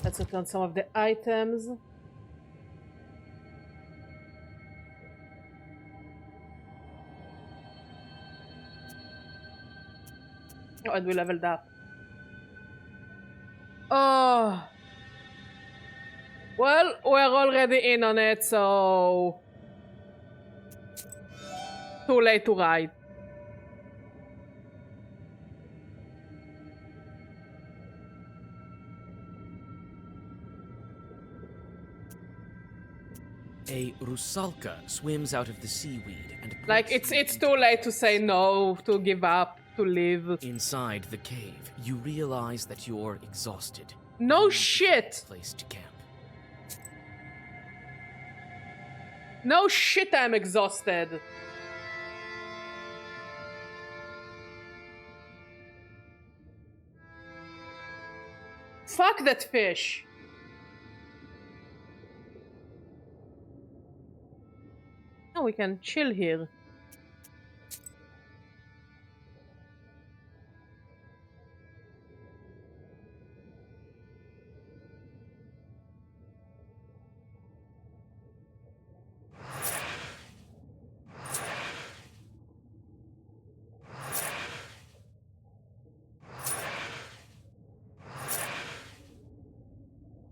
A: Let's look on some of the items. Oh, and we leveled up. Oh. Well, we're already in on it, so... Too late to ride.
B: A rusalka swims out of the seaweed and
A: Like, it's too late to say no, to give up, to leave.
B: Inside the cave, you realize that you're exhausted.
A: No shit!
B: Place to camp.
A: No shit, I'm exhausted. Fuck that fish. Oh, we can chill here.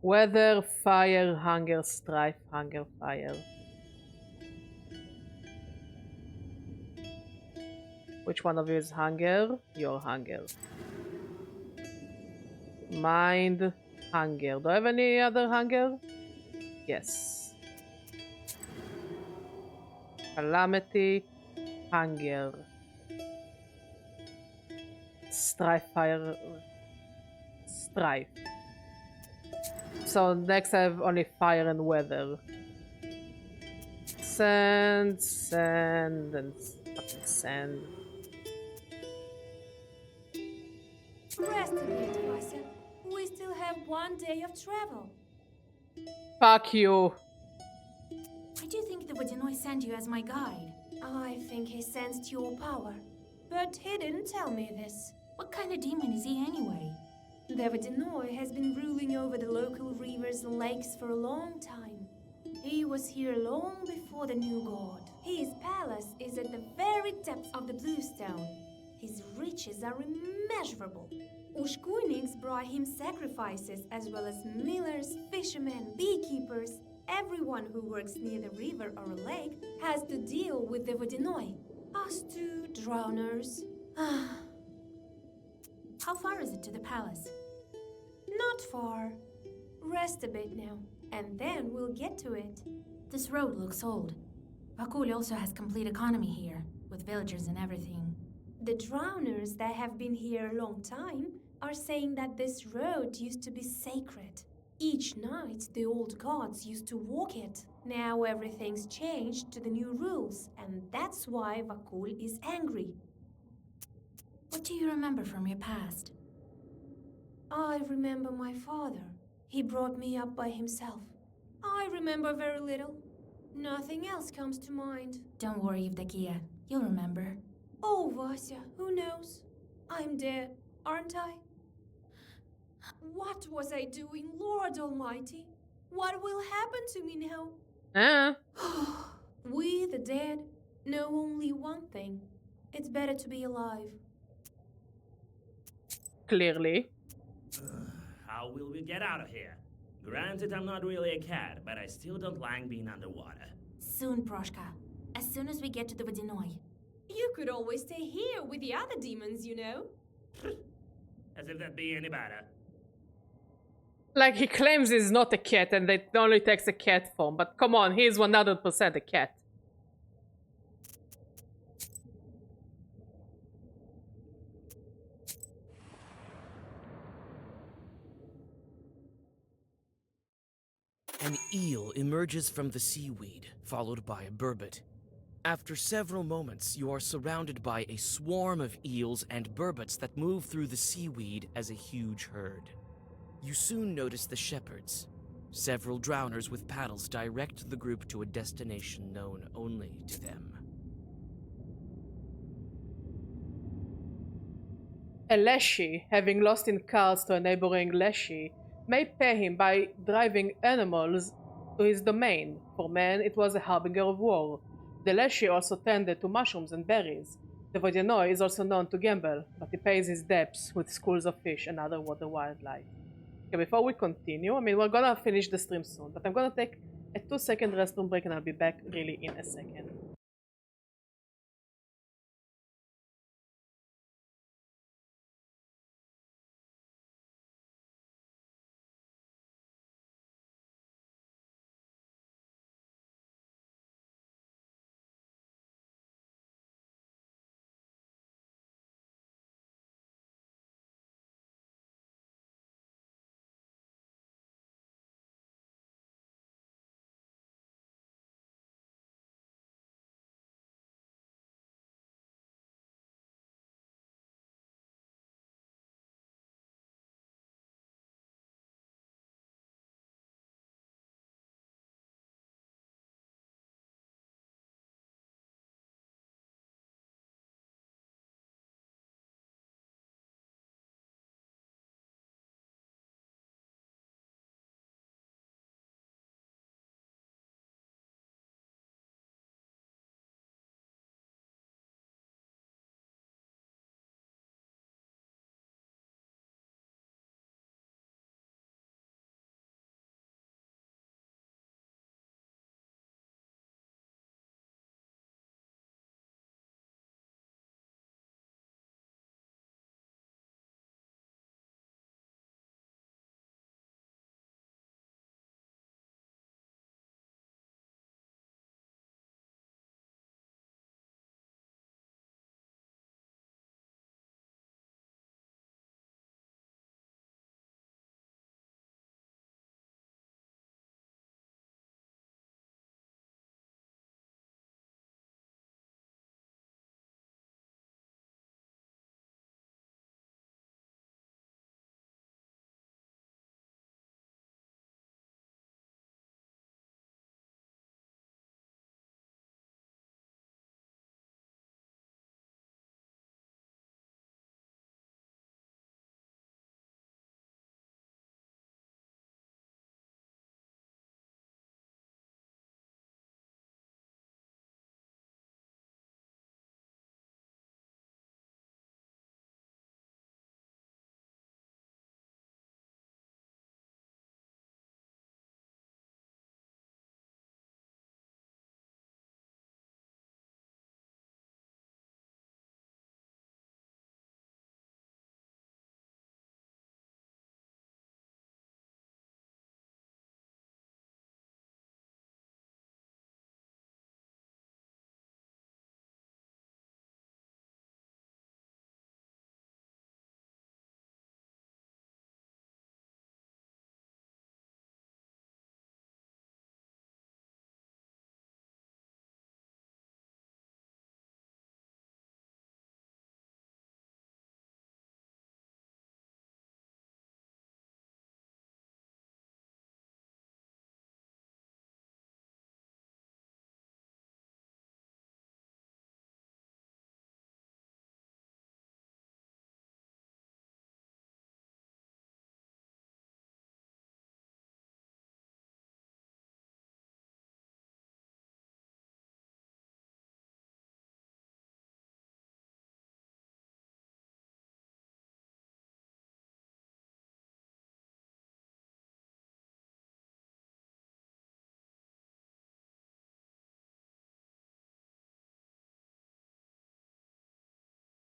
A: Weather, fire, hunger, strife, hunger, fire. Which one of you is hunger? Your hunger. Mind, hunger. Do I have any other hunger? Yes. Calamity, hunger. Strife, fire, strife. So next I have only fire and weather. Sand, sand, and fucking sand.
F: Rest a bit, Vasya. We still have 1 day of travel.
A: Fuck you.
E: Why do you think the Vodyanoi sent you as my guide?
F: I think he sensed your power. But he didn't tell me this.
E: What kind of demon is he anyway?
F: The Vodyanoi has been ruling over the local rivers and lakes for a long time. He was here long before the new god. His palace is at the very depths of the Bluestone. His riches are immeasurable. Ushkuiniks brought him sacrifices as well as millers, fishermen, beekeepers. Everyone who works near the river or lake has to deal with the Vodyanoi. Us two drowners.
E: How far is it to the palace?
F: Not far. Rest a bit now, and then we'll get to it.
E: This road looks old. Vakul also has complete economy here, with villagers and everything.
F: The drowners that have been here a long time are saying that this road used to be sacred. Each night, the old gods used to walk it. Now everything's changed to the new rules, and that's why Vakul is angry.
E: What do you remember from your past?
F: I remember my father. He brought me up by himself. I remember very little. Nothing else comes to mind.
E: Don't worry, Evdokia. You'll remember.
F: Oh, Vasya, who knows? I'm dead, aren't I? What was I doing, Lord Almighty? What will happen to me now? We, the dead, know only one thing. It's better to be alive.
A: Clearly.
M: How will we get out of here? Granted, I'm not really a cat, but I still don't like being underwater.
E: Soon, Proshka. As soon as we get to the Vodyanoi.
F: You could always stay here with the other demons, you know?
M: As if that'd be any better.
A: Like, he claims he's not a cat and it only takes a cat form, but come on, he's 100% a cat.
B: An eel emerges from the seaweed, followed by a burbot. After several moments, you are surrounded by a swarm of eels and burbots that move through the seaweed as a huge herd. You soon notice the shepherds. Several drowners with paddles direct the group to a destination known only to them.
A: A Leshy, having lost in cards to a neighboring Leshy, may pay him by driving animals to his domain. For men, it was a harbinger of war. The Leshy also tended to mushrooms and berries. The Vodyanoi is also known to gamble, but he pays his debts with schools of fish and other water wildlife. Okay, before we continue, I mean, we're gonna finish the stream soon, but I'm gonna take a 2-second restroom break and I'll be back really in a second.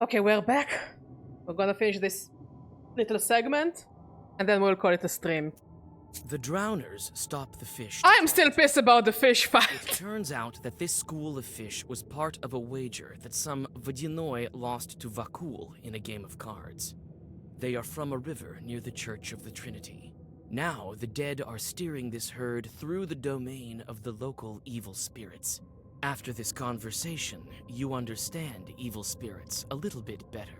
A: Okay, we're back. We're gonna finish this little segment, and then we'll call it a stream.
B: The drowners stop the fish.
A: I'm still pissed about the fish fight.
B: It turns out that this school of fish was part of a wager that some Vodyanoi lost to Vakul in a game of cards. They are from a river near the Church of the Trinity. Now, the dead are steering this herd through the domain of the local evil spirits. After this conversation, you understand evil spirits a little bit better.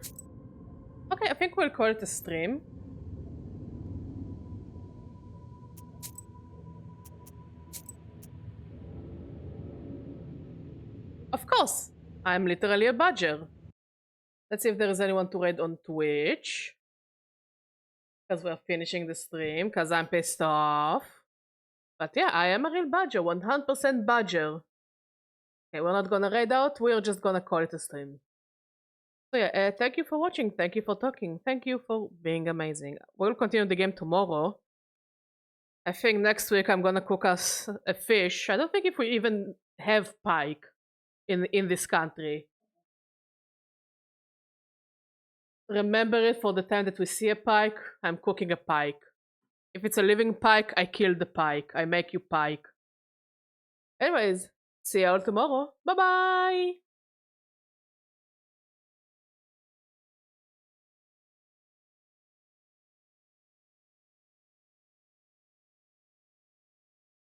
A: Okay, I think we'll call it a stream. Of course, I'm literally a badger. Let's see if there is anyone to raid on Twitch. Because we're finishing the stream, because I'm pissed off. But yeah, I am a real badger, 100% badger. Okay, we're not gonna raid out, we're just gonna call it a stream. So yeah, thank you for watching. Thank you for talking. Thank you for being amazing. We'll continue the game tomorrow. I think next week I'm gonna cook us a fish. I don't think if we even have pike in this country. Remember it for the time that we see a pike. I'm cooking a pike. If it's a living pike, I kill the pike. I make you pike. Anyways, see you all tomorrow. Bye bye.